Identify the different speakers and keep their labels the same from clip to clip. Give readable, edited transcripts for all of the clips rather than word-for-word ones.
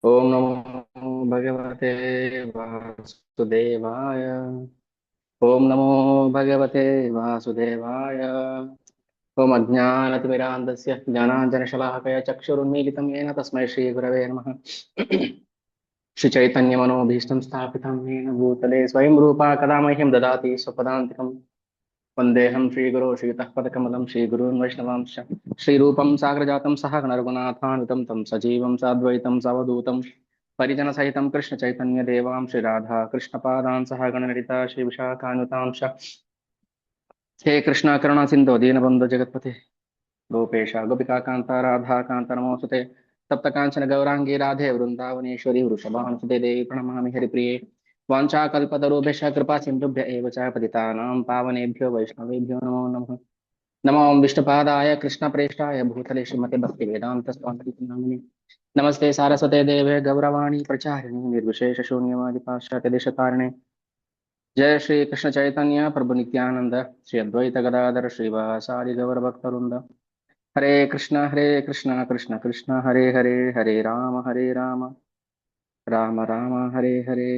Speaker 1: ओम नमो भगवते वासुदेवाय। ओम नमो भगवते वासुदेवाय। ओम अज्ञानतिमिरान्धस्य ज्ञानाञ्जनशलाकया चक्षुरुन्मीलितं येन तस्मै श्रीगुरवे नमः। श्रीचैतन्यमनोभीष्टं स्थापितं येन भूतले स्वयं रूपा कदा मह्यं ददाति स्वपदान्तिकम्। वन्देऽहं श्रीगुरो श्रीयुतः पदकमलं श्रीगुरून् वैष्णवांश्च श्रीरूपं साग्रजातं सह गणरघुनाथान्वितं तं सजीवं साद्वैतं सावधूतं परिजनसहितं कृष्णचैतन्यदेवां श्रीराधा कृष्णपादान् सह गणललिता श्रीविशाखान्वितांश्च हे कृष्ण करुणा सिन्धो दीनबन्धो जगत्पते गोपेश गोपिकान्ता राधाकान्त नमोऽस्तुते तप्तकाञ्चन गौराङ्गी राधे वृन्दावनेश्वरी वृषभानुसुते देवी प्रणमामि हरिप्रिये वाञ्छाकल्पतरुभ्यश्च कृपा सिन्धुभ्य एव च पतितानां पावनेभ्यो वैष्णवेभ्यो नमो नमः। नमो विष्णुपादाय कृष्णप्रेष्ठाय भूतले श्रीमते भक्तिवेदान्त स्वामी नमस्ते सारस्वते देवे गौरवाणी प्रचारिणे निर्विशेषशून्यवादि पाश्चात्यदेशतारिणे जय श्री कृष्ण चैतन्य प्रभु नित्यानंद श्री अद्वैत गदाधर श्रीवासादि गौरभक्तवृंद हरे कृष्ण कृष्ण कृष्ण हरे हरे हरे राम राम राम हरे हरे।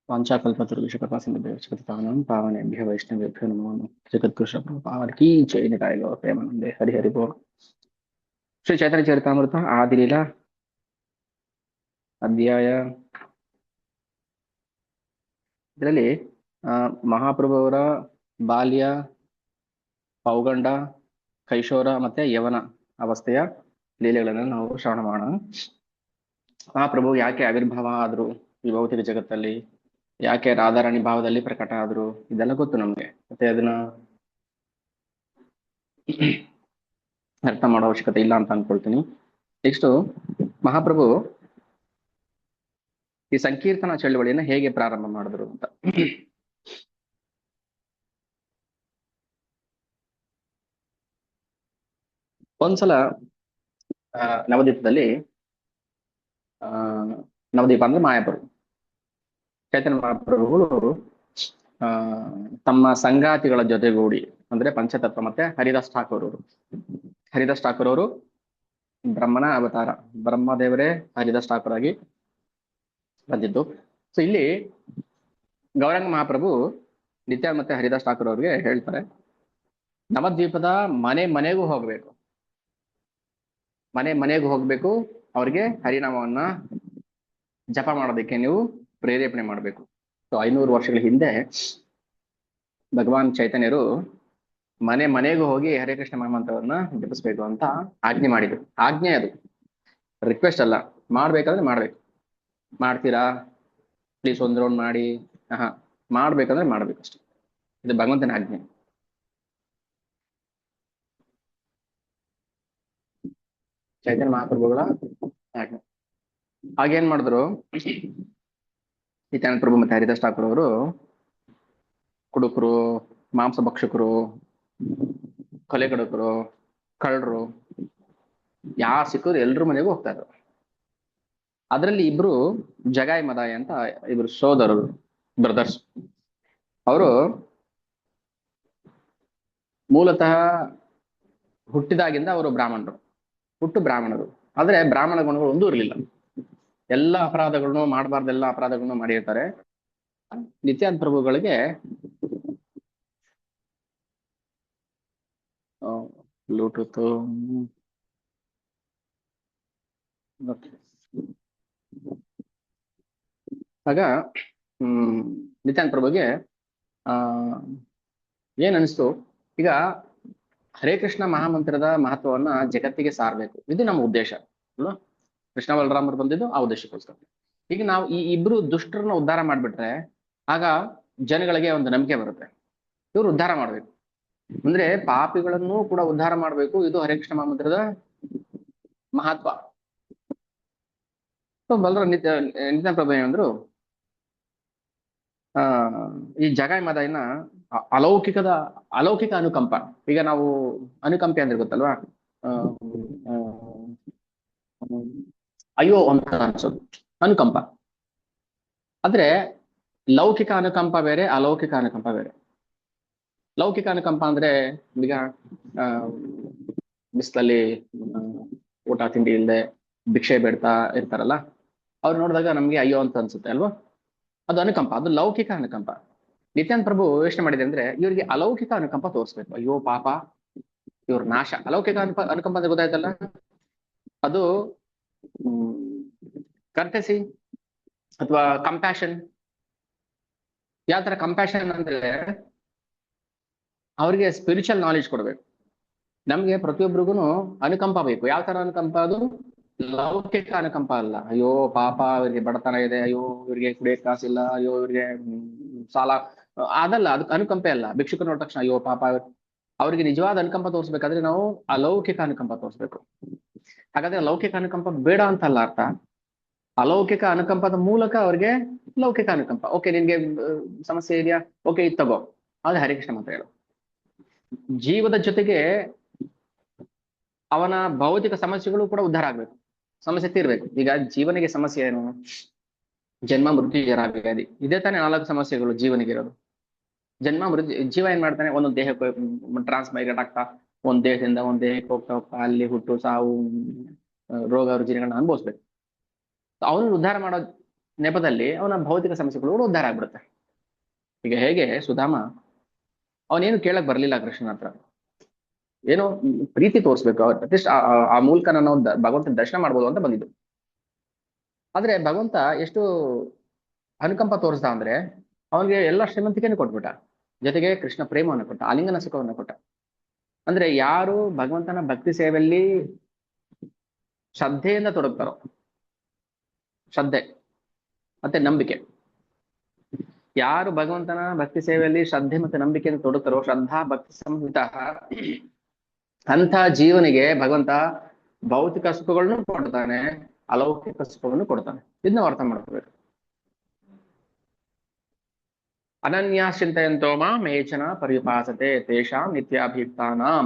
Speaker 1: वाञ्छाकल्पतरुभ्यश्च कृपा सिन्धुभ्यश्च पतितानां पावनेभ्यो वैष्णवेभ्यो नमो नमः। जगद्गुरु प्रभुपाद की जय। निताय गौर प्रेमानंदे हरि हरि बोल। ಶ್ರೀ ಚೈತನ್ಯ ಚರಿತಾಮೃತ ಆದಿಲೀಲಾ ಅಧ್ಯಾಯ ಇದರಲ್ಲಿ ಮಹಾಪ್ರಭುವರ ಬಾಲ್ಯ, ಪೌಗಂಡ, ಕೈಶೋರ ಮತ್ತೆ ಯವನ ಅವಸ್ಥೆಯ ಲೀಲೆಗಳನ್ನು ನಾವು ಶ್ರವಣ ಮಾಡೋಣ. ಮಹಾಪ್ರಭು ಯಾಕೆ ಆವಿರ್ಭಾವ ಆದ್ರು ಈ ಭೌತಿಕ ಜಗತ್ತಲ್ಲಿ, ಯಾಕೆ ರಾಧಾರಾಣಿ ಭಾವದಲ್ಲಿ ಪ್ರಕಟ ಆದ್ರು, ಇದೆಲ್ಲ ಗೊತ್ತು ನಮ್ಗೆ. ಮತ್ತೆ ಅದನ್ನ ಅರ್ಥ ಮಾಡೋ ಅವಶ್ಯಕತೆ ಇಲ್ಲ ಅಂತ ಅನ್ಕೊಳ್ತೀನಿ. ನೆಕ್ಸ್ಟ್ ಮಹಾಪ್ರಭು ಈ ಸಂಕೀರ್ತನ ಚಳವಳಿಯನ್ನ ಹೇಗೆ ಪ್ರಾರಂಭ ಮಾಡಿದ್ರು ಅಂತ. ಒಂದ್ಸಲ ನವದೀಪದಲ್ಲಿ ಆ ನವದೀಪ ಅಂದ್ರೆ ಮಾಯಾಪುರ ಚೈತನ್ಯ ಮಹಾಪ್ರಭುಗಳು ಆ ತಮ್ಮ ಸಂಗಾತಿಗಳ ಜೊತೆಗೂಡಿ ಅಂದ್ರೆ ಪಂಚತತ್ವ ಮತ್ತೆ ಹರಿದಾಸ್ ಠಾಕೂರ್ ಅವರು. ಹರಿದಾಸ್ ಠಾಕೂರ್ ಅವರು ಬ್ರಹ್ಮನ ಅವತಾರ, ಬ್ರಹ್ಮದೇವರೇ ಹರಿದಾಸ್ ಠಾಕೂರ್ ಆಗಿ ಬಂದಿದ್ದು. ಸೊ ಇಲ್ಲಿ ಗೌರಂಗ ಮಹಾಪ್ರಭು ನಿತ್ಯ ಮತ್ತೆ ಹರಿದಾಸ್ ಠಾಕೂರ್ ಅವ್ರಿಗೆ ಹೇಳ್ತಾರೆ, ನವದ್ವೀಪದ ಮನೆ ಮನೆಗೂ ಹೋಗ್ಬೇಕು, ಮನೆ ಮನೆಗೂ ಹೋಗ್ಬೇಕು, ಅವ್ರಿಗೆ ಹರಿನಾಮವನ್ನ ಜಪ ಮಾಡೋದಕ್ಕೆ ನೀವು ಪ್ರೇರೇಪಣೆ ಮಾಡಬೇಕು. ಸೊ 500 ವರ್ಷಗಳ ಹಿಂದೆ ಭಗವಾನ್ ಚೈತನ್ಯರು ಮನೆ ಮನೆಗೂ ಹೋಗಿ ಹರೇ ಕೃಷ್ಣ ಮಹಾಮಂತ್ರವನ್ನ ಜಪಿಸ್ಬೇಕು ಅಂತ ಆಜ್ಞೆ ಮಾಡಿದ್ರು. ಆಜ್ಞೆ ಅದು, ರಿಕ್ವೆಸ್ಟ್ ಅಲ್ಲ. ಮಾಡ್ಬೇಕಾದ್ರೆ ಮಾಡ್ಬೇಕು. ಮಾಡ್ತೀರಾ ಪ್ಲೀಸ್ ಒಂದ್ ರೌಂಡ್ ಮಾಡಿ, ಮಾಡ್ಬೇಕಂದ್ರೆ ಮಾಡ್ಬೇಕು ಅಷ್ಟೇ. ಇದು ಭಗವಂತನ ಆಜ್ಞೆ. ಚೈತನ್ಯ ಮಹಾಪ್ರಭುಗಳ ಆಜ್ಞೆ. ಹಾಗೇನ್ ಮಾಡಿದ್ರು, ನಿತ್ಯಾನಂದ ಪ್ರಭು ಮತ್ತೆ ಹರಿದಾಸ್ ಠಾಕೂರ್ ಅವರು ಕುಡುಕರು, ಮಾಂಸ ಭಕ್ಷಕರು, ಕೊಲೆಗಡಕರು, ಕಳ್ಳರು ಯಾರು ಸಿಕ್ಕರು ಎಲ್ರ ಮನೆಗೂ ಹೋಗ್ತಾ ಇದ್ರು. ಅದರಲ್ಲಿ ಇಬ್ರು ಜಗಾಯ್ ಮದಾಯ್ ಅಂತ ಇಬ್ರು ಸೋದರರು, ಬ್ರದರ್ಸ್. ಅವರು ಮೂಲತಃ ಹುಟ್ಟಿದಾಗಿಂದ ಅವರು ಬ್ರಾಹ್ಮಣರು, ಹುಟ್ಟು ಬ್ರಾಹ್ಮಣರು. ಆದ್ರೆ ಬ್ರಾಹ್ಮಣ ಗುಣಗಳು ಒಂದೂ ಇರಲಿಲ್ಲ. ಎಲ್ಲ ಅಪರಾಧಗಳನ್ನು ಮಾಡಬಾರ್ದೆಲ್ಲ ಅಪರಾಧಗಳನ್ನು ಮಾಡಿರ್ತಾರೆ. ನಿತ್ಯಾನಂದ ಪ್ರಭುಗಳಿಗೆ ಬ್ಲೂಟೂತ್ ಆಗ ನಿತ್ಯಾನಂದ ಪ್ರಭುಗೆ ಆ ಏನ್ ಅನಿಸ್ತು, ಈಗ ಹರೇ ಕೃಷ್ಣ ಮಹಾಮಂತ್ರದ ಮಹತ್ವವನ್ನ ಜಗತ್ತಿಗೆ ಸಾರಬೇಕು, ಇದು ನಮ್ಮ ಉದ್ದೇಶ ಅಲ್ವಾ. ಕೃಷ್ಣ ಬಲರಾಮರು ಬಂದಿದ್ದು ಆ ಉದ್ದೇಶಕ್ಕೋಸ್ಕರ. ಈಗ ನಾವು ಈ ಇಬ್ರು ದುಷ್ಟರನ್ನ ಉದ್ಧಾರ ಮಾಡ್ಬಿಟ್ರೆ ಆಗ ಜನಗಳಿಗೆ ಒಂದು ನಂಬಿಕೆ ಬರುತ್ತೆ, ಇವ್ರು ಉದ್ಧಾರ ಮಾಡ್ಬೇಕು ಅಂದ್ರೆ ಪಾಪಿಗಳನ್ನು ಕೂಡ ಉದ್ಧಾರ ಮಾಡ್ಬೇಕು, ಇದು ಹರೇ ಕೃಷ್ಣ ಮಹಾಮಂತ್ರದ ಮಹತ್ವ. ಬಲರಾಮ ನಿತ್ಯಾನಂದ ಪ್ರಭು ಏನಂದ್ರು, ಈ ಜಗಾಯ್ ಮದಾಯಿನ ಅಲೌಕಿಕ ಅನುಕಂಪ. ಈಗ ನಾವು ಅನುಕಂಪೆ ಅಂದ್ರೆ ಗೊತ್ತಲ್ವಾ, ಅಯ್ಯೋ ಅಂತ ಅನ್ಸೋದು ಅನುಕಂಪ. ಆದ್ರೆ ಲೌಕಿಕ ಅನುಕಂಪ ಬೇರೆ, ಅಲೌಕಿಕ ಅನುಕಂಪ ಬೇರೆ. ಲೌಕಿಕ ಅನುಕಂಪ ಅಂದ್ರೆ ಈಗ ಆ, ಬಿಸಿಲಲ್ಲಿ ಊಟ ತಿಂಡಿ ಇಲ್ಲದೆ ಭಿಕ್ಷೆ ಬೇಡ್ತಾ ಇರ್ತಾರಲ್ಲ, ಅವ್ರು ನೋಡಿದಾಗ ನಮ್ಗೆ ಅಯ್ಯೋ ಅಂತ ಅನ್ಸುತ್ತೆ ಅಲ್ವಾ. ಅದು ಅನುಕಂಪ, ಅದು ಲೌಕಿಕ ಅನುಕಂಪ. ನಿತ್ಯಾನಂದ ಪ್ರಭು ಯೋಚನೆ ಮಾಡಿದೆ ಅಂದ್ರೆ ಇವ್ರಿಗೆ ಅಲೌಕಿಕ ಅನುಕಂಪ ತೋರಿಸ್ಬೇಕು. ಅಯ್ಯೋ ಪಾಪ ಇವ್ರ ನಾಶ. ಅಲೌಕಿಕ ಅನುಕಂಪ ಅಂತ ಗೊತ್ತಾಯ್ತಲ್ಲ, ಅದು ಕರ್ಟೆಸಿ ಅಥವಾ ಕಂಪ್ಯಾಷನ್. ಯಾವ ತರ ಕಂಪ್ಯಾಷನ್ ಅಂದ್ರೆ ಅವ್ರಿಗೆ ಸ್ಪಿರಿಚುವಲ್ ನಾಲೆಜ್ ಕೊಡ್ಬೇಕು. ನಮ್ಗೆ ಪ್ರತಿಯೊಬ್ಬರಿಗೂ ಅನುಕಂಪ ಬೇಕು. ಯಾವ ತರ ಅನುಕಂಪ? ಅದು ಲೌಕಿಕ ಅನುಕಂಪ ಅಲ್ಲ. ಅಯ್ಯೋ ಪಾಪ ಇವ್ರಿಗೆ ಬಡತನ ಇದೆ, ಅಯ್ಯೋ ಇವ್ರಿಗೆ ಕುಡಿಯಕ್ ಕಾಸಿಲ್ಲ, ಅಯ್ಯೋ ಇವ್ರಿಗೆ ಸಾಲ, ಅದಲ್ಲ. ಅದಕ್ಕೆ ಅನುಕಂಪೆ ಅಲ್ಲ. ಭಿಕ್ಷುಕ ನೋಡಿದ ತಕ್ಷಣ ಅಯ್ಯೋ ಪಾಪ. ಅವ್ರಿಗೆ ನಿಜವಾದ ಅನುಕಂಪ ತೋರಿಸ್ಬೇಕಾದ್ರೆ ನಾವು ಅಲೌಕಿಕ ಅನುಕಂಪ ತೋರಿಸ್ಬೇಕು. ಹಾಗಾದ್ರೆ ಲೌಕಿಕ ಅನುಕಂಪ ಬೇಡ ಅಂತಲ್ಲ ಅರ್ಥ. ಅಲೌಕಿಕ ಅನುಕಂಪದ ಮೂಲಕ ಅವ್ರಿಗೆ ಲೌಕಿಕ ಅನುಕಂಪ. ಓಕೆ, ನಿನ್ಗೆ ಸಮಸ್ಯೆ ಇದೆಯಾ, ಓಕೆ ಇದು ತಗೋ, ಆದ್ರೆ ಹರಿಕೃಷ್ಣ ಅಂತ ಹೇಳು. ಜೀವದ ಜೊತೆಗೆ ಅವನ ಭೌತಿಕ ಸಮಸ್ಯೆಗಳು ಕೂಡ ಉದ್ಧಾರ ಆಗ್ಬೇಕು, ಸಮಸ್ಯೆ ತೀರ್ಬೇಕು. ಈಗ ಜೀವನಿಗೆ ಸಮಸ್ಯೆ ಏನು? ಜನ್ಮ, ಮೃತ್ಯು, ಜರ, ವ್ಯಾಧಿ. ಇದೇ ತಾನೇ 4 ಸಮಸ್ಯೆಗಳು ಜೀವನಿಗೆ ಇರೋದು. ಜನ್ಮ, ಮೃತ್ಯು. ಜೀವ ಏನ್ ಮಾಡ್ತಾನೆ? ಒಂದೊಂದು ದೇಹಕ್ಕೆ ಟ್ರಾನ್ಸ್ಮೈಗ್ರೇಟ್ ಆಗ್ತಾ, ಒಂದ್ ದೇಹದಿಂದ ಒಂದ್ ದೇಹಕ್ಕೆ ಹೋಗ್ತಾ ಹೋಗ್ತಾ ಅಲ್ಲಿ ಹುಟ್ಟು ಸಾವು, ರೋಗ ರುಜಿನಗಳನ್ನ ಅನುಭವಿಸ್ಬೇಕು. ಅವನು ಉದ್ಧಾರ ಮಾಡೋ ನೆಪದಲ್ಲಿ ಅವನ ಭೌತಿಕ ಸಮಸ್ಯೆಗಳು ಕೂಡ ಉದ್ಧಾರ ಆಗ್ಬಿಡುತ್ತೆ. ಈಗ ಹೇಗೆ ಸುಧಾಮ ಅವನೇನು ಕೇಳಕ್ ಬರ್ಲಿಲ್ಲ ಕೃಷ್ಣನ ಹತ್ರ, ಏನೋ ಪ್ರೀತಿ ತೋರಿಸ್ಬೇಕು, ಅಟ್ಲೀಸ್ಟ್ ಆ ಮೂಲಕ ನಾನು ಭಗವಂತನ ದರ್ಶನ ಮಾಡ್ಬೋದು ಅಂತ ಬಂದಿದ್ದು. ಆದ್ರೆ ಭಗವಂತ ಎಷ್ಟು ಅನುಕಂಪ ತೋರಿಸ್ದ ಅಂದ್ರೆ ಅವನಿಗೆ ಎಲ್ಲ ಶ್ರೀಮಂತಿಕೆಯನ್ನು ಕೊಟ್ಬಿಟ್ಟ, ಜೊತೆಗೆ ಕೃಷ್ಣ ಪ್ರೇಮವನ್ನು ಕೊಟ್ಟ, ಆಲಿಂಗನ ಸುಖವನ್ನು ಕೊಟ್ಟ. ಅಂದ್ರೆ ಯಾರು ಭಗವಂತನ ಭಕ್ತಿ ಸೇವೆಯಲ್ಲಿ ಶ್ರದ್ಧೆಯಿಂದ ತೊಡಗ್ತಾರೋ, ಶ್ರದ್ಧೆ ಮತ್ತೆ ನಂಬಿಕೆ, ಯಾರು ಭಗವಂತನ ಭಕ್ತಿ ಸೇವೆಯಲ್ಲಿ ಶ್ರದ್ಧೆ ಮತ್ತೆ ನಂಬಿಕೆಯನ್ನು ತೊಡಗ್ತಾರೋ, ಶ್ರದ್ಧಾ ಭಕ್ತಿ ಸಂಹಿತ, ಅಂತ ಜೀವನಿಗೆ ಭಗವಂತ ಭೌತಿಕ ಸುಖಗಳನ್ನು ಕೊಡ್ತಾನೆ, ಅಲೌಕಿಕ ಸುಖವನ್ನು ಕೊಡ್ತಾನೆ. ಇದನ್ನ ಅರ್ಥ ಮಾಡ್ಕೋಬೇಕು. ಅನನ್ಯ ಚಿಂತೆಯಂತೋ ಮೇಚನ ಪರ್ಯುಪಾಸತೆ ತೇಷಾಂ ನಿತ್ಯಾಭಿಯುಕ್ತಾನಾಂ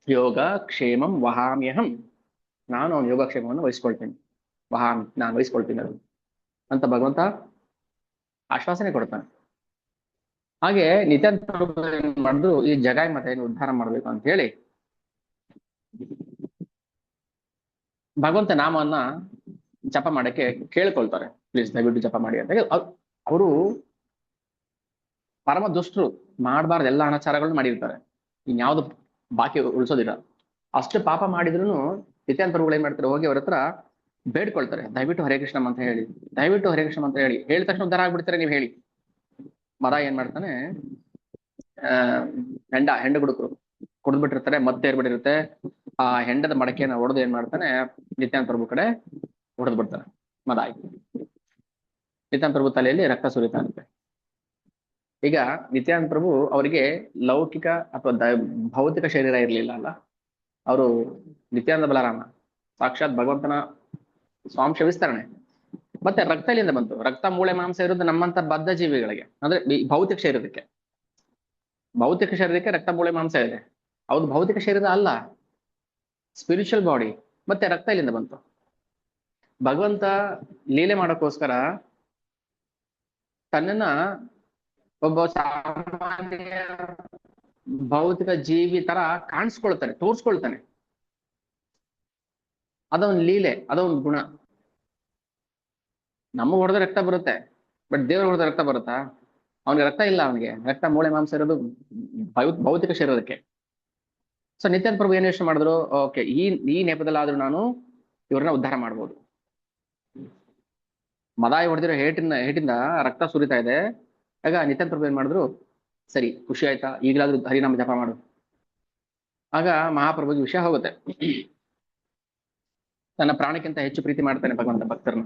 Speaker 1: ಯೋಗ ಕ್ಷೇಮಂ ವಹಾಮ್ಯಹಂ. ನಾನು ಅವನ ಯೋಗಕ್ಷೇಮವನ್ನು ವಹಿಸ್ಕೊಳ್ತೀನಿ, ವಹಾಮಿ, ನಾನು ವಹಿಸ್ಕೊಳ್ತೀನಿ ಅದು ಅಂತ ಭಗವಂತ ಆಶ್ವಾಸನೆ ಕೊಡ್ತಾನೆ. ಹಾಗೆ ನಿತ್ಯಾನಂದ ಏನ್ ಮಾಡಿದ್ರು, ಈ ಜಗಾಯಿ ಮತ ಉದ್ಧಾರ ಮಾಡ್ಬೇಕು ಅಂತ ಹೇಳಿ ಭಗವಂತ ನಾಮವನ್ನ ಜಪ ಮಾಡಕ್ಕೆ ಕೇಳ್ಕೊಳ್ತಾರೆ. ಪ್ಲೀಸ್ ದಯವಿಟ್ಟು ಜಪ ಮಾಡಿ ಅಂತ. ಅವರು ಪರಮ ದುಷ್ಟರು, ಮಾಡಬಾರ್ದು ಎಲ್ಲ ಅನಾಚಾರಗಳನ್ನ ಮಾಡಿರ್ತಾರೆ, ಇನ್ಯಾವ್ದು ಬಾಕಿ ಉಳಿಸೋದಿಲ್ಲ. ಅಷ್ಟು ಪಾಪ ಮಾಡಿದ್ರು ನಿತ್ಯಾನಂದ ಪ್ರಭುಗಳು ಏನ್ ಮಾಡ್ತಾರೆ, ಹೋಗಿ ಅವ್ರ ಹತ್ರ ಬೇಡ್ಕೊಳ್ತಾರೆ, ದಯವಿಟ್ಟು ಹರೇ ಕೃಷ್ಣ ಅಂತ ಹೇಳಿ, ದಯವಿಟ್ಟು ಹರೇ ಕೃಷ್ಣ ಅಂತ ಹೇಳಿ. ಹೇಳಿದ ತಕ್ಷಣ ಉದ್ಧಾರ ಆಗ್ಬಿಡ್ತಾರೆ ನೀವು ಹೇಳಿ. ಮರ ಏನ್ ಮಾಡ್ತಾನೆ, ಹೆಂಡ ಹುಡುಕರು ಕುಡಿದ್ಬಿಟ್ಟಿರ್ತಾರೆ, ಮತ್ತೆ ಏರ್ಬಿಟ್ಟಿರುತ್ತೆ. ಆ ಹೆಂಡದ ಮಡಕೆನ ಹೊಡೆದು ಏನ್ ಮಾಡ್ತಾನೆ, ನಿತ್ಯಾನಂದ ಪ್ರಭು ಕಡೆ ಹೊಡೆದು ಬಿಡ್ತಾನೆ. ಮದ ಆಯ್ತು, ನಿತ್ಯಾನಂದ ಪ್ರಭು ತಲೆಯಲ್ಲಿ ರಕ್ತ ಸುರಿತಾ ಇರುತ್ತೆ. ಈಗ ನಿತ್ಯಾನಂದ ಪ್ರಭು ಅವರಿಗೆ ಲೌಕಿಕ ಅಥವಾ ಭೌತಿಕ ಶರೀರ ಇರ್ಲಿಲ್ಲ ಅಲ್ಲ, ಅವರು ನಿತ್ಯಾನಂದ ಬಲರಾಮ ಸಾಕ್ಷಾತ್ ಭಗವಂತನ ಸ್ವಾಂಶ ವಿಸ್ತರಣೆ. ಮತ್ತೆ ರಕ್ತ ಎಲ್ಲಿಂದ ಬಂತು? ರಕ್ತ, ಮೂಳೆ, ಮಾಂಸ ಇರೋದು ನಮ್ಮಂತ ಬದ್ಧ ಜೀವಿಗಳಿಗೆ, ಅಂದ್ರೆ ಭೌತಿಕ ಶರೀರಕ್ಕೆ. ಭೌತಿಕ ಶರೀರಕ್ಕೆ ರಕ್ತ, ಮೂಳೆ, ಮಾಂಸ ಇದೆ, ಅವ್ದು ಭೌತಿಕ ಶರೀರ ಅಲ್ಲ, ಸ್ಪಿರಿಚುವಲ್ ಬಾಡಿ. ಮತ್ತೆ ರಕ್ತ ಎಲ್ಲಿಂದ ಬಂತು? ಭಗವಂತ ಲೀಲೆ ಮಾಡೋಕ್ಕೋಸ್ಕರ ತನ್ನನ್ನ ಒಬ್ಬ ಸಾಮಾನ್ಯ ಭೌತಿಕ ಜೀವಿ ತರ ಕಾಣಿಸ್ಕೊಳ್ತಾನೆ, ತೋರ್ಸ್ಕೊಳ್ತಾನೆ. ಅದೊಂದು ಲೀಲೆ, ಅದೊಂದು ಗುಣ. ನಮಗ್ ಹೊಡೆದ ರಕ್ತ ಬರುತ್ತೆ, ಬಟ್ ದೇವ್ರ ಹೊಡೆದ ರಕ್ತ ಬರುತ್ತಾ? ಅವನಿಗೆ ರಕ್ತ ಇಲ್ಲ, ಅವನಿಗೆ ರಕ್ತ, ಮೂಳೆ, ಮಾಂಸ ಇರೋದು ಭೌತಿಕ ಶರೀರಕ್ಕೆ. ಸೊ ನಿತ್ಯಾನಂದ ಪ್ರಭು ಏನ್ ಯೋಚನೆ ಮಾಡಿದ್ರು, ಓಕೆ, ಈ ನೆಪದಲ್ಲಾದ್ರೂ ನಾನು ಇವ್ರನ್ನ ಉದ್ಧಾರ ಮಾಡ್ಬೋದು. ಮದಾಯಿ ಹೊಡೆದಿರೋ ಹೇಟಿಂದ ರಕ್ತ ಸುರಿತಾ ಇದೆ. ಆಗ ನಿತ್ಯಾನಂದ ಪ್ರಭು ಏನ್ ಮಾಡಿದ್ರು, ಸರಿ ಖುಷಿ ಆಯ್ತಾ, ಈಗಲಾದ್ರೂ ಹರಿನಾಮ ಜಪ ಮಾಡು. ಆಗ ಮಹಾಪ್ರಭುಗೆ ವಿಷಯ ಹೋಗುತ್ತೆ, ತನ್ನ ಪ್ರಾಣಕ್ಕಿಂತ ಹೆಚ್ಚು ಪ್ರೀತಿ ಮಾಡ್ತಾನೆ ಭಗವಂತ ಭಕ್ತರನ್ನ.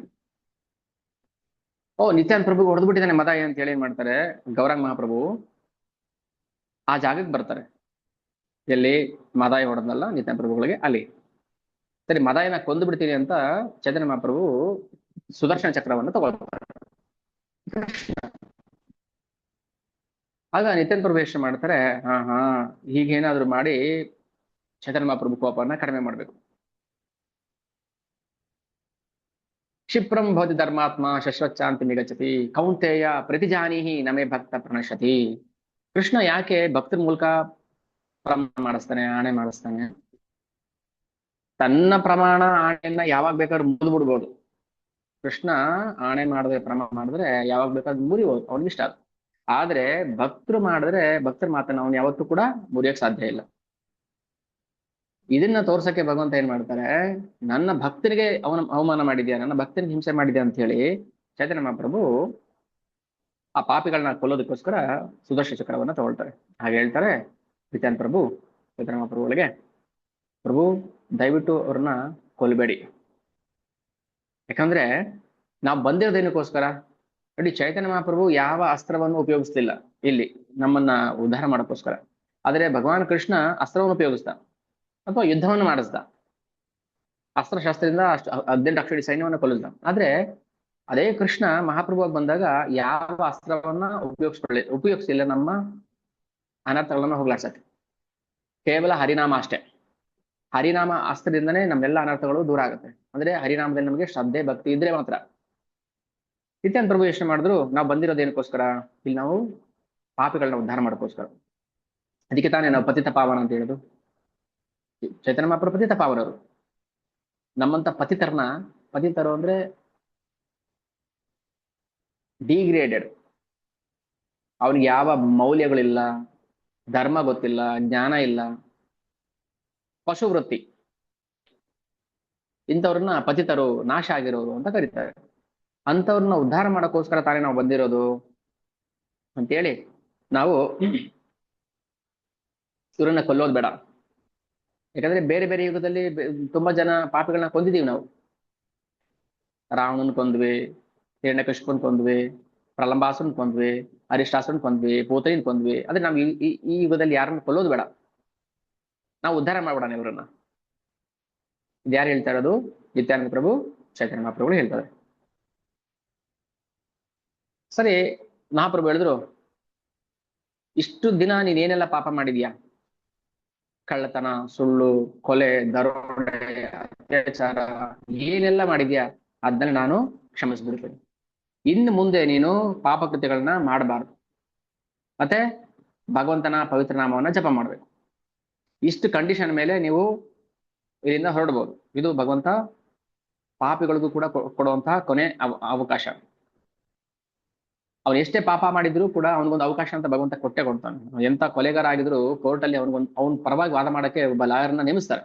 Speaker 1: ಓ, ನಿತ್ಯಾನಂದ ಪ್ರಭುಗೆ ಹೊಡೆದು ಬಿಟ್ಟಿದ್ದಾನೆ ಮದಾಯಿ ಅಂತ ಹೇಳಿ ಏನ್ ಮಾಡ್ತಾರೆ, ಗೌರಾಂಗ ಮಹಾಪ್ರಭು ಆ ಜಾಗಕ್ಕೆ ಬರ್ತಾರೆ. ಎಲ್ಲಿ ಮದಾಯಿ ಹೊಡೆದ್ನಲ್ಲ ನಿತ್ಯಾನಂದ ಪ್ರಭುಗಳಿಗೆ, ಅಲ್ಲಿ. ಸರಿ, ಮದಾಯಿನ ಕೊಂದು ಬಿಡ್ತೀನಿ ಅಂತ ಚೈತನ್ಯ ಮಹಾಪ್ರಭು ಸುದರ್ಶನ ಚಕ್ರವನ್ನು ತಗೊಳ್ತಾರೆ. ಆಗ ನಿತ್ಯಾನಂದ ಪ್ರಭು ಯೋಚನೆ ಮಾಡ್ತಾರೆ, ಹಾ ಹೀಗೇನಾದ್ರು ಮಾಡಿ ಚೈತನ್ಯ ಮಹಾಪ್ರಭು ಕೋಪವನ್ನ ಕಡಿಮೆ ಮಾಡ್ಬೇಕು. ಕ್ಷಿಪ್ರಂ ಭವತಿ ಧರ್ಮಾತ್ಮ ಶಶ್ವಚ್ಚಾಂತಿ ನಿಗಚ್ಚತಿ ಕೌಂತೆಯ ಪ್ರತಿಜಾನೀಹಿ ನಮೇ ಭಕ್ತ ಪ್ರಣಶ್ಯತಿ. ಕೃಷ್ಣ ಯಾಕೆ ಭಕ್ತರ ಮೂಲಕ ಪ್ರಮಾಣ ಮಾಡಿಸ್ತಾನೆ, ಆಣೆ ಮಾಡಿಸ್ತಾನೆ? ತನ್ನ ಪ್ರಮಾಣ ಆಣೆಯನ್ನ ಯಾವಾಗ ಬೇಕಾದ್ರೂ ಮುರಿದು ಬಿಡ್ಬೋದು. ಕೃಷ್ಣ ಆಣೆ ಮಾಡಿದ್ರೆ, ಪ್ರಮಾಣ ಮಾಡಿದ್ರೆ ಯಾವಾಗ ಬೇಕಾದ್ರೂ ಮುರಿಬೋದು, ಅವ್ನಿಗೆ ಇಷ್ಟ. ಆದ್ರೆ ಭಕ್ತರು ಮಾಡಿದ್ರೆ, ಭಕ್ತರ ಮಾತನ್ನ ಅವ್ನು ಯಾವತ್ತೂ ಕೂಡ ಮುರಿಯಕ್ ಸಾಧ್ಯ ಇಲ್ಲ. ಇದನ್ನ ತೋರ್ಸಕ್ಕೆ ಭಗವಂತ ಏನ್ ಮಾಡ್ತಾರೆ, ನನ್ನ ಭಕ್ತರಿಗೆ ಅವನ ಅವಮಾನ ಮಾಡಿದ್ಯಾ, ನನ್ನ ಭಕ್ತರಿಗೆ ಹಿಂಸೆ ಮಾಡಿದ್ಯಾ ಅಂತ ಹೇಳಿ ಚೈತನ್ಯ ಮಹಾಪ್ರಭು ಆ ಪಾಪಿಗಳನ್ನ ಕೊಲ್ಲೋದಕ್ಕೋಸ್ಕರ ಸುದರ್ಶನ ಚಕ್ರವನ್ನ ತಗೊಳ್ತಾರೆ. ಹಾಗೆ ಹೇಳ್ತಾರೆ ನಿತ್ಯಾನಂದ ಪ್ರಭು ಚೈತನ್ಯ ಮಹಾಪ್ರಭುಗಳಿಗೆ, ಪ್ರಭು ದಯವಿಟ್ಟು ಅವ್ರನ್ನ ಕೊಲ್ಲಬೇಡಿ. ಯಾಕಂದ್ರೆ ನಾವು ಬಂದಿರೋದೇನಕ್ಕೋಸ್ಕರ ನೋಡಿ, ಚೈತನ್ಯ ಮಹಾಪ್ರಭು ಯಾವ ಅಸ್ತ್ರವನ್ನು ಉಪಯೋಗಿಸ್ಲಿಲ್ಲ ಇಲ್ಲಿ ನಮ್ಮನ್ನ ಉದ್ಧಾರ ಮಾಡೋಕ್ಕೋಸ್ಕರ. ಆದ್ರೆ ಭಗವಾನ್ ಕೃಷ್ಣ ಅಸ್ತ್ರವನ್ನು ಉಪಯೋಗಿಸ್ದ ಅಥವಾ ಯುದ್ಧವನ್ನು ಮಾಡಿಸ್ದ, ಅಸ್ತ್ರಶಾಸ್ತ್ರದಿಂದ 18 ಅಕ್ಷರಿ ಸೈನ್ಯವನ್ನು ಕೊಲ್ಲಿಸ್ದ. ಆದ್ರೆ ಅದೇ ಕೃಷ್ಣ ಮಹಾಪ್ರಭುವಾಗಿ ಬಂದಾಗ ಯಾವ ಅಸ್ತ್ರವನ್ನ ಉಪಯೋಗಿಸಿಲ್ಲ ನಮ್ಮ ಅನರ್ಥಗಳನ್ನ ಹೋಗ್ಲಾಡ್ಸಕ್ಕೆ. ಕೇವಲ ಹರಿನಾಮ ಅಷ್ಟೇ. ಹರಿನಾಮ ಅಸ್ತ್ರದಿಂದನೇ ನಮ್ಮೆಲ್ಲ ಅನರ್ಥಗಳು ದೂರ ಆಗುತ್ತೆ. ಅಂದ್ರೆ ಹರಿನಾಮದಲ್ಲಿ ನಮಗೆ ಶ್ರದ್ಧೆ ಭಕ್ತಿ ಇದ್ರೆ ಮಾತ್ರ. ನಿತ್ಯಾನಂದ ಪ್ರಭು ಯೋಚನೆ ಮಾಡಿದ್ರು, ನಾವು ಬಂದಿರೋದೇನಕ್ಕೋಸ್ಕರ, ಇಲ್ಲಿ ನಾವು ಪಾಪಿಗಳನ್ನ ಉದ್ಧಾರ ಮಾಡೋಕ್ಕೋಸ್ಕರ. ಅದಕ್ಕೆ ತಾನೇ ನಾವು ಪತಿತ ಪಾವನ ಅಂತ ಹೇಳುದು. ಚೈತನ್ಯ ಮಹಾಪ್ರಭು ಪತಿತ ಪಾವನರು. ನಮ್ಮಂತ ಪತಿತರು ಅಂದ್ರೆ ಡಿಗ್ರೇಡೆಡ್, ಅವ್ನಿಗೆ ಯಾವ ಮೌಲ್ಯಗಳಿಲ್ಲ, ಧರ್ಮ ಗೊತ್ತಿಲ್ಲ, ಜ್ಞಾನ ಇಲ್ಲ, ಪಶುವೃತ್ತಿ, ಇಂಥವ್ರನ್ನ ಪತಿತರು, ನಾಶ ಆಗಿರೋರು ಅಂತ ಕರೀತಾರೆ. ಅಂಥವ್ರನ್ನ ಉದ್ಧಾರ ಮಾಡೋಕ್ಕೋಸ್ಕರ ತಾನೇ ನಾವು ಬಂದಿರೋದು ಅಂತೇಳಿ ನಾವು ಇವ್ರನ್ನ ಕೊಲ್ಲೋದು ಬೇಡ. ಯಾಕಂದ್ರೆ ಬೇರೆ ಬೇರೆ ಯುಗದಲ್ಲಿ ತುಂಬಾ ಜನ ಪಾಪಿಗಳನ್ನ ಕೊಂದಿದೀವಿ ನಾವು. ರಾವಣನ್ ಕೊಂದ್ವಿ, ಹಿರಣ್ಯಕಶಿಪನ್ ಕೊಂದ್ವಿ, ಪ್ರಲಂಬಾಸುರನ್ ಕೊಂದ್ವಿ, ಅರಿಷ್ಟಾಸುರನ್ ಕೊಂದ್ವಿ, ಪೂತನಿನ್ ಕೊಂದ್ವಿ. ಆದ್ರೆ ನಾವು ಈ ಯುಗದಲ್ಲಿ ಯಾರನ್ನ ಕೊಲ್ಲೋದು ಬೇಡ, ನಾವು ಉದ್ಧಾರ ಮಾಡ್ಬಿಡೋಣ ಇವ್ರನ್ನ. ಇದ್ಯಾರು ಹೇಳ್ತಾ ಇರೋದು? ನಿತ್ಯಾನಂದ ಪ್ರಭು ಚೈತನ್ಯ ಮಹಾಪ್ರಭುಗಳು ಹೇಳ್ತಾರೆ. ಸರಿ, ಮಹಾಪ್ರಭು ಹೇಳಿದ್ರು, ಇಷ್ಟು ದಿನ ನೀನೇನೆಲ್ಲ ಪಾಪ ಮಾಡಿದ್ಯಾ, ಕಳ್ಳತನ, ಸುಳ್ಳು, ಕೊಲೆ, ದರೋಡೆ, ಅತ್ಯಾಚಾರ ಏನೆಲ್ಲ ಮಾಡಿದ್ಯಾ, ಅದನ್ನ ನಾನು ಕ್ಷಮಿಸ್ಬಿಡ್ತೇನೆ. ಇನ್ನು ಮುಂದೆ ನೀನು ಪಾಪಕೃತ್ಯಗಳನ್ನ ಮಾಡಬಾರ್ದು, ಮತ್ತೆ ಭಗವಂತನ ಪವಿತ್ರ ನಾಮವನ್ನ ಜಪ ಮಾಡ್ಬೇಕು. ಇಷ್ಟು ಕಂಡೀಷನ್ ಮೇಲೆ ನೀವು ಇಲ್ಲಿಂದ ಹೊರಡ್ಬೋದು. ಇದು ಭಗವಂತ ಪಾಪಿಗಳಿಗೂ ಕೂಡ ಕೊಡುವಂತಹ ಕೊನೆ ಅವಕಾಶ. ಅವ್ನು ಎಷ್ಟೇ ಪಾಪ ಮಾಡಿದ್ರು ಕೂಡ ಅವನಿಗೊಂದು ಅವಕಾಶ ಅಂತ ಭಗವಂತ ಕೊಟ್ಟೆ ಕೊಡ್ತಾನೆ. ಎಂತ ಕೊಲೆಗಾರ ಆಗಿದ್ರು ಕೋರ್ಟಲ್ಲಿ ಅವನ ಪರವಾಗಿ ವಾದ ಮಾಡಕ್ಕೆ ಒಬ್ಬ ಲಾಯರ್ನ ನೇಮಿಸ್ತಾರೆ.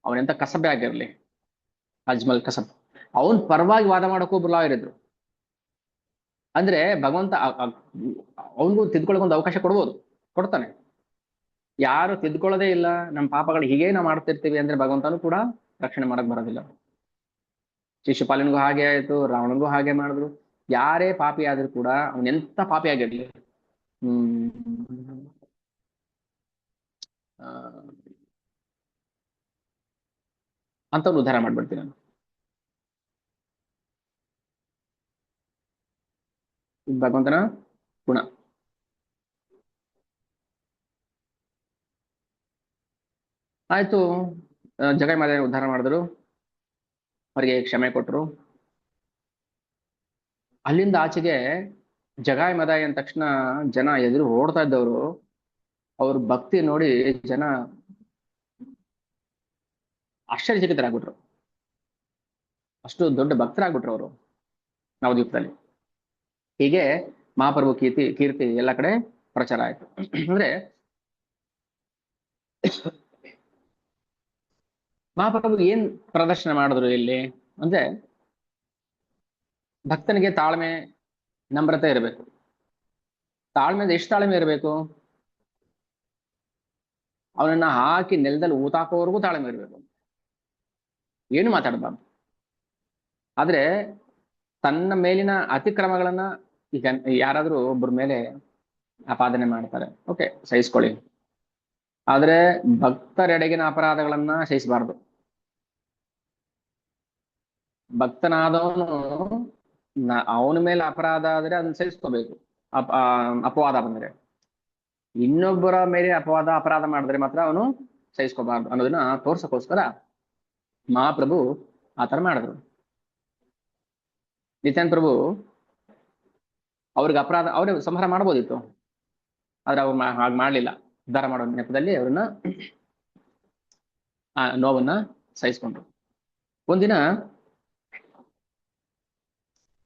Speaker 1: ಅವನೆಂತ ಕಸಬೆ ಆಗಿರ್ಲಿ, ಅಜ್ಮಲ್ ಕಸಬ್, ಅವನ್ ಪರವಾಗಿ ವಾದ ಮಾಡಕ್ಕೂ ಒಬ್ರು ಲಾಯರ್ ಇದ್ರು. ಅಂದ್ರೆ ಭಗವಂತ ಅವನಿಗೂ ತಿದ್ಕೊಳ್ಳೋಕೆ ಒಂದು ಅವಕಾಶ ಕೊಡ್ತಾನೆ. ಯಾರು ತಿದ್ಕೊಳ್ಳೋದೇ ಇಲ್ಲ, ನಮ್ಮ ಪಾಪಗಳು ಹೀಗೆ ನಾವು ಮಾಡ್ತಿರ್ತೀವಿ ಅಂದ್ರೆ ಭಗವಂತನೂ ಕೂಡ ರಕ್ಷಣೆ ಮಾಡಕ್ ಬರೋದಿಲ್ಲ. ಶಿಶುಪಾಲನಿಗೂ ಹಾಗೆ ಆಯ್ತು, ರಾವಣನಿಗೂ ಹಾಗೆ ಮಾಡಿದ್ರು. ಯಾರೇ ಪಾಪಿ ಆದ್ರೂ ಕೂಡ ಅವನೆಂತ ಪಾಪಿ ಆಗಿರ್ಲಿ, ಅಂತವ್ನು ಉದ್ಧಾರ ಮಾಡ್ಬಿಡ್ತೀನಿ ನಾನು. ಭಗವಂತನ ಗುಣ. ಆಯ್ತು, ಜಗನ್ಮಾತೆ ಉದ್ಧಾರ ಮಾಡಿದ್ರು, ಅವರಿಗೆ ಕ್ಷಮೆ ಕೊಟ್ರು. ಅಲ್ಲಿಂದ ಆಚೆಗೆ ಜಗಾಯ್ ಮದಾಯ್ ಅಂದ ತಕ್ಷಣ ಜನ ಎದುರು ಓಡ್ತಾ ಇದ್ದವರು, ಅವ್ರ ಭಕ್ತಿ ನೋಡಿ ಜನ ಆಶ್ಚರ್ಯಚಕಿತರಾಗ್ಬಿಟ್ರು. ಅಷ್ಟು ದೊಡ್ಡ ಭಕ್ತರಾಗ್ಬಿಟ್ರು ಅವರು ನವದ್ವೀಪದಲ್ಲಿ. ಹೀಗೆ ಮಹಾಪ್ರಭು ಕೀರ್ತಿ ಎಲ್ಲ ಕಡೆ ಪ್ರಚಾರ ಆಯ್ತು. ಅಂದ್ರೆ ಮಹಾಪ್ರಭು ಏನ್ ಪ್ರದರ್ಶನ ಮಾಡಿದ್ರು ಇಲ್ಲಿ ಅಂದ್ರೆ, ಭಕ್ತನಿಗೆ ತಾಳ್ಮೆ, ನಮ್ರತೆ ಇರಬೇಕು. ತಾಳ್ಮೆ ಎಷ್ಟು ತಾಳ್ಮೆ ಇರಬೇಕು? ಅವನನ್ನ ಹಾಕಿ ನೆಲದಲ್ಲಿ ಊತಾಕೋವರೆಗೂ ತಾಳ್ಮೆ ಇರಬೇಕು, ಏನು ಮಾತಾಡಬಾರ್ದು. ಆದ್ರೆ ತನ್ನ ಮೇಲಿನ ಅತಿಕ್ರಮಗಳನ್ನ ಈಗ ಯಾರಾದ್ರೂ ಒಬ್ಬರ ಮೇಲೆ ಆಪಾದನೆ ಮಾಡ್ತಾರೆ, ಓಕೆ ಸಹಿಸ್ಕೊಳ್ಳಿ. ಆದ್ರೆ ಭಕ್ತರೆಡೆಗಿನ ಅಪರಾಧಗಳನ್ನ ಸಹಿಸಬಾರ್ದು. ಭಕ್ತನಾದವನು ಅವನ ಮೇಲೆ ಅಪರಾಧ ಆದ್ರೆ ಅದನ್ನ ಸಹಿಸ್ಕೋಬೇಕು. ಅಪವಾದ ಬಂದ್ರೆ, ಇನ್ನೊಬ್ಬರ ಮೇಲೆ ಅಪರಾಧ ಮಾಡಿದ್ರೆ ಮಾತ್ರ ಅವನು ಸಹಿಸ್ಕೋಬಾರ್ದು ಅನ್ನೋದನ್ನ ತೋರ್ಸಕ್ಕೋಸ್ಕರ ಮಹಾಪ್ರಭು ಆತರ ಮಾಡಿದ್ರು. ನಿತ್ಯಾನಂದ ಪ್ರಭು ಅವ್ರಿಗೆ ಅಪರಾಧ ಅವ್ರಿಗೆ ಸಂಹಾರ ಮಾಡ್ಬೋದಿತ್ತು, ಆದ್ರೆ ಅವ್ರು ಹಾಗೆ ಮಾಡ್ಲಿಲ್ಲ. ಉದ್ಧಾರ ಮಾಡೋ ನೆಪದಲ್ಲಿ ಅವ್ರನ್ನ ಆ ನೋವನ್ನ ಸಹಿಸ್ಕೊಂಡ್ರು. ಒಂದಿನ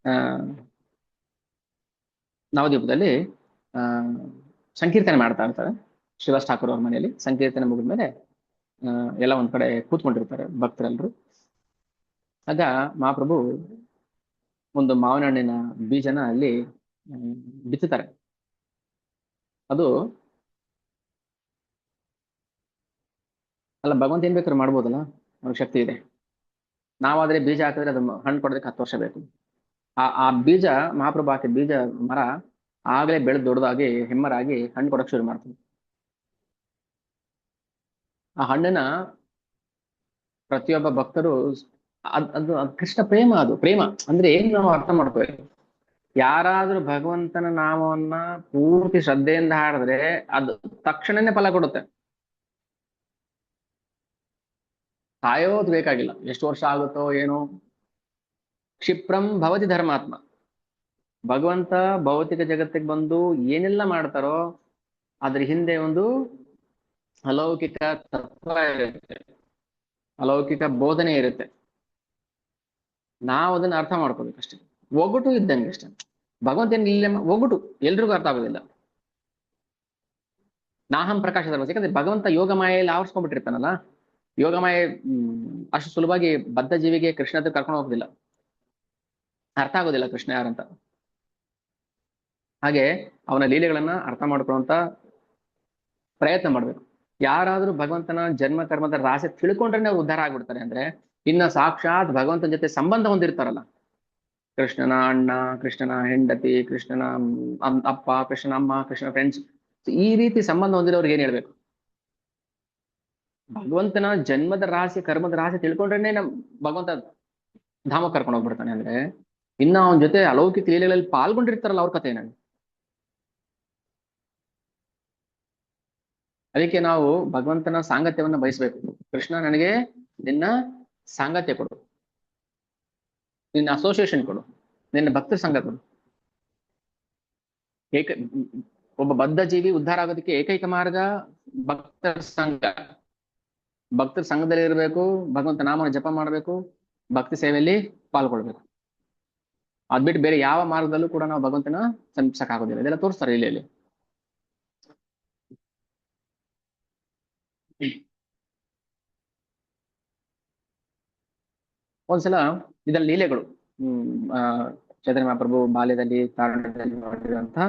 Speaker 1: ಆ ನವದ್ವೀಪದಲ್ಲಿ ಆ ಸಂಕೀರ್ತನೆ ಮಾಡ್ತಾ ಇರ್ತಾರೆ. ಶ್ರೀವಾಸ್ ಠಾಕೂರ್ ಅವ್ರ ಮನೆಯಲ್ಲಿ ಸಂಕೀರ್ತನೆ ಮುಗಿದ್ಮೇಲೆ ಎಲ್ಲ ಒಂದ್ ಕಡೆ ಕೂತ್ಕೊಂಡಿರ್ತಾರೆ ಭಕ್ತರೆಲ್ಲರೂ. ಆಗ ಮಹಾಪ್ರಭು ಒಂದು ಮಾವಿನ ಹಣ್ಣಿನ ಬೀಜನ ಅಲ್ಲಿ ಬಿತ್ತುತ್ತಾರೆ. ಅದು ಅಲ್ಲ, ಭಗವಂತ ಏನ್ ಬೇಕಾದ್ರೂ ಮಾಡ್ಬೋದಲ್ಲ, ಅವ್ರಿಗೆ ಶಕ್ತಿ ಇದೆ. ನಾವಾದ್ರೆ ಬೀಜ ಹಾಕಿದ್ರೆ ಅದು ಹಣ್ಣು ಕೊಡೋದಕ್ಕೆ 10 ವರ್ಷ ಬೇಕು. ಆ ಬೀಜ, ಮಹಾಪ್ರಭು ಹಾಕಿದ ಬೀಜ ಮರ ಆಗ್ಲೇ ಬೆಳೆದು ದೊಡ್ಡದಾಗಿ ಹೆಮ್ಮರಾಗಿ ಹಣ್ಣು ಕೊಡಕ್ ಶುರು ಮಾಡ್ತದೆ. ಆ ಹಣ್ಣನ್ನ ಪ್ರತಿಯೊಬ್ಬ ಭಕ್ತರು ಅದು ಕೃಷ್ಣ ಪ್ರೇಮ, ಅದು ಪ್ರೇಮ ಅಂದ್ರೆ ಏನ್ ನಾವು ಅರ್ಥ ಮಾಡ್ಕೋಬೇಕು. ಯಾರಾದ್ರೂ ಭಗವಂತನ ನಾಮವನ್ನ ಪೂರ್ತಿ ಶ್ರದ್ಧೆಯಿಂದ ಹಾಡಿದ್ರೆ ಅದು ತಕ್ಷಣನೇ ಫಲ ಕೊಡುತ್ತೆ. ಕಾಯೋದು ಬೇಕಾಗಿಲ್ಲ, ಎಷ್ಟು ವರ್ಷ ಆಗುತ್ತೋ ಏನೋ. ಕ್ಷಿಪ್ರಂ ಭವತಿ ಧರ್ಮಾತ್ಮ. ಭಗವಂತ ಭೌತಿಕ ಜಗತ್ತಿಗೆ ಬಂದು ಏನೆಲ್ಲ ಮಾಡ್ತಾರೋ ಅದ್ರ ಹಿಂದೆ ಒಂದು ಅಲೌಕಿಕ ತತ್ವ ಇರುತ್ತೆ, ಅಲೌಕಿಕ ಬೋಧನೆ ಇರುತ್ತೆ. ನಾವು ಅದನ್ನ ಅರ್ಥ ಮಾಡ್ಕೋಬೇಕಷ್ಟೇ. ಒಗಟು ಇದ್ದಂಗೆ ಅಷ್ಟೇ. ಭಗವಂತ ಏನ್ ಇಲ್ಲ ಒಗಟು, ಎಲ್ರಿಗೂ ಅರ್ಥ ಆಗೋದಿಲ್ಲ. ನಾಹಂ ಪ್ರಕಾಶ ಧರ್ಮ, ಯಾಕಂದ್ರೆ ಭಗವಂತ ಯೋಗ ಮಾಯೆಯಲ್ಲಿ ಆವರಿಸ್ಕೊಂಡ್ಬಿಟ್ಟಿರ್ತಾನಲ್ಲ. ಯೋಗ ಮಾಯೆ ಅಷ್ಟು ಸುಲಭವಾಗಿ ಬದ್ಧ ಜೀವಿಗೆ ಕೃಷ್ಣ ಹತ್ರ ಕರ್ಕೊಂಡು ಹೋಗೋದಿಲ್ಲ, ಅರ್ಥ ಆಗೋದಿಲ್ಲ ಕೃಷ್ಣ ಯಾರಂತ. ಹಾಗೆ ಅವನ ಲೀಲೆಗಳನ್ನ ಅರ್ಥ ಮಾಡ್ಕೊಳ್ಳುವಂತ ಪ್ರಯತ್ನ ಮಾಡ್ಬೇಕು. ಯಾರಾದ್ರೂ ಭಗವಂತನ ಜನ್ಮ ಕರ್ಮದ ರಹಸ್ಯ ತಿಳ್ಕೊಂಡ್ರೆ ಅವ್ರು ಉದ್ಧಾರ ಆಗ್ಬಿಡ್ತಾರೆ. ಅಂದ್ರೆ ಇನ್ನ ಸಾಕ್ಷಾತ್ ಭಗವಂತನ ಜೊತೆ ಸಂಬಂಧ ಹೊಂದಿರ್ತಾರಲ್ಲ, ಕೃಷ್ಣನ ಅಣ್ಣ, ಕೃಷ್ಣನ ಹೆಂಡತಿ, ಕೃಷ್ಣನ ಅಪ್ಪ, ಕೃಷ್ಣನ ಅಮ್ಮ, ಕೃಷ್ಣನ ಫ್ರೆಂಡ್ಸ್, ಈ ರೀತಿ ಸಂಬಂಧ ಹೊಂದಿರೋರ್ಗೆ ಏನ್ ಹೇಳ್ಬೇಕು? ಭಗವಂತನ ಜನ್ಮದ ರಹಸ್ಯ ಕರ್ಮದ ರಹಸ್ಯ ತಿಳ್ಕೊಂಡ್ರೇನೆ ನಮ್ ಭಗವಂತ ಧಾಮ ಕರ್ಕೊಂಡು ಹೋಗ್ಬಿಡ್ತಾನೆ. ಅಂದ್ರೆ ಇನ್ನ ಅವನ ಜೊತೆ ಅಲೌಕಿಕ ಲೀಲೆಗಳಲ್ಲಿ ಪಾಲ್ಗೊಂಡಿರ್ತಾರಲ್ಲ, ಅವ್ರ ಕಥೆ ಏನಾಗ. ಅದಕ್ಕೆ ನಾವು ಭಗವಂತನ ಸಾಂಗತ್ಯವನ್ನ ಬಯಸ್ಬೇಕು. ಕೃಷ್ಣ, ನನಗೆ ನಿನ್ನ ಸಾಂಗತ್ಯ ಕೊಡು, ನಿನ್ನ ಅಸೋಸಿಯೇಷನ್ ಕೊಡು, ನಿನ್ನ ಭಕ್ತರ ಸಂಘ ಕೊಡು. ಒಬ್ಬ ಬದ್ಧ ಜೀವಿ ಉದ್ಧಾರ ಆಗೋದಕ್ಕೆ ಏಕೈಕ ಮಾರ್ಗ ಭಕ್ತರ ಸಂಘ. ಭಕ್ತರ ಸಂಘದಲ್ಲಿ ಇರಬೇಕು, ಭಗವಂತ ನಾಮನ ಜಪ ಮಾಡಬೇಕು, ಭಕ್ತಿ ಸೇವೆಯಲ್ಲಿ ಪಾಲ್ಗೊಳ್ಬೇಕು. ಅದ್ಬಿಟ್ಟು ಬೇರೆ ಯಾವ ಮಾರ್ಗದಲ್ಲೂ ಕೂಡ ನಾವು ಭಗವಂತನ ಸಮೀಪಿಸಕ್ಕಾಗೋದಿಲ್ಲ. ಇದೆಲ್ಲ ತೋರಿಸ್ತಾರೆ ಇಲ್ಲಿ. ಒಂದ್ಸಲ ಇದರ ಲೀಲೆಗಳು, ಚೈತನ್ಯ ಮಹಾಪ್ರಭು ಬಾಲ್ಯದಲ್ಲಿ ತಾರುಣ್ಯದಲ್ಲಿ ಮಾಡಿರುವಂತಹ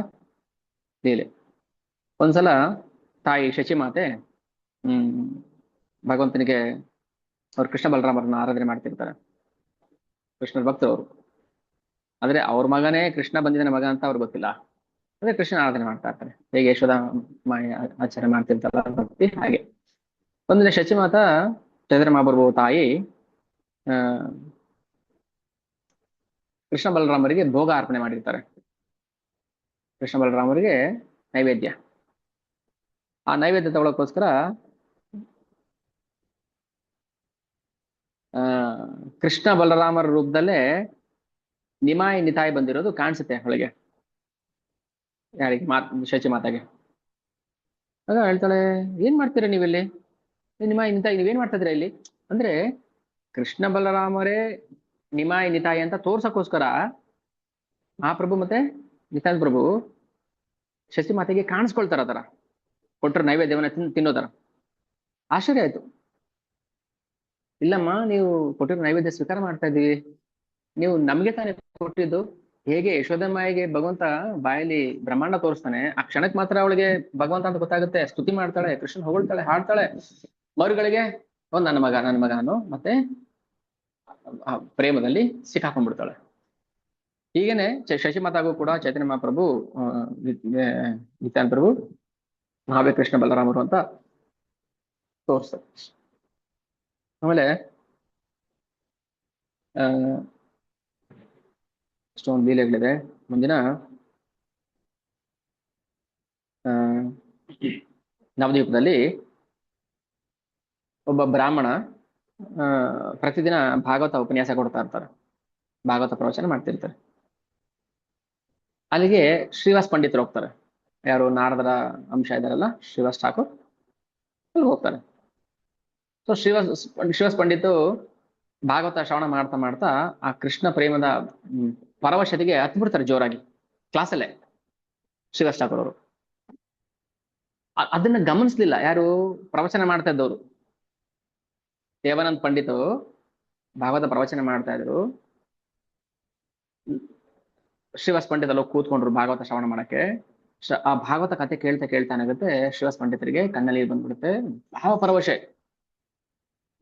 Speaker 1: ಲೀಲೆ. ಒಂದ್ಸಲ ತಾಯಿ ಶಚಿಮಾತೆ ಭಗವಂತನಿಗೆ ಅವ್ರು ಕೃಷ್ಣ ಬಲರಾಮರನ್ನ ಆರಾಧನೆ ಮಾಡ್ತಿರ್ತಾರೆ. ಕೃಷ್ಣರ ಭಕ್ತರು ಅವರು. ಆದ್ರೆ ಅವ್ರ ಮಗನೇ ಕೃಷ್ಣ ಬಂದಿದ್ದಾನೆ ಮಗ ಅಂತ ಅವ್ರಿಗೆ ಗೊತ್ತಿಲ್ಲ. ಅದೇ ಕೃಷ್ಣ ಆರಾಧನೆ ಮಾಡ್ತಾ ಇರ್ತಾರೆ, ಹೇಗೆ ಯಶೋಧ ಆಚರಣೆ ಮಾಡ್ತಿರ್ತಾರ ಭಕ್ತಿ ಹಾಗೆ. ಒಂದಿನ ಶಚಿಮಾತಾ ಚೈತನ್ಯ ಮಹಾಪ್ರಭು ತಾಯಿ ಕೃಷ್ಣ ಬಲರಾಮರಿಗೆ ಭೋಗ ಅರ್ಪಣೆ ಮಾಡಿರ್ತಾರೆ. ಕೃಷ್ಣ ಬಲರಾಮರಿಗೆ ನೈವೇದ್ಯ. ಆ ನೈವೇದ್ಯ ತಗೊಳಕ್ಕೋಸ್ಕರ ಕೃಷ್ಣ ಬಲರಾಮರ ರೂಪದಲ್ಲೇ ನಿಮಾಯಿ ನಿತಾಯಿ ಬಂದಿರೋದು ಕಾಣಿಸುತ್ತೆ ಹೊಳಗೆ, ಯಾರಿಗೆ ಶಚಿ ಮಾತಾಗೆ. ಆಗ ಹೇಳ್ತಾಳೆ, ಏನ್ ಮಾಡ್ತೀರಾ ನೀವಿಲ್ಲಿ? ನಿಮಾಯಿ ನಿತಾಯಿ ನೀವೇನ್ ಮಾಡ್ತಾ ಇದ್ದೀರಾ ಇಲ್ಲಿ? ಅಂದ್ರೆ ಕೃಷ್ಣ ಬಲರಾಮರೇ ನಿಮಾಯಿ ನಿತಾಯಿ ಅಂತ ತೋರ್ಸಕ್ಕೋಸ್ಕರ ಮಹಾಪ್ರಭು ಮತ್ತೆ ನಿತಾಂತ ಪ್ರಭು ಶಶಿ ಮಾತೆಗೆ ಕಾಣಿಸ್ಕೊಳ್ತಾರ, ತರ ಕೊಟ್ಟರು ನೈವೇದ್ಯವನ್ನ ತಿನ್ನೋ ತರ. ಆಶ್ಚರ್ಯ ಆಯ್ತು. ಇಲ್ಲಮ್ಮ, ನೀವು ಕೊಟ್ಟಿರೋ ನೈವೇದ್ಯ ಸ್ವೀಕಾರ ಮಾಡ್ತಾ ಇದ್ದೀವಿ, ನೀವು ನಮ್ಗೆ ತಾನೇ ಕೊಟ್ಟಿದ್ದು. ಹೇಗೆ ಯಶೋದಮ್ಮಾಯಿಗೆ ಭಗವಂತ ಬಾಯಲ್ಲಿ ಬ್ರಹ್ಮಾಂಡ ತೋರಿಸ್ತಾನೆ, ಆ ಕ್ಷಣಕ್ಕೆ ಮಾತ್ರ ಅವಳಿಗೆ ಭಗವಂತ ಅಂತ ಗೊತ್ತಾಗುತ್ತೆ, ಸ್ತುತಿ ಮಾಡ್ತಾಳೆ, ಕೃಷ್ಣ ಹೊಗಳ್ತಾಳೆ, ಹಾಡ್ತಾಳೆ. ಮರುಗಳಿಗೆ ನನ್ನ ಮಗ ಅನ್ನೋ ಮತ್ತೆ ಪ್ರೇಮದಲ್ಲಿ ಸಿಕ್ಕಾಕೊಂಡ್ಬಿಡ್ತಾಳೆ. ಹೀಗೇನೆ ಶಶಿಮಾತಾಗೂ ಕೂಡ ಚೈತನ್ಯ ಮಹಾಪ್ರಭು ನಿತ್ಯಾನಂದ ಪ್ರಭು ನಾವೇ ಕೃಷ್ಣ ಬಲರಾಮರು ಅಂತ ತೋರಿಸ್ತಾರೆ. ಆಮೇಲೆ ಇಷ್ಟೊಂದು ಲೀಲೆಗಳಿದೆ. ಮುಂದಿನ ನವದ್ವೀಪದಲ್ಲಿ ಒಬ್ಬ ಬ್ರಾಹ್ಮಣ ಪ್ರತಿದಿನ ಭಾಗವತ ಉಪನ್ಯಾಸ ಕೊಡ್ತಾ ಇರ್ತಾರೆ, ಭಾಗವತ ಪ್ರವಚನ ಮಾಡ್ತಿರ್ತಾರೆ. ಅಲ್ಲಿಗೆ ಶ್ರೀವಾಸ್ ಪಂಡಿತರು ಹೋಗ್ತಾರೆ. ಯಾರು ನಾರದರ ಅಂಶ ಇದಾರಲ್ಲ ಶ್ರೀವಾಸ್ ಠಾಕೂರ್, ಅಲ್ಲಿ ಹೋಗ್ತಾರೆ. ಸೊ ಶ್ರೀವಾಸ್ ಪಂಡಿತು ಭಾಗವತ ಶ್ರವಣ ಮಾಡ್ತಾ ಮಾಡ್ತಾ ಆ ಕೃಷ್ಣ ಪ್ರೇಮದ ಪರವಶತೆಗೆ ಹತ್ತು ಬಿಡ್ತಾರೆ ಜೋರಾಗಿ ಕ್ಲಾಸಲ್ಲೇ ಶ್ರೀವಾಸ್ ಠಾಕೂರ್ ಅವರು. ಅದನ್ನ ಗಮನಿಸ್ಲಿಲ್ಲ ಯಾರು ಪ್ರವಚನ ಮಾಡ್ತಾ ಇದ್ದವರು. ದೇವಾನಂದ್ ಪಂಡಿತು ಭಾಗವತ ಪ್ರವಚನ ಮಾಡ್ತಾ ಇದ್ರು. ಶ್ರೀವಾಸ್ ಪಂಡಿತ್ ಅಲ್ಲಿ ಕೂತ್ಕೊಂಡ್ರು ಭಾಗವತ ಶ್ರವಣ ಮಾಡಕ್ಕೆ. ಆ ಭಾಗವತ ಕಥೆ ಕೇಳ್ತಾ ಕೇಳ್ತಾ ಏನಾಗುತ್ತೆ, ಶ್ರೀವಾಸ್ ಪಂಡಿತರಿಗೆ ಕಣ್ಣಲ್ಲಿ ಬಂದ್ಬಿಡುತ್ತೆ, ಭಾವ ಪರವಶೆ,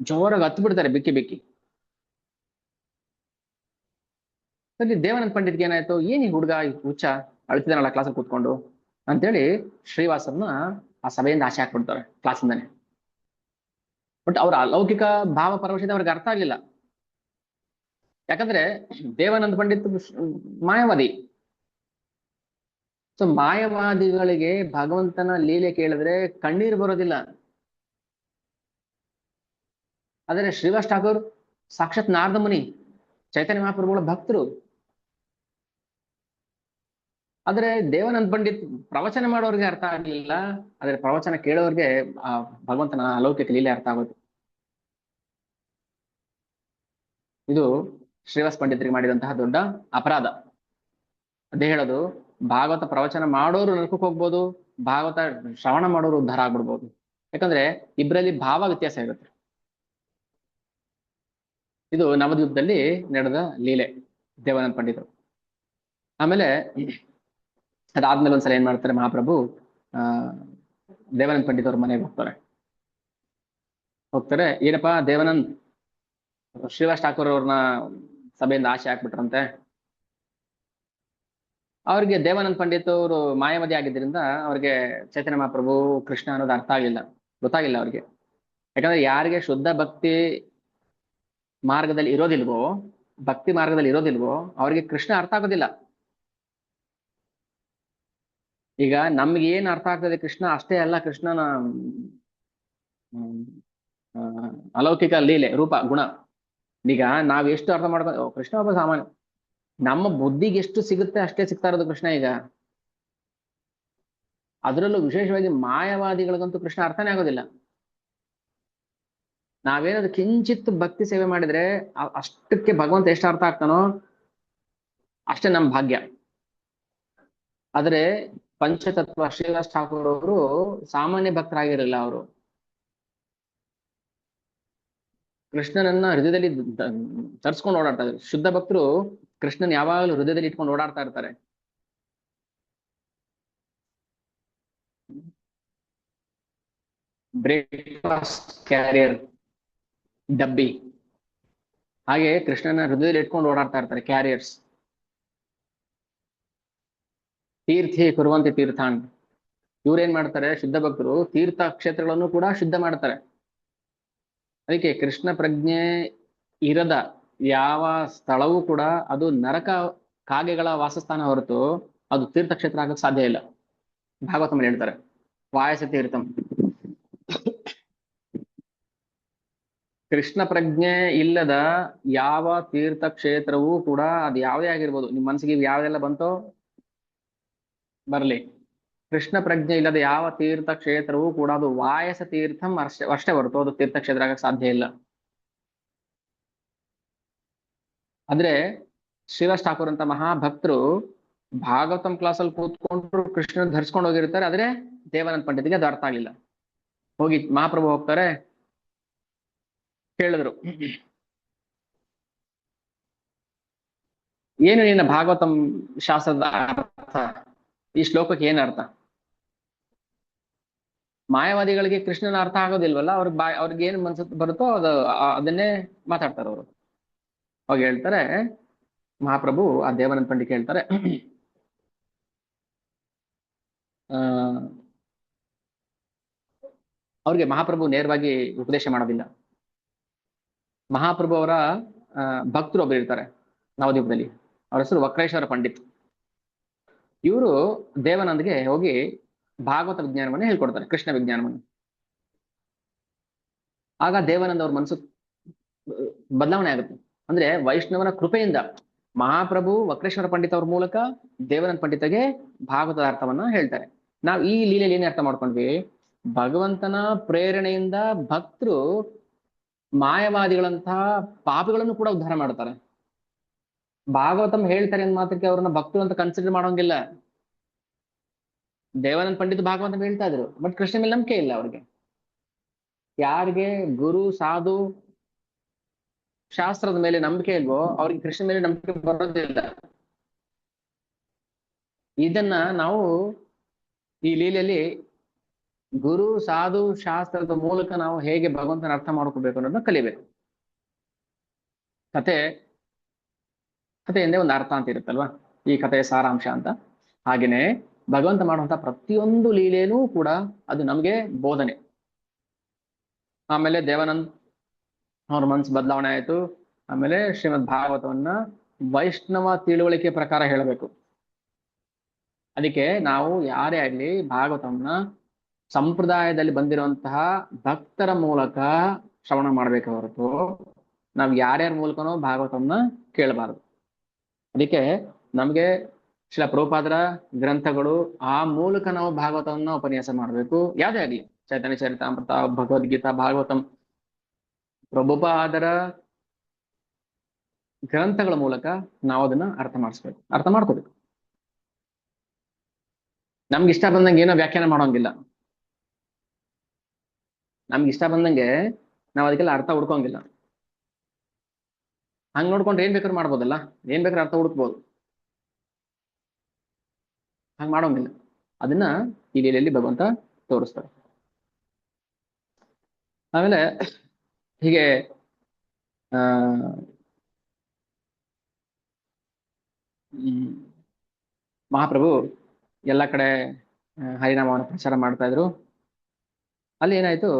Speaker 1: ಜೋರಾಗಿ ಹತ್ತು ಬಿಡ್ತಾರೆ ಬಿಕ್ಕಿ ಬಿಕ್ಕಿ. ಸರಿ, ದೇವಾನಂದ್ ಪಂಡಿತ್ಗೆ ಏನಾಯ್ತು, ಏನ್ ಈ ಹುಡುಗ ಹುಚ್ಚ ಅಳ್ತಿದಾನಲ್ಲ ಕ್ಲಾಸಲ್ಲಿ ಕೂತ್ಕೊಂಡು ಅಂತೇಳಿ ಶ್ರೀವಾಸನ್ನ ಆ ಸಭೆಯಿಂದ ಆಚೆ ಹಾಕ್ಬಿಡ್ತಾರೆ ಕ್ಲಾಸಿಂದಾನೆ. ಬಟ್ ಅವ್ರ ಅಲೌಕಿಕ ಭಾವ ಪರವಶತೆ ಅವ್ರಿಗೆ ಅರ್ಥ ಆಗ್ಲಿಲ್ಲ. ಯಾಕಂದ್ರೆ ದೇವಾನಂದ ಪಂಡಿತ್ ಮಾಯಾವಾದಿ. ಸೊ ಮಾಯವಾದಿಗಳಿಗೆ ಭಗವಂತನ ಲೀಲೆ ಕೇಳಿದ್ರೆ ಕಣ್ಣೀರು ಬರೋದಿಲ್ಲ. ಆದರೆ ಶ್ರೀವಾಸ್ ಠಾಕೂರ್ ಸಾಕ್ಷಾತ್ ನಾರದ ಮುನಿ, ಚೈತನ್ಯ ಮಹಾಪ್ರಭುಗಳ ಭಕ್ತರು. ಆದ್ರೆ ದೇವಾನಂದ್ ಪಂಡಿತ್ ಪ್ರವಚನ ಮಾಡೋರ್ಗೆ ಅರ್ಥ ಆಗ್ಲಿಲ್ಲ, ಆದ್ರೆ ಪ್ರವಚನ ಕೇಳೋರ್ಗೆ ಆ ಭಗವಂತನ ಅಲೌಕಿಕ ಲೀಲೆ ಅರ್ಥ ಆಗೋದು. ಇದು ಶ್ರೀವಾಸ್ ಪಂಡಿತರಿಗೆ ಮಾಡಿದಂತಹ ದೊಡ್ಡ ಅಪರಾಧ. ಅದೇ ಹೇಳೋದು, ಭಾಗವತ ಪ್ರವಚನ ಮಾಡೋರು ನರಕಕ್ಕೆ ಹೋಗ್ಬೋದು, ಭಾಗವತ ಶ್ರವಣ ಮಾಡೋರು ಉದ್ಧಾರ ಆಗ್ಬಿಡ್ಬೋದು. ಯಾಕಂದ್ರೆ ಇಬ್ಬರಲ್ಲಿ ಭಾವ ವ್ಯತ್ಯಾಸ ಇರುತ್ತೆ. ಇದು ನವದ್ವೀಪದಲ್ಲಿ ನಡೆದ ಲೀಲೆ ದೇವಾನಂದ ಪಂಡಿತರು. ಆಮೇಲೆ ಅದಾದ್ಮೇಲೆ ಒಂದ್ಸಲ ಏನ್ ಮಾಡ್ತಾರೆ, ಮಹಾಪ್ರಭು ದೇವಾನಂದ ಪಂಡಿತ್ ಅವ್ರ ಮನೆಗೆ ಹೋಗ್ತಾರೆ. ಏನಪ್ಪಾ ದೇವಾನಂದ್, ಶ್ರೀವಾಸ್ ಠಾಕೂರ್ ಅವ್ರನ್ನ ಸಭೆಯಿಂದ ಆಚೆ ಹಾಕ್ಬಿಟ್ರಂತೆ. ಅವ್ರಿಗೆ ದೇವಾನಂದ್ ಪಂಡಿತ್ ಅವರು ಮಾಯಾವಾದಿ ಆಗಿದ್ದರಿಂದ ಅವ್ರಿಗೆ ಚೈತನ್ಯ ಮಹಾಪ್ರಭು ಕೃಷ್ಣ ಅನ್ನೋದು ಅರ್ಥ ಆಗ್ಲಿಲ್ಲ, ಗೊತ್ತಾಗಿಲ್ಲ ಅವ್ರಿಗೆ. ಯಾಕಂದ್ರೆ ಯಾರಿಗೆ ಶುದ್ಧ ಭಕ್ತಿ ಮಾರ್ಗದಲ್ಲಿ ಇರೋದಿಲ್ವೋ, ಭಕ್ತಿ ಮಾರ್ಗದಲ್ಲಿ ಇರೋದಿಲ್ವೋ, ಅವ್ರಿಗೆ ಕೃಷ್ಣ ಅರ್ಥ ಆಗೋದಿಲ್ಲ. ಈಗ ನಮ್ಗೆ ಏನ್ ಅರ್ಥ ಆಗ್ತದೆ ಕೃಷ್ಣ ಅಷ್ಟೇ ಅಲ್ಲ, ಕೃಷ್ಣನ ಅಲೌಕಿಕ ಲೀಲೆ ರೂಪ ಗುಣ. ಈಗ ನಾವ್ ಎಷ್ಟು ಅರ್ಥ ಮಾಡ್ಕೊಂಡು ಕೃಷ್ಣ ಒಬ್ಬ ಸಾಮಾನ್ಯ, ನಮ್ಮ ಬುದ್ಧಿಗೆ ಎಷ್ಟು ಸಿಗುತ್ತೆ ಅಷ್ಟೇ ಸಿಗ್ತಾ ಇರೋದು ಕೃಷ್ಣ. ಈಗ ಅದರಲ್ಲೂ ವಿಶೇಷವಾಗಿ ಮಾಯವಾದಿಗಳಿಗಂತೂ ಕೃಷ್ಣ ಅರ್ಥನೇ ಆಗೋದಿಲ್ಲ. ನಾವೇನಾದ್ರು ಕಿಂಚಿತ್ ಭಕ್ತಿ ಸೇವೆ ಮಾಡಿದ್ರೆ ಅಷ್ಟಕ್ಕೆ ಭಗವಂತ ಎಷ್ಟು ಅರ್ಥ ಆಗ್ತಾನೋ ಅಷ್ಟೇ ನಮ್ ಭಾಗ್ಯ. ಆದ್ರೆ ಪಂಚತತ್ವ ಶ್ರೀವಾಸ್ ಠಾಕೂರ್ ಅವರು ಸಾಮಾನ್ಯ ಭಕ್ತರಾಗಿರಲಿಲ್ಲ. ಅವರು ಕೃಷ್ಣನನ್ನ ಹೃದಯದಲ್ಲಿ ತರ್ಸ್ಕೊಂಡು ಓಡಾಡ್ತಾ ಇದ್ರು. ಶುದ್ಧ ಭಕ್ತರು ಕೃಷ್ಣನ್ ಯಾವಾಗಲೂ ಹೃದಯದಲ್ಲಿ ಇಟ್ಕೊಂಡು ಓಡಾಡ್ತಾ ಇರ್ತಾರೆ. ಬ್ರೇಕ್ಫಾಸ್ಟ್ ಕ್ಯಾರಿಯರ್ ಡಬ್ಬಿ ಹಾಗೆ ಕೃಷ್ಣನ ಹೃದಯದಲ್ಲಿ ಇಟ್ಕೊಂಡು ಓಡಾಡ್ತಾ ಇರ್ತಾರೆ ಕ್ಯಾರಿಯರ್ಸ್. ತೀರ್ಥಿ ಕುರುವಂತೆ ತೀರ್ಥಾನ್, ಇವ್ರೇನ್ ಮಾಡ್ತಾರೆ, ಶುದ್ಧ ಭಕ್ತರು ತೀರ್ಥ ಕ್ಷೇತ್ರಗಳನ್ನು ಕೂಡ ಶುದ್ಧ ಮಾಡ್ತಾರೆ. ಅದಕ್ಕೆ ಕೃಷ್ಣ ಪ್ರಜ್ಞೆ ಇರದ ಯಾವ ಸ್ಥಳವೂ ಕೂಡ ಅದು ನರಕ ಕಾಗೆಗಳ ವಾಸಸ್ಥಾನ ಹೊರತು ಅದು ತೀರ್ಥಕ್ಷೇತ್ರ ಆಗಕ್ಕೆ ಸಾಧ್ಯ ಇಲ್ಲ. ಭಾಗವತಂ ಹೇಳ್ತಾರೆ, ವಾಯಸ ತೀರ್ಥಂ. ಕೃಷ್ಣ ಪ್ರಜ್ಞೆ ಇಲ್ಲದ ಯಾವ ತೀರ್ಥಕ್ಷೇತ್ರವೂ ಕೂಡ ಅದು ಯಾವುದೇ ಆಗಿರ್ಬೋದು, ನಿಮ್ ಮನಸ್ಸಿಗೆ ಯಾವ್ದೆಲ್ಲ ಬಂತೋ ಬರ್ಲಿ, ಕೃಷ್ಣ ಪ್ರಜ್ಞೆ ಇಲ್ಲದ ಯಾವ ತೀರ್ಥಕ್ಷೇತ್ರವೂ ಕೂಡ ಅದು ವಾಯಸ ತೀರ್ಥಂ ಅಷ್ಟೇ ಹೊರತು ಅದು ತೀರ್ಥಕ್ಷೇತ್ರ ಆಗಕ್ಕೆ ಸಾಧ್ಯ ಇಲ್ಲ. ಆದ್ರೆ ಶ್ರೀವಾಸ್ ಠಾಕೂರ್ ಅಂತ ಮಹಾಭಕ್ತರು ಭಾಗವತಂ ಕ್ಲಾಸಲ್ಲಿ ಕೂತ್ಕೊಂಡ್ರು ಕೃಷ್ಣ ಧರಿಸ್ಕೊಂಡು ಹೋಗಿರ್ತಾರೆ. ಆದ್ರೆ ದೇವಾನಂದ ಪಂಡಿತಿಗೆ ಅದು ಅರ್ಥ ಆಗ್ಲಿಲ್ಲ. ಹೋಗಿ ಮಹಾಪ್ರಭು ಹೋಗ್ತಾರೆ, ಕೇಳಿದ್ರು, ಏನು ನಿನ್ನ ಭಾಗವತಂ ಶಾಸ್ತ್ರದ ಅರ್ಥ, ಈ ಶ್ಲೋಕಕ್ಕೆ ಏನ್ ಅರ್ಥ? ಮಾಯಾವಾದಿಗಳಿಗೆ ಕೃಷ್ಣನ ಅರ್ಥ ಆಗೋದಿಲ್ವಲ್ಲ, ಅವ್ರಿಗೆ ಏನ್ ಮನ್ಸ ಬರುತ್ತೋ ಅದನ್ನೇ ಮಾತಾಡ್ತಾರೆ ಅವರು. ಅವಾಗ ಹೇಳ್ತಾರೆ ಮಹಾಪ್ರಭು, ಆ ದೇವಾನಂದ ಪಂಡಿತ್ ಹೇಳ್ತಾರೆ, ಅವ್ರಿಗೆ ಮಹಾಪ್ರಭು ನೇರವಾಗಿ ಉಪದೇಶ ಮಾಡೋದಿಲ್ಲ. ಮಹಾಪ್ರಭು ಅವರ ಭಕ್ತರು ಒಬ್ಬರು ಇರ್ತಾರೆ ನವದ್ವೀಪದಲ್ಲಿ, ಅವ್ರ ಹೆಸರು ವಕ್ರೇಶ್ವರ ಪಂಡಿತ್. ಇವರು ದೇವಾನಂದ್ಗೆ ಹೋಗಿ ಭಾಗವತ ವಿಜ್ಞಾನವನ್ನ ಹೇಳ್ಕೊಡ್ತಾರೆ, ಕೃಷ್ಣ ವಿಜ್ಞಾನವನ್ನು. ಆಗ ದೇವಾನಂದ ಅವ್ರ ಮನಸ್ಸು ಬದಲಾವಣೆ ಆಗುತ್ತೆ. ಅಂದ್ರೆ ವೈಷ್ಣವನ ಕೃಪೆಯಿಂದ ಮಹಾಪ್ರಭು ವಕ್ರೇಶ್ವರ ಪಂಡಿತ್ ಅವ್ರ ಮೂಲಕ ದೇವಾನಂದ ಪಂಡಿತಗೆ ಭಾಗವತದ ಅರ್ಥವನ್ನ ಹೇಳ್ತಾರೆ. ನಾವು ಈ ಲೀಲೆಯಲ್ಲಿ ಏನ್ ಅರ್ಥ ಮಾಡ್ಕೊಂಡ್ವಿ? ಭಗವಂತನ ಪ್ರೇರಣೆಯಿಂದ ಭಕ್ತರು ಮಾಯವಾದಿಗಳಂತಹ ಪಾಪಿಗಳನ್ನು ಕೂಡ ಉದ್ಧಾರ ಮಾಡ್ತಾರೆ. ಭಾಗವತಂ ಹೇಳ್ತಾರೆ ಅಂದ ಮಾತ್ರಕ್ಕೆ ಅವ್ರನ್ನ ಭಕ್ತರು ಅಂತ ಕನ್ಸಿಡರ್ ಮಾಡೋಂಗಿಲ್ಲ. ದೇವಾನಂದ ಪಂಡಿತ್ ಭಾಗವತ ಹೇಳ್ತಾ ಇದ್ರು, ಬಟ್ ಕೃಷ್ಣ ಮೇಲೆ ನಂಬಿಕೆ ಇಲ್ಲ ಅವ್ರಿಗೆ. ಯಾರಿಗೆ ಗುರು ಸಾಧು ಶಾಸ್ತ್ರದ ಮೇಲೆ ನಂಬಿಕೆ ಇಲ್ವೋ ಅವ್ರಿಗೆ ಕೃಷ್ಣ ಮೇಲೆ ನಂಬಿಕೆ ಬರೋದಿಲ್ಲ. ಇದನ್ನ ನಾವು ಈ ಲೀಲೆಯಲ್ಲಿ ಗುರು ಸಾಧು ಶಾಸ್ತ್ರದ ಮೂಲಕ ನಾವು ಹೇಗೆ ಭಗವಂತನ ಅರ್ಥ ಮಾಡ್ಕೋಬೇಕು ಅನ್ನೋದನ್ನ ಕಲಿಬೇಕು. ಕತೆ ಕಥೆಯಿಂದೇ ಒಂದು ಅರ್ಥ ಅಂತ ಇರುತ್ತಲ್ವಾ, ಈ ಕಥೆಯ ಸಾರಾಂಶ ಅಂತ. ಹಾಗೇನೆ ಭಗವಂತ ಮಾಡುವಂತ ಪ್ರತಿಯೊಂದು ಲೀಲೆನೂ ಕೂಡ ಅದು ನಮ್ಗೆ ಬೋಧನೆ. ಆಮೇಲೆ ದೇವಾನಂದ್ ಅವ್ರ ಮನ್ಸು ಬದಲಾವಣೆ ಆಯ್ತು. ಆಮೇಲೆ ಶ್ರೀಮದ್ ಭಾಗವತವನ್ನ ವೈಷ್ಣವ ತಿಳುವಳಿಕೆ ಪ್ರಕಾರ ಹೇಳಬೇಕು. ಅದಕ್ಕೆ ನಾವು ಯಾರೇ ಆಗ್ಲಿ ಭಾಗವತವನ್ನ ಸಂಪ್ರದಾಯದಲ್ಲಿ ಬಂದಿರುವಂತಹ ಭಕ್ತರ ಮೂಲಕ ಶ್ರವಣ ಮಾಡ್ಬೇಕು ಹೊರತು ನಾವ್ ಯಾರ್ಯಾರ ಮೂಲಕನೋ ಭಾಗವತವನ್ನ ಕೇಳಬಾರದು. ಅದಕ್ಕೆ ನಮ್ಗೆ ಶ್ರೀಲ ಪ್ರಭುಪಾದರ ಗ್ರಂಥಗಳು ಆ ಮೂಲಕ ನಾವು ಭಾಗವತವನ್ನ ಉಪನ್ಯಾಸ ಮಾಡ್ಬೇಕು. ಯಾವ್ದೇ ಆಗ್ಲಿ, ಚೈತನ್ಯ ಚರಿತಾಮೃತ, ಭಗವದ್ಗೀತಾ, ಭಾಗವತಂ, ಪ್ರಭುಪಾದರ ಗ್ರಂಥಗಳ ಮೂಲಕ ನಾವು ಅದನ್ನ ಅರ್ಥ ಮಾಡ್ಕೋಬೇಕು. ನಮ್ಗೆ ಇಷ್ಟ ಬಂದಂಗೆ ಏನೋ ವ್ಯಾಖ್ಯಾನ ಮಾಡೋಂಗಿಲ್ಲ. ನಮ್ಗೆ ಇಷ್ಟ ಬಂದಂಗೆ ನಾವ್ ಅದಕ್ಕೆಲ್ಲ ಅರ್ಥ ಹುಡ್ಕೋಂಗಿಲ್ಲ. ಹಂಗ್ ನೋಡ್ಕೊಂಡ್ರೆ ಏನ್ ಬೇಕಾದ್ರೂ ಮಾಡ್ಬೋದಲ್ಲ, ಏನ್ ಬೇಕಾದ್ರೂ ಅರ್ಥ ಹುಡುಕ್ಬೋದು. ಹಂಗ್ ಮಾಡೋಂಗಿಲ್ಲ. ಅದನ್ನ ಈ ಲೀಲೆಯಲ್ಲಿ ಭಗವಂತ ತೋರಿಸ್ತಾರೆ. ಆಮೇಲೆ ಹೀಗೆ ಆ ಮಹಾಪ್ರಭು ಎಲ್ಲ ಕಡೆ ಹರಿನಾಮವನ್ನು ಪ್ರಚಾರ ಮಾಡ್ತಾ ಇದ್ರು. ಅಲ್ಲಿ ಏನಾಯ್ತು,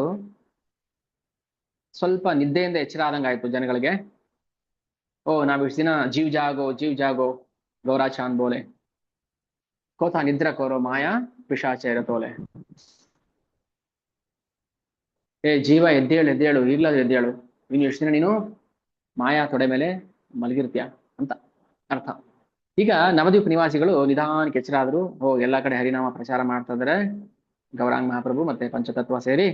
Speaker 1: ಸ್ವಲ್ಪ ನಿದ್ದೆಯಿಂದ ಎಚ್ಚರ ಆದಂಗಾಯ್ತು ಜನಗಳಿಗೆ. ಓ ನಾವ್ ಇಷ್ಟು ದಿನ ಜೀವ್ ಜಾಗೋ ಗೌರಾ ಚಾಂದ್ ಬೋಲೆ ಕೋತ ನಿದ್ರ ಕೋರೋ ಮಾಯಾ ಪಿಶಾಚೇರ ತೋಲೆ. ಏ ಜೀವ ಎದ್ದೇಳು, ಈಗ್ಲಾದ್ರೂ ಎದ್ದೇಳು, ಇನ್ನು ಎಷ್ಟು ದಿನ ನೀನು ಮಾಯಾ ತೊಡೆ ಮೇಲೆ ಮಲಗಿರ್ತೀಯ ಅಂತ ಅರ್ಥ. ಈಗ ನವದ್ವೀಪ ನಿವಾಸಿಗಳು ನಿಧಾನಕ್ಕೆ ಎಚ್ಚರ ಆದ್ರು. ಓ ಎಲ್ಲಾ ಕಡೆ ಹರಿನಾಮ ಪ್ರಚಾರ ಮಾಡ್ತಾ ಇದಾರೆ ಗೌರಾಂಗ್ ಮಹಾಪ್ರಭು ಮತ್ತೆ ಪಂಚತತ್ವ ಸೇರಿ.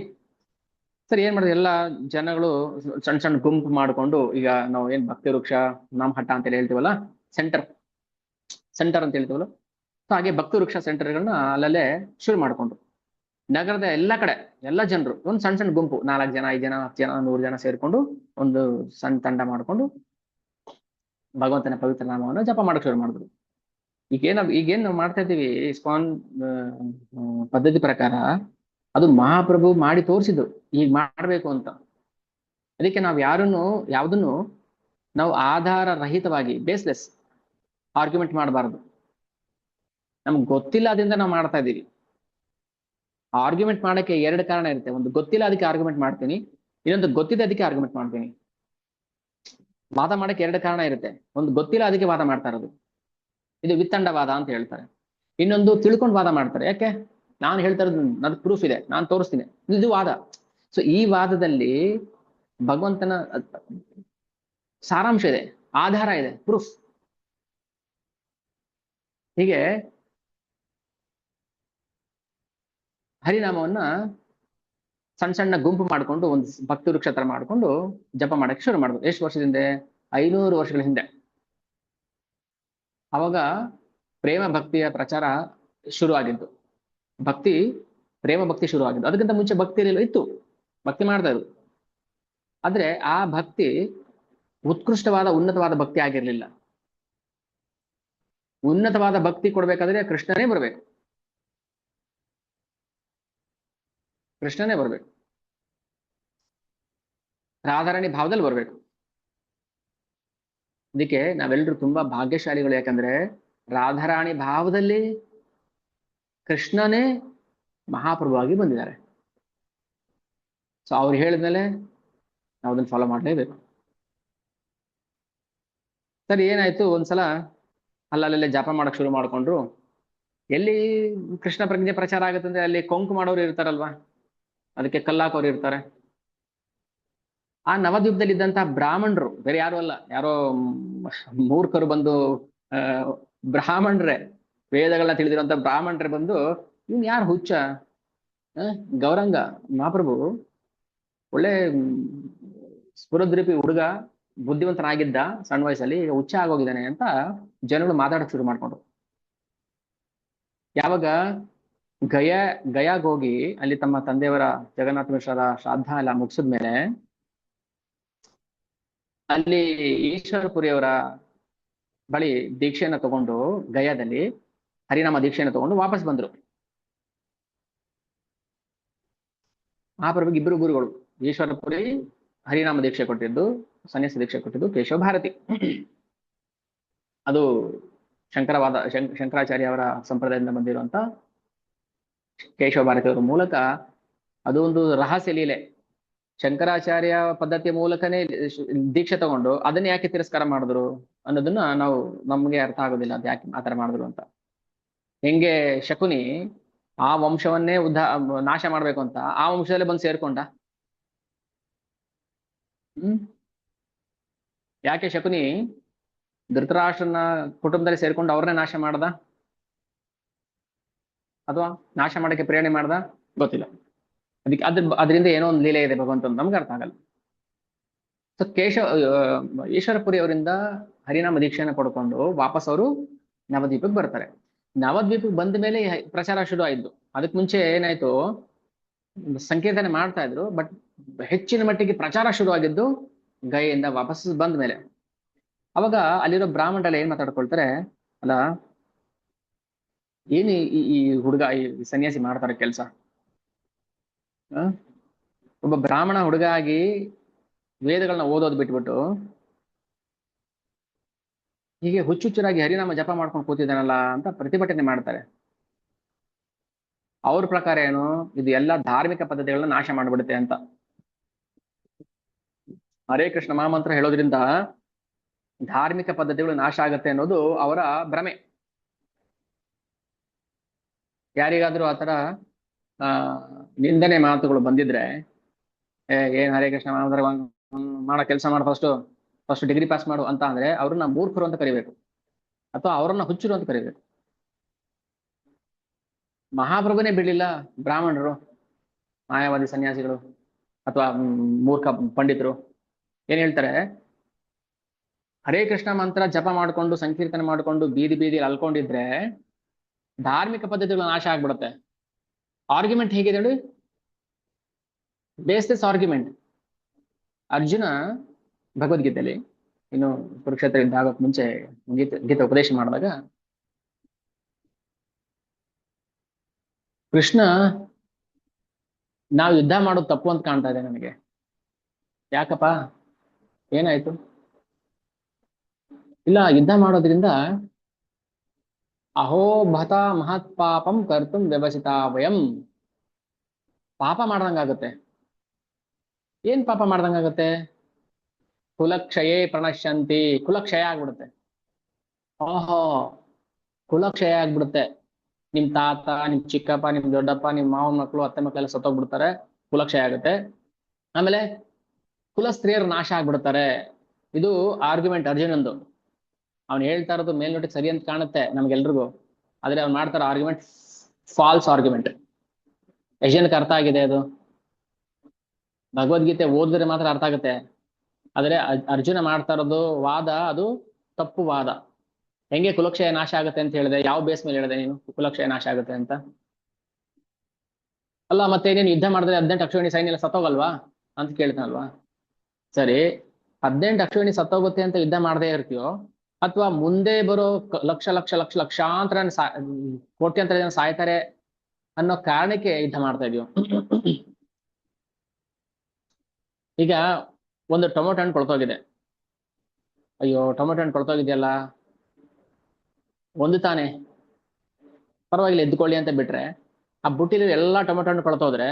Speaker 1: ಸರಿ, ಏನ್ ಮಾಡಿದ್ರು, ಎಲ್ಲಾ ಜನಗಳು ಸಣ್ಣ ಸಣ್ಣ ಗುಂಪು ಮಾಡ್ಕೊಂಡು, ಈಗ ನಾವು ಏನ್ ಭಕ್ತಿ ವೃಕ್ಷ ನಾಮ್ ಹಟ್ಟ ಅಂತ ಹೇಳ್ತೀವಲ್ಲ, ಸೆಂಟರ್ ಅಂತ ಹೇಳ್ತೀವಲ್ಲ, ಸೊ ಹಾಗೆ ಭಕ್ತಿ ವೃಕ್ಷ ಸೆಂಟರ್ಗಳನ್ನ ಅಲ್ಲಲ್ಲೇ ಶುರು ಮಾಡ್ಕೊಂಡ್ರು. ನಗರದ ಎಲ್ಲಾ ಕಡೆ ಎಲ್ಲ ಜನರು ಒಂದು ಸಣ್ಣ ಸಣ್ಣ ಗುಂಪು, 4 ಜನ 5 ಜನ 10 ಜನ 100 ಜನ ಸೇರ್ಕೊಂಡು ಒಂದು ಸಣ್ಣ ತಂಡ ಮಾಡ್ಕೊಂಡು ಭಗವಂತನ ಪವಿತ್ರ ನಾಮವನ್ನು ಜಪ ಮಾಡಕ್ ಶುರು ಮಾಡಿದ್ರು. ಈಗೇನ್ ನಾವು ಮಾಡ್ತಾ ಇದ್ದೀವಿ ಇಸ್ಕಾನ್ ಪದ್ಧತಿ ಪ್ರಕಾರ, ಅದು ಮಹಾಪ್ರಭು ಮಾಡಿ ತೋರಿಸಿದ್ರು ಈಗ ಮಾಡ್ಬೇಕು ಅಂತ. ಅದಕ್ಕೆ ನಾವು ಯಾವ್ದನ್ನು ನಾವು ಆಧಾರ ರಹಿತವಾಗಿ ಬೇಸ್ಲೆಸ್ ಆರ್ಗ್ಯುಮೆಂಟ್ ಮಾಡಬಾರದು. ನಮ್ಗೆ ಗೊತ್ತಿಲ್ಲ ಅದರಿಂದ ನಾವು ಮಾಡ್ತಾ ಇದ್ದೀವಿ. ಆರ್ಗ್ಯುಮೆಂಟ್ ಮಾಡಕ್ಕೆ 2 ಕಾರಣ ಇರುತ್ತೆ. ಒಂದು ಗೊತ್ತಿಲ್ಲ ಅದಕ್ಕೆ ಆರ್ಗ್ಯುಮೆಂಟ್ ಮಾಡ್ತೀನಿ, ಇನ್ನೊಂದು ಗೊತ್ತಿದೆ ಅದಕ್ಕೆ ಆರ್ಗ್ಯುಮೆಂಟ್ ಮಾಡ್ತೀನಿ. ವಾದ ಮಾಡಕ್ಕೆ 2 ಕಾರಣ ಇರುತ್ತೆ. ಒಂದು ಗೊತ್ತಿಲ್ಲ ಅದಕ್ಕೆ ವಾದ ಮಾಡ್ತಾ ಇರೋದು, ಇದು ವಿತ್ತಂಡವಾದ ಅಂತ ಹೇಳ್ತಾರೆ. ಇನ್ನೊಂದು ತಿಳ್ಕೊಂಡು ವಾದ ಮಾಡ್ತಾರೆ. ಯಾಕೆ? ನಾನು ಹೇಳ್ತಾ ಇರೋದು ನನ್ಗೆ ಪ್ರೂಫ್ ಇದೆ, ನಾನು ತೋರಿಸ್ತೀನಿ, ಇದು ವಾದ. ಸೊ ಈ ವಾದದಲ್ಲಿ ಭಗವಂತನ ಸಾರಾಂಶ ಇದೆ, ಆಧಾರ ಇದೆ, ಪ್ರೂಫ್. ಹೀಗೆ ಹರಿನಾಮವನ್ನ ಸಣ್ಣ ಸಣ್ಣ ಗುಂಪು ಮಾಡ್ಕೊಂಡು ಒಂದು ಭಕ್ತಿ ವೃಕ್ಷ ತರ ಮಾಡ್ಕೊಂಡು ಜಪ ಮಾಡಕ್ಕೆ ಶುರು ಮಾಡಿದ್ರು. ಎಷ್ಟು ವರ್ಷದಿಂದ? 500 ವರ್ಷಗಳ ಹಿಂದೆ. ಅವಾಗ ಪ್ರೇಮ ಭಕ್ತಿಯ ಪ್ರಚಾರ ಶುರು ಆಗಿದ್ದು, ಪ್ರೇಮ ಭಕ್ತಿ ಶುರು ಆಗಿದ್ದು. ಅದಕ್ಕಿಂತ ಮುಂಚೆ ಭಕ್ತಿ ಇತ್ತು, ಭಕ್ತಿ ಮಾಡ್ತಾ ಇದ್ರು. ಆದ್ರೆ ಆ ಭಕ್ತಿ ಉತ್ಕೃಷ್ಟವಾದ ಉನ್ನತವಾದ ಭಕ್ತಿ ಆಗಿರ್ಲಿಲ್ಲ. ಉನ್ನತವಾದ ಭಕ್ತಿ ಕೊಡ್ಬೇಕಾದ್ರೆ ಕೃಷ್ಣನೇ ಬರ್ಬೇಕು. ರಾಧಾರಾಣಿ ಭಾವದಲ್ಲಿ ಬರ್ಬೇಕು. ಅದಕ್ಕೆ ನಾವೆಲ್ಲರೂ ತುಂಬಾ ಭಾಗ್ಯಶಾಲಿಗಳು. ಯಾಕಂದ್ರೆ ರಾಧಾರಾಣಿ ಭಾವದಲ್ಲಿ ಕೃಷ್ಣನೇ ಮಹಾಪ್ರಭುವಾಗಿ ಬಂದಿದ್ದಾರೆ. ಸೊ ಅವ್ರು ಹೇಳಿದ್ಮೇಲೆ ನಾವು ಅದನ್ನ ಫಾಲೋ ಮಾಡಲೇಬೇಕು. ಸರಿ, ಏನಾಯ್ತು, ಒಂದ್ಸಲ ಅಲ್ಲಲ್ಲೇ ಜಪ ಮಾಡಕ್ ಶುರು ಮಾಡ್ಕೊಂಡ್ರು. ಎಲ್ಲಿ ಕೃಷ್ಣ ಪ್ರಜ್ಞೆ ಪ್ರಚಾರ ಆಗುತ್ತಂದ್ರೆ ಅಲ್ಲಿ ಕೊಂಕು ಮಾಡೋರು ಇರ್ತಾರಲ್ವಾ, ಅದಕ್ಕೆ ಕಲ್ಲಾಕೋರು ಇರ್ತಾರೆ. ಆ ನವದ್ವೀಪದಲ್ಲಿ ಇದ್ದಂತಹ ಬ್ರಾಹ್ಮಣರು ಬೇರೆ ಯಾರು ಅಲ್ಲ, ಯಾರೋ ಮೂರ್ಖರು ಬಂದು ಬ್ರಾಹ್ಮಣರೇ, ವೇದಗಳನ್ನ ತಿಳಿದಿರುವಂತ ಬ್ರಾಹ್ಮಣರೇ ಬಂದು ಇವ್ನು ಯಾರು ಹುಚ್ಚ? ಗೌರಂಗ ಮಹಾಪ್ರಭು ಒಳ್ಳೆ ಸ್ಫುರದ್ರೂಪಿ ಹುಡುಗ, ಬುದ್ಧಿವಂತನಾಗಿದ್ದ ಸಣ್ಣ ವಯಸ್ಸಲ್ಲಿ, ಈಗ ಹುಚ್ಚ ಆಗೋಗಿದ್ದಾನೆ ಅಂತ ಜನಗಳು ಮಾತಾಡಕ್ ಶುರು ಮಾಡ್ಕೊಂಡ್ರು. ಯಾವಾಗ ಗಯಾ ಗಯಾಗ್ ಹೋಗಿ ಅಲ್ಲಿ ತಮ್ಮ ತಂದೆಯವರ ಜಗನ್ನಾಥ ಮಿಶ್ರರ ಶ್ರಾದ್ದ ಎಲ್ಲ ಮುಗಿಸಿದ್ಮೇಲೆ ಅಲ್ಲಿ ಈಶ್ವರಪುರಿಯವರ ಬಳಿ ದೀಕ್ಷೆಯನ್ನ ತಗೊಂಡು, ಗಯಾದಲ್ಲಿ ಹರಿನಾಮ ದೀಕ್ಷೆಯನ್ನು ತಗೊಂಡು ವಾಪಸ್ ಬಂದ್ರು. ಮಹಾಪ್ರಭುಗೆ ಇಬ್ಬರು ಗುರುಗಳು, ಈಶ್ವರಪುರಿ ಹರಿನಾಮ ದೀಕ್ಷೆ ಕೊಟ್ಟಿದ್ದು, ಸನ್ಯಾಸ ದೀಕ್ಷೆ ಕೊಟ್ಟಿದ್ದು ಕೇಶವ ಭಾರತಿ. ಅದು ಶಂಕರಾಚಾರ್ಯ ಅವರ ಸಂಪ್ರದಾಯದಿಂದ ಬಂದಿರುವಂತ ಕೇಶವ ಭಾರತಿ ಅವರ ಮೂಲಕ. ಅದು ಒಂದು ರಹಸ್ಯ ಲೀಲೆ. ಶಂಕರಾಚಾರ್ಯ ಪದ್ಧತಿಯ ಮೂಲಕನೇ ದೀಕ್ಷೆ ತಗೊಂಡು ಅದನ್ನ ಯಾಕೆ ತಿರಸ್ಕಾರ ಮಾಡಿದ್ರು ಅನ್ನೋದನ್ನ ನಮ್ಗೆ ಅರ್ಥ ಆಗೋದಿಲ್ಲ, ಅದು ಯಾಕೆ ಆತರ ಮಾಡಿದ್ರು ಅಂತ. ಹೆಂಗೆ ಶಕುನಿ ಆ ವಂಶವನ್ನೇ ನಾಶ ಮಾಡ್ಬೇಕು ಅಂತ ಆ ವಂಶದಲ್ಲೇ ಬಂದು ಸೇರ್ಕೊಂಡ. ಹ್ಮ್ ಯಾಕೆ ಶಕುನಿ ಧೃತರಾಷ್ಟ್ರನ ಕುಟುಂಬದಲ್ಲಿ ಸೇರ್ಕೊಂಡು ಅವ್ರನ್ನೇ ನಾಶ ಮಾಡ್ದ, ಅಥವಾ ನಾಶ ಮಾಡಕ್ಕೆ ಪ್ರೇರಣೆ ಮಾಡ್ದ? ಗೊತ್ತಿಲ್ಲ. ಅದರಿಂದ ಏನೋ ಒಂದು ಲೀಲೆ ಇದೆ ಭಗವಂತ, ನಮ್ಗೆ ಅರ್ಥ ಆಗಲ್ಲ. ಸೊ ಈಶ್ವರಪುರಿ ಅವರಿಂದ ಹರಿನಾಮ ದೀಕ್ಷೆಯನ್ನು ಪಡ್ಕೊಂಡು ವಾಪಸ್ ಅವರು ನವದ್ವೀಪಕ್ಕೆ ಬರ್ತಾರೆ. ನವದ್ವೀಪಕ್ಕೆ ಬಂದ ಮೇಲೆ ಪ್ರಚಾರ ಶುರು ಆಯ್ತು. ಅದಕ್ಕೆ ಮುಂಚೆ ಏನಾಯ್ತು, ಸಂಕೀರ್ತನೆ ಮಾಡ್ತಾ ಇದ್ರು, ಬಟ್ ಹೆಚ್ಚಿನ ಮಟ್ಟಿಗೆ ಪ್ರಚಾರ ಶುರು ಆಗಿದ್ದು ಗಯೆಯಿಂದ ವಾಪಸ್ ಬಂದ ಮೇಲೆ. ಅವಾಗ ಅಲ್ಲಿರೋ ಬ್ರಾಹ್ಮಣರೆಲ್ಲ ಏನ್ ಮಾತಾಡ್ಕೊಳ್ತಾರೆ, ಅಲ್ಲ ಏನು ಈ ಹುಡುಗ, ಈ ಸನ್ಯಾಸಿ ಮಾಡ್ತಾರೆ ಕೆಲಸ. ಒಬ್ಬ ಬ್ರಾಹ್ಮಣ ಹುಡುಗ ಆಗಿ ವೇದಗಳನ್ನ ಓದೋದು ಬಿಟ್ಬಿಟ್ಟು ಹೀಗೆ ಹುಚ್ಚುಚ್ಚರಾಗಿ ಹರಿನಾಮ ಜಪ ಮಾಡ್ಕೊಂಡು ಕೂತಿದ್ದಾನಲ್ಲ ಅಂತ ಪ್ರತಿಭಟನೆ ಮಾಡ್ತಾರೆ. ಅವ್ರ ಪ್ರಕಾರ ಏನು, ಇದು ಎಲ್ಲ ಧಾರ್ಮಿಕ ಪದ್ಧತಿಗಳನ್ನ ನಾಶ ಮಾಡ್ಬಿಡುತ್ತೆ ಅಂತ. ಹರೇ ಕೃಷ್ಣ ಮಹಾಮಂತ್ರ ಹೇಳೋದ್ರಿಂದ ಧಾರ್ಮಿಕ ಪದ್ಧತಿಗಳು ನಾಶ ಆಗುತ್ತೆ ಅನ್ನೋದು ಅವರ ಭ್ರಮೆ. ಯಾರಿಗಾದ್ರೂ ಆತರ ನಿಂದನೆ ಮಾತುಗಳು ಬಂದಿದ್ರೆ, ಏನ್ ಹರೇ ಕೃಷ್ಣ ಮಹಾಮಂತ್ರ ಮಾಡೋ ಕೆಲಸ ಮಾಡು, ಫಸ್ಟ್ ಡಿಗ್ರಿ ಪಾಸ್ ಮಾಡು ಅಂತ ಅಂದ್ರೆ ಅವ್ರನ್ನ ಮೂರ್ಖರು ಅಂತ ಕರಿಬೇಕು, ಅಥವಾ ಅವರನ್ನ ಹುಚ್ಚರು ಅಂತ ಕರಿಬೇಕು. ಮಹಾಪ್ರಭುನೇ ಬಿಡ್ಲಿಲ್ಲ ಬ್ರಾಹ್ಮಣರು, ಮಾಯಾವಾದಿ ಸನ್ಯಾಸಿಗಳು ಅಥವಾ ಮೂರ್ಖ ಪಂಡಿತರು ಏನ್ ಹೇಳ್ತಾರೆ, ಹರೇ ಕೃಷ್ಣ ಮಂತ್ರ ಜಪ ಮಾಡ್ಕೊಂಡು ಸಂಕೀರ್ತನೆ ಮಾಡ್ಕೊಂಡು ಬೀದಿ ಬೀದಿಯಲ್ಲಿ ಅಲ್ಕೊಂಡಿದ್ರೆ ಧಾರ್ಮಿಕ ಪದ್ಧತಿಗಳು ನಾಶ ಆಗ್ಬಿಡುತ್ತೆ. ಆರ್ಗ್ಯುಮೆಂಟ್ ಹೇಗಿದೆ ಹೇಳಿ, ಬೇಸ್ ದಿಸ್ ಆರ್ಗ್ಯುಮೆಂಟ್. ಅರ್ಜುನ ಭಗವದ್ಗೀತೆಯಲ್ಲಿ, ಇನ್ನು ಕುರುಕ್ಷೇತ್ರ ಯುದ್ಧ ಆಗೋಕ್ ಮುಂಚೆ ಗೀತೆ ಉಪದೇಶ ಮಾಡಿದಾಗ ಕೃಷ್ಣ, ನಾವು ಯುದ್ಧ ಮಾಡೋದು ತಪ್ಪು ಅಂತ ಕಾಣ್ತಾ ಇದೆ ನನಗೆ. ಯಾಕಪ್ಪ, ಏನಾಯ್ತು? ಇಲ್ಲ, ಯುದ್ಧ ಮಾಡೋದ್ರಿಂದ ಅಹೋ ಭತ ಮಹತ್ ಪಾಪಂ ಕರ್ತುಂ ವ್ಯವಸಿತ ವಯಂ, ಪಾಪ ಮಾಡ್ದಂಗಾಗುತ್ತೆ. ಏನ್ ಪಾಪ ಮಾಡ್ದಂಗಾಗುತ್ತೆ? ಕುಲಕ್ಷಯೇ ಪ್ರಣಶ್ಯಂತಿ, ಕುಲಕ್ಷಯ ಆಗ್ಬಿಡುತ್ತೆ. ಓಹೋ, ಕುಲಕ್ಷಯ ಆಗ್ಬಿಡುತ್ತೆ. ನಿಮ್ ತಾತ, ನಿಮ್ ಚಿಕ್ಕಪ್ಪ, ನಿಮ್ ದೊಡ್ಡಪ್ಪ, ನಿಮ್ ಮಾವನ ಮಕ್ಕಳು, ಅತ್ತೆ ಮಕ್ಕಳೆಲ್ಲ ಸತ್ತೋಗ್ಬಿಡ್ತಾರೆ, ಕುಲಕ್ಷಯ ಆಗುತ್ತೆ. ಆಮೇಲೆ ಕುಲ ಸ್ತ್ರೀಯರು ನಾಶ ಆಗ್ಬಿಡ್ತಾರೆ. ಇದು ಆರ್ಗ್ಯುಮೆಂಟ್ ಅರ್ಜುನಂದು. ಅವ್ನು ಹೇಳ್ತಾ ಇರೋದು ಮೇಲ್ನೋಟಕ್ಕೆ ಸರಿ ಅಂತ ಕಾಣುತ್ತೆ ನಮ್ಗೆಲ್ರಿಗೂ, ಆದ್ರೆ ಅವ್ನು ಮಾಡ್ತಾರ ಆರ್ಗ್ಯುಮೆಂಟ್ ಫಾಲ್ಸ್ ಆರ್ಗ್ಯುಮೆಂಟ್. ಎಷ್ಟು ಜನಕ್ಕೆ ಅರ್ಥ ಆಗಿದೆ ಅದು? ಭಗವದ್ಗೀತೆ ಓದಿದ್ರೆ ಮಾತ್ರ ಅರ್ಥ ಆಗುತ್ತೆ. ಆದ್ರೆ ಅರ್ಜುನ ಮಾಡ್ತಾ ಇರೋದು ವಾದ, ಅದು ತಪ್ಪು ವಾದ. ಹೆಂಗೆ ಕುಲಕ್ಷಯ ನಾಶ ಆಗುತ್ತೆ ಅಂತ ಹೇಳಿದೆ? ಯಾವ ಬೇಸ್ ಮೇಲೆ ಹೇಳಿದೆ ನೀನು ಕುಲಕ್ಷಯ ನಾಶ ಆಗುತ್ತೆ ಅಂತ? ಅಲ್ಲ, ಮತ್ತೆ ನೀನು ಯುದ್ಧ ಮಾಡಿದ್ರೆ 18 ಅಕ್ಷೋಹಿಣಿ ಸೈನ್ಯ ಎಲ್ಲ ಸತ್ತೋಗಲ್ವಾ ಅಂತ ಕೇಳ್ತಾನಲ್ವಾ? ಸರಿ, 18 ಅಕ್ಷೋಹಿಣಿ ಸತ್ತೋಗುತ್ತೆ ಅಂತ ಯುದ್ಧ ಮಾಡದೇ ಇರ್ತೀಯೋ, ಅಥವಾ ಮುಂದೆ ಬರೋ ಲಕ್ಷಾಂತರ ಕೋಟ್ಯಾಂತರ ಜನ ಸಾಯ್ತಾರೆ ಅನ್ನೋ ಕಾರಣಕ್ಕೆ ಯುದ್ಧ ಮಾಡ್ತಾ ಇದೀಯೋ? ಈಗ ಒಂದು ಟೊಮೊಟೊ ಹಣ್ಣು ಕೊಳ್ತೋಗಿದೆ, ಅಯ್ಯೋ ಟೊಮೊಟೊ ಹಣ್ಣು ಕೊಳ್ತೋಗಿದೆಯಲ್ಲ, ಒಂದು ತಾನೆ ಪರವಾಗಿಲ್ಲ ಎದ್ದುಕೊಳ್ಳಿ ಅಂತ ಬಿಟ್ರೆ, ಆ ಬುಟ್ಟಿಲಿ ಎಲ್ಲಾ ಟೊಮೊಟೊ ಹಣ್ಣು ಕೊಳ್ತೋದ್ರೆ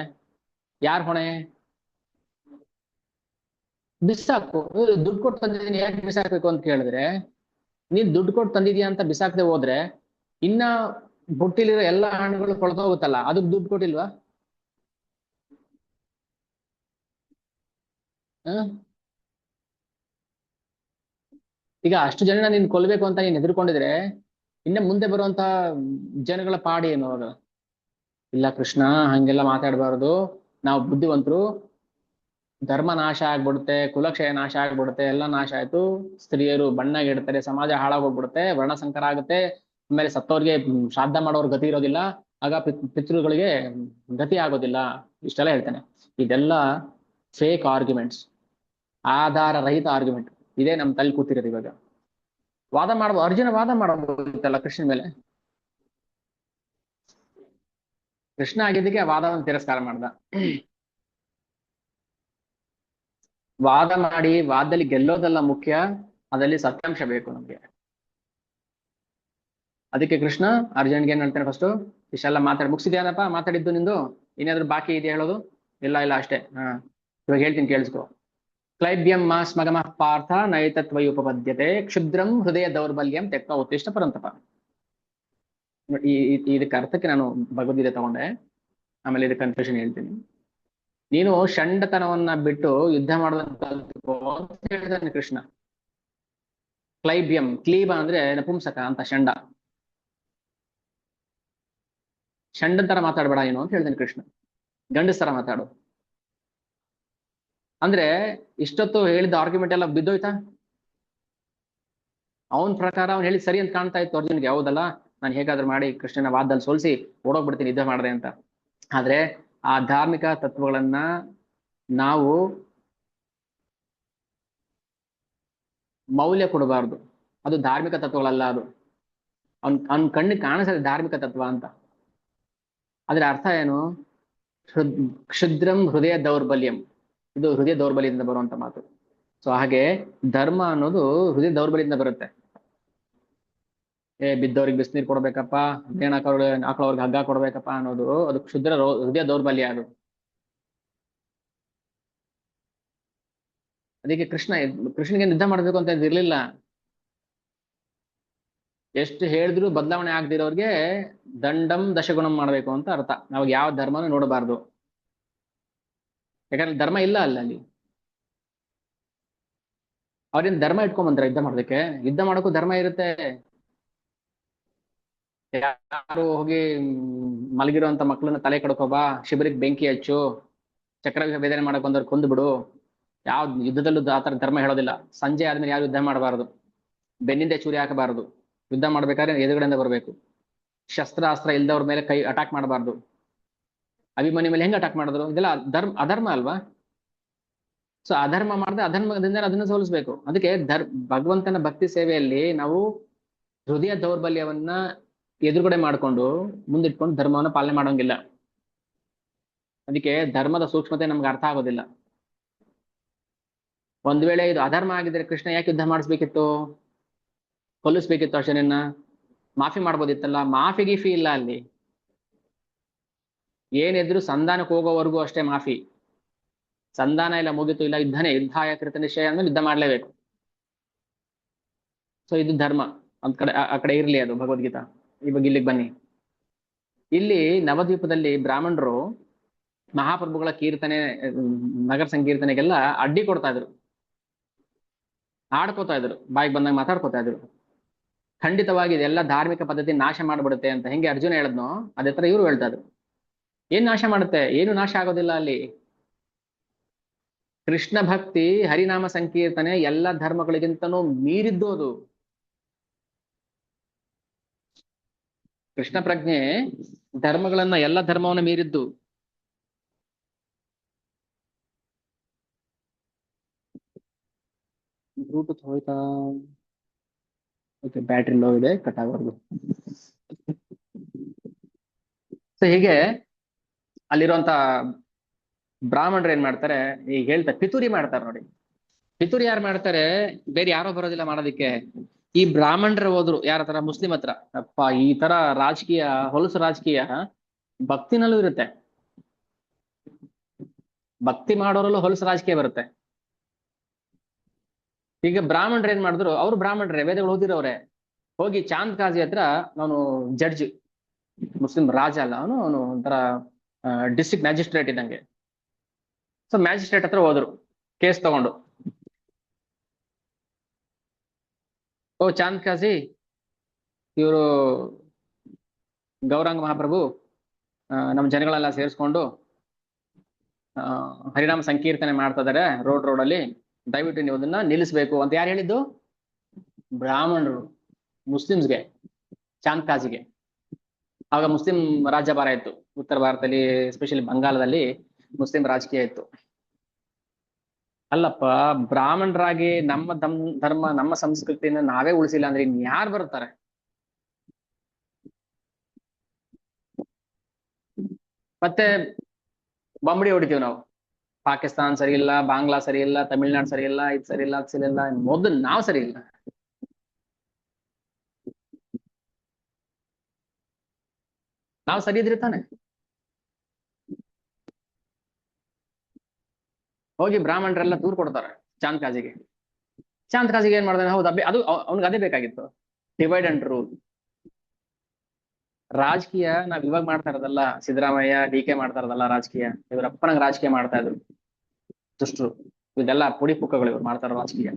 Speaker 1: ಯಾರ್ ಹೊಣೆ? ಬಿಸಾಕು. ದುಡ್ಡು ಕೊಟ್ಟು ತಂದಿದ್ದೀನಿ ಯಾಕೆ ಬಿಸಾಕ್ಬೇಕು ಅಂತ ಕೇಳಿದ್ರೆ, ನೀನ್ ದುಡ್ಡು ಕೊಟ್ಟು ತಂದಿದ್ಯಾ ಅಂತ ಬಿಸಾಕದೆ ಹೋದ್ರೆ ಇನ್ನ ಬುಟ್ಟಿಲಿರೋ ಎಲ್ಲಾ ಹಣ್ಣುಗಳು ಕೊಳ್ತೋಗುತ್ತಲ್ಲ, ಅದಕ್ಕೆ ದುಡ್ಡು ಕೊಟ್ಟಿಲ್ವಾ? ಈಗ ಅಷ್ಟು ಜನ ನೀನ್ ಕೊಲ್ಬೇಕು ಅಂತ ನೀನ್ ಹೆದರ್ಕೊಂಡಿದ್ರೆ ಇನ್ನ ಮುಂದೆ ಬರುವಂತ ಜನಗಳ ಪಾಡಿ ಏನು ಅವಾಗ? ಇಲ್ಲ ಕೃಷ್ಣ, ಹಂಗೆಲ್ಲ ಮಾತಾಡಬಾರದು. ನಾವು ಬುದ್ಧಿವಂತರು. ಧರ್ಮ ನಾಶ ಆಗ್ಬಿಡುತ್ತೆ, ಕುಲಕ್ಷಯ ನಾಶ ಆಗ್ಬಿಡುತ್ತೆ, ಎಲ್ಲ ನಾಶ ಆಯ್ತು. ಸ್ತ್ರೀಯರು ಬಣ್ಣಗಿಡ್ತಾರೆ, ಸಮಾಜ ಹಾಳಾಗೋಗ್ಬಿಡುತ್ತೆ, ವರ್ಣಸಂಕರ ಆಗುತ್ತೆ. ಆಮೇಲೆ ಸತ್ತವ್ರಿಗೆ ಶ್ರಾದ್ದ ಮಾಡೋರ್ ಗತಿ ಇರೋದಿಲ್ಲ. ಆಗ ಪಿತೃಗಳಿಗೆ ಗತಿ ಆಗೋದಿಲ್ಲ. ಇಷ್ಟೆಲ್ಲ ಹೇಳ್ತಾನೆ. ಇದೆಲ್ಲ ಫೇಕ್ ಆರ್ಗ್ಯುಮೆಂಟ್ಸ್, ಆಧಾರ ರಹಿತ ಆರ್ಗ್ಯುಮೆಂಟ್. ಇದೇ ನಮ್ ತಲೆ ಕೂತಿರೋದು ಇವಾಗ. ವಾದ ಮಾಡ್ಬೋದು, ಅರ್ಜುನ ವಾದ ಮಾಡಬಹುದಿತ್ತಲ್ಲ ಕೃಷ್ಣನ ಮೇಲೆ. ಕೃಷ್ಣ ಆಗಿದ್ದಕ್ಕೆ ಆ ವಾದವನ್ನು ತಿರಸ್ಕಾರ ಮಾಡ್ದ. ವಾದ ಮಾಡಿ ವಾದದಲ್ಲಿ ಗೆಲ್ಲೋದಲ್ಲ ಮುಖ್ಯ, ಅದರಲ್ಲಿ ಸತ್ಯಾಂಶ ಬೇಕು ನಮ್ಗೆ. ಅದಕ್ಕೆ ಕೃಷ್ಣ ಅರ್ಜುನ್ಗೆ ಏನ್ ಹೇಳ್ತಾನೆ, ಫಸ್ಟ್ ಇಷ್ಟೆಲ್ಲ ಮಾತಾಡಿ ಮುಗಿಸಿದ್ಯಾನಪ್ಪ, ಮಾತಾಡಿದ್ದು ನಿಂದು, ಏನಾದ್ರು ಬಾಕಿ ಇದೆ ಹೇಳೋದು? ಇಲ್ಲ ಇಲ್ಲ ಅಷ್ಟೇ. ಇವಾಗ ಹೇಳ್ತೀನಿ ಕೇಳಿಸ್ಕೊ. ಕ್ಲೈಬ್ಯಂ ಮಾಸ್ ಮಗಮಃ ಪಾರ್ಥ ನೈತತ್ವೈ ಉಪಪದ್ಯತೆ ಕ್ಷುದ್ರಂ ಹೃದಯ ದೌರ್ಬಲ್ಯಂ ತೆಕ್ತ ಉತ್ತಿಷ್ಟ ಪರಂತಪ. ಇದಕ್ಕೆ ಅರ್ಥಕ್ಕೆ ನಾನು ಭಗವದ್ಗೀತೆ ತಗೊಂಡೆ, ಆಮೇಲೆ ಇದಕ್ಕೆ ಕನ್ಫ್ಯೂಷನ್ ಹೇಳ್ತೀನಿ. ನೀನು ಷಂಡತನವನ್ನ ಬಿಟ್ಟು ಯುದ್ಧ ಮಾಡೋದನ್ನ ಕಲ್ತ್ಕೋ ಅಂತ ಹೇಳಿದಾನೆ ಕೃಷ್ಣ. ಕ್ಲೈಬ್ಯಂ, ಕ್ಲೀಬ ಅಂದ್ರೆ ನಪುಂಸಕ ಅಂತ, ಷಂಡ. ಷಂಡನ್ ತರ ಮಾತಾಡ್ಬೇಡ ಏನು ಅಂತ ಹೇಳಿದಾನೆ ಕೃಷ್ಣ. ಗಂಡಸ್ತರ ಮಾತಾಡು ಅಂದ್ರೆ. ಇಷ್ಟೊತ್ತು ಹೇಳಿದ ಆರ್ಗ್ಯುಮೆಂಟ್ ಎಲ್ಲ ಬಿದ್ದೋಯ್ತಾ? ಅವನ್ ಪ್ರಕಾರ ಅವ್ನು ಹೇಳಿದ್ ಸರಿ ಅಂತ ಕಾಣ್ತಾ ಇತ್ತು ಅರ್ಜುನ್ಗೆ, ಹೌದಲ್ಲ, ನಾನು ಹೇಗಾದ್ರೂ ಮಾಡಿ ಕೃಷ್ಣನ ವಾದದಲ್ಲಿ ಸೋಲಿಸಿ ಓಡೋಗ್ಬಿಡ್ತೀನಿ ಯುದ್ಧ ಮಾಡಿದೆ ಅಂತ. ಆದ್ರೆ ಆ ಧಾರ್ಮಿಕ ತತ್ವಗಳನ್ನ ನಾವು ಮೌಲ್ಯ ಕೊಡಬಾರ್ದು. ಅದು ಧಾರ್ಮಿಕ ತತ್ವಗಳಲ್ಲ. ಅದು ಅವ್ನ್ ಕಣ್ಣಿಗೆ ಕಾಣಿಸದೆ ಧಾರ್ಮಿಕ ತತ್ವ ಅಂತ. ಅದ್ರ ಅರ್ಥ ಏನು? ಕ್ಷುದ್ರಂ ಹೃದಯ ದೌರ್ಬಲ್ಯಂ, ಇದು ಹೃದಯ ದೌರ್ಬಲ್ಯದಿಂದ ಬರುವಂತ ಮಾತು. ಸೊ ಹಾಗೆ ಧರ್ಮ ಅನ್ನೋದು ಹೃದಯ ದೌರ್ಬಲ್ಯದಿಂದ ಬರುತ್ತೆ. ಬಿದ್ದವ್ರಿಗೆ ಬಿಸಿನೀರು ಕೊಡ್ಬೇಕಪ್ಪ, ನೇಣ ಹಾಕೊಳ್ಳೋರ್ಗೆ ಹಗ್ಗ ಕೊಡ್ಬೇಕಪ್ಪ ಅನ್ನೋದು, ಅದು ಕ್ಷುದ್ರ ಹೃದಯ ದೌರ್ಬಲ್ಯ ಅದು. ಅದಕ್ಕೆ ಕೃಷ್ಣನಿಗೆ ಯುದ್ಧ ಮಾಡ್ಬೇಕು ಅಂತ ಇರ್ಲಿಲ್ಲ. ಎಷ್ಟು ಹೇಳಿದ್ರು ಬದಲಾವಣೆ ಆಗದಿರೋರ್ಗೆ ದಂಡಂ ದಶಗುಣಂ ಮಾಡ್ಬೇಕು ಅಂತ ಅರ್ಥ. ನಾವು ಯಾವ ಧರ್ಮನೂ ನೋಡಬಾರ್ದು, ಯಾಕಂದ್ರೆ ಧರ್ಮ ಇಲ್ಲ ಅಲ್ಲಿ. ಅವ್ರೇನ್ ಧರ್ಮ ಇಟ್ಕೊಂಬಂದ್ರ ಯುದ್ಧ ಮಾಡೋದಕ್ಕೆ? ಯುದ್ಧ ಮಾಡೋಕ್ಕೂ ಧರ್ಮ ಇರುತ್ತೆ. ಯಾರು ಹೋಗಿ ಮಲಗಿರುವಂತ ಮಕ್ಕಳನ್ನ ತಲೆ ಕಡ್ಕೋಬಾ, ಶಿಬಿರಕ್ಕೆ ಬೆಂಕಿ ಹಚ್ಚು, ಚಕ್ರ ಭೇದನೆ ಮಾಡಕ್ ಬಂದವ್ರು ಕೊಂದು ಬಿಡು, ಯಾವ ಯುದ್ಧದಲ್ಲೂ ಆತರ ಧರ್ಮ ಹೇಳೋದಿಲ್ಲ. ಸಂಜೆ ಆದ್ಮೇಲೆ ಯಾರು ಯುದ್ಧ ಮಾಡಬಾರದು, ಬೆನ್ನಿಂದೆ ಚೂರಿ ಹಾಕಬಾರದು, ಯುದ್ಧ ಮಾಡ್ಬೇಕಾದ್ರೆ ಎದುರುಗಡೆಯಿಂದ ಬರಬೇಕು, ಶಸ್ತ್ರ ಅಸ್ತ್ರ ಇಲ್ದವ್ರ ಮೇಲೆ ಕೈ ಅಟ್ಯಾಕ್ ಮಾಡಬಾರ್ದು. ಅಭಿಮನ್ಯು ಮೇಲೆ ಹೆಂಗ್ ಅಟ್ಯಾಕ್ ಮಾಡಿದ್ರು? ಇದೆಲ್ಲ ಅಧರ್ಮ ಅಲ್ವಾ? ಸೊ ಅಧರ್ಮ ಮಾಡದೆ ಅಧರ್ಮದಿಂದ ಅದನ್ನ ಸೋಲಿಸ್ಬೇಕು. ಅದಕ್ಕೆ ಭಗವಂತನ ಭಕ್ತಿ ಸೇವೆಯಲ್ಲಿ ನಾವು ಹೃದಯ ದೌರ್ಬಲ್ಯವನ್ನ ಎದುರುಗಡೆ ಮಾಡ್ಕೊಂಡು ಮುಂದಿಟ್ಕೊಂಡು ಧರ್ಮವನ್ನ ಪಾಲನೆ ಮಾಡೋಂಗಿಲ್ಲ. ಅದಕ್ಕೆ ಧರ್ಮದ ಸೂಕ್ಷ್ಮತೆ ನಮ್ಗೆ ಅರ್ಥ ಆಗೋದಿಲ್ಲ. ಒಂದ್ ವೇಳೆ ಇದು ಅಧರ್ಮ ಆಗಿದ್ರೆ ಕೃಷ್ಣ ಯಾಕೆ ಯುದ್ಧ ಮಾಡಿಸ್ಬೇಕಿತ್ತು? ಕೊಲ್ಲಿಸ್ಬೇಕಿತ್ತು ಅರ್ಜುನನ್ನ, ಮಾಫಿ ಮಾಡ್ಬೋದಿತ್ತಲ್ಲ. ಮಾಫಿ ಗೀಫಿ ಇಲ್ಲ ಅಲ್ಲಿ. ಏನಿದ್ರು ಸಂಧಾನಕ್ಕೆ ಹೋಗೋವರೆಗೂ ಅಷ್ಟೇ ಮಾಫಿ. ಸಂಧಾನ ಇಲ್ಲ, ಮುಗಿತು, ಇಲ್ಲ ಯುದ್ಧನೇ, ಯುದ್ಧಾಯ ಕೃತ ನಿಶ್ಚಯ ಅಂದ್ಮೇಲೆ ಯುದ್ಧ ಮಾಡ್ಲೇಬೇಕು. ಸೊ ಇದು ಧರ್ಮ. ಒಂದ್ ಕಡೆ ಆ ಕಡೆ ಇರ್ಲಿ ಅದು ಭಗವದ್ಗೀತಾ. ಇವಾಗ ಇಲ್ಲಿಗೆ ಬನ್ನಿ. ಇಲ್ಲಿ ನವದ್ವೀಪದಲ್ಲಿ ಬ್ರಾಹ್ಮಣರು ಮಹಾಪ್ರಭುಗಳ ಕೀರ್ತನೆ, ನಗರ ಸಂಕೀರ್ತನೆಗೆಲ್ಲ ಅಡ್ಡಿ ಕೊಡ್ತಾ ಇದ್ರು, ಆಡ್ಕೋತಾ ಇದ್ರು, ಬಾಯಿಗೆ ಬಂದಾಗ ಮಾತಾಡ್ಕೋತಾ ಇದ್ರು. ಖಂಡಿತವಾಗಿ ಇದೆಲ್ಲ ಧಾರ್ಮಿಕ ಪದ್ಧತಿ ನಾಶ ಮಾಡ್ಬಿಡುತ್ತೆ ಅಂತ ಹೆಂಗೆ ಅರ್ಜುನ ಹೇಳದ್ನೋ ಅದೇ ತರ ಇವ್ರು ಹೇಳ್ತಾ ಇದ್ರು. ಏನ್ ನಾಶ ಮಾಡುತ್ತೆ? ಏನು ನಾಶ ಆಗೋದಿಲ್ಲ ಅಲ್ಲಿ. ಕೃಷ್ಣ ಭಕ್ತಿ, ಹರಿನಾಮ ಸಂಕೀರ್ತನೆ ಎಲ್ಲ ಧರ್ಮಗಳಿಗಿಂತನೂ ಮೀರಿದ್ದು ಅದು. ಕೃಷ್ಣ ಪ್ರಜ್ಞೆ ಧರ್ಮಗಳನ್ನ, ಎಲ್ಲ ಧರ್ಮವನ್ನ ಮೀರಿದ್ದು. ಬ್ಲೂಟೂತ್ ಹೋಯ್ತಾ? ಓಕೆ, ಬ್ಯಾಟ್ರಿ ಲೋ ಇದೆ, ಕಟ್ ಆಗೋದು. ಸೊ ಹೀಗೆ ಅಲ್ಲಿರುವಂತ ಬ್ರಾಹ್ಮಣರು ಏನ್ ಮಾಡ್ತಾರೆ, ಈಗ ಹೇಳ್ತಾರೆ ಪಿತೂರಿ ಮಾಡ್ತಾರೆ ನೋಡಿ. ಪಿತೂರಿ ಯಾರು ಮಾಡ್ತಾರೆ? ಬೇರೆ ಯಾರೋ ಬರೋದಿಲ್ಲ ಮಾಡೋದಿಕ್ಕೆ. ಈ ಬ್ರಾಹ್ಮಣರು ಹೋದ್ರು ಯಾರ ಹತ್ರ? ಮುಸ್ಲಿಂ ಹತ್ರ. ಅಪ್ಪ, ಈ ತರ ರಾಜಕೀಯ, ಹೊಲಸು ರಾಜಕೀಯ ಭಕ್ತಿನಲ್ಲೂ ಇರುತ್ತೆ. ಭಕ್ತಿ ಮಾಡೋರಲ್ಲೂ ಹೊಲಸು ರಾಜಕೀಯ ಬರುತ್ತೆ. ಈಗ ಬ್ರಾಹ್ಮಣರು ಏನ್ ಮಾಡಿದ್ರು? ಅವ್ರು ಬ್ರಾಹ್ಮಣರೇ, ವೇದಗಳು ಓದಿರೋರೆ. ಹೋಗಿ ಚಾಂದ್ ಕಾಜಿ ಹತ್ರ, ಅವನು ಜಡ್ಜ್, ಮುಸ್ಲಿಂ ರಾಜ ಅಲ್ಲ ಅವನು, ಅವನು ಒಂಥರ ಡಿಸ್ಟ್ರಿಕ್ಟ್ ಮ್ಯಾಜಿಸ್ಟ್ರೇಟ್ ಇದ್ದಂಗೆ. ಸೊ ಮ್ಯಾಜಿಸ್ಟ್ರೇಟ್ ಹತ್ರ ಹೋದ್ರು ಕೇಸ್ ತಗೊಂಡು. ಓ ಚಾಂದ್ ಕಾಜಿ, ಇವರು ಗೌರಾಂಗ ಮಹಾಪ್ರಭು, ನಮ್ಮ ಜನಗಳೆಲ್ಲ ಸೇರಿಸ್ಕೊಂಡು ಹರಿನಾಮ ಸಂಕೀರ್ತನೆ ಮಾಡ್ತಾ ಇದಾರೆ ರೋಡಲ್ಲಿ. ದಯವಿಟ್ಟು ನೀವು ಅದನ್ನ ನಿಲ್ಲಿಸ್ಬೇಕು ಅಂತ ಯಾರು ಹೇಳಿದ್ದು? ಬ್ರಾಹ್ಮಣರು ಮುಸ್ಲಿಮ್ಸ್ಗೆ, ಚಾಂದ್ ಕಾಜಿಗೆ. ಆವಾಗ ಮುಸ್ಲಿಂ ರಾಜ್ಯಭಾರ ಇತ್ತು ಉತ್ತರ ಭಾರತದಲ್ಲಿ, ಎಸ್ಪೆಷಲಿ ಬಂಗಾಳದಲ್ಲಿ ಮುಸ್ಲಿಂ ರಾಜಕೀಯ ಇತ್ತು. ಅಲ್ಲಪ್ಪ, ಬ್ರಾಹ್ಮಣರಾಗಿ ನಮ್ಮ ಧರ್ಮ ನಮ್ಮ ಸಂಸ್ಕೃತಿನ ನಾವೇ ಉಳಿಸಿಲ್ಲ ಅಂದ್ರೆ ಇನ್ಯಾರು ಬರ್ತಾರೆ? ಮತ್ತೆ ಬಂಬಡಿ ಹೊಡಿತೀವಿ ನಾವು. ಪಾಕಿಸ್ತಾನ್ ಸರಿ ಇಲ್ಲ, ಬಾಂಗ್ಲಾ ಸರಿ ಇಲ್ಲ, ತಮಿಳ್ನಾಡು ಸರಿ ಇಲ್ಲ, ಇದು ಸರಿ ಇಲ್ಲ, ಅದು ಸರಿ ಇಲ್ಲ. ಮೊದಲು ನಾವು ಸರಿ ಇಲ್ಲ. ನಾವು ಸರಿ ಇದ್ರೆ ತಾನೆ. ಹೋಗಿ ಬ್ರಾಹ್ಮಣರೆಲ್ಲ ದೂರ್ ಕೊಡ್ತಾರೆ ಚಾಂದ್ ಕಾಜಿಗೆ. ಚಾಂದ್ ಕಾಜಿಗೆ ಏನ್ ಮಾಡ್ತಾನೆ? ಹೌದು, ಅದು ಅವ್ನಿಗೆ ಅದೇ ಬೇಕಾಗಿತ್ತು, ಡಿವೈಡ್ ಅಂಡ್ ರೂಲ್. ರಾಜಕೀಯ ನಾವ್ ಇವಾಗ ಮಾಡ್ತಾ ಇರೋದಲ್ಲ, ಸಿದ್ದರಾಮಯ್ಯ ಡಿ ಕೆ ಮಾಡ್ತಾ ಇರೋದಲ್ಲ ರಾಜಕೀಯ. ಇವರಪ್ಪನಂಗ್ ರಾಜಕೀಯ ಮಾಡ್ತಾ ಇದ್ರು ದುಷ್ಟರು. ಇದೆಲ್ಲ ಪುಡಿ ಪುಕ್ಕಗಳು ಇವ್ರು ಮಾಡ್ತಾರ ರಾಜಕೀಯ.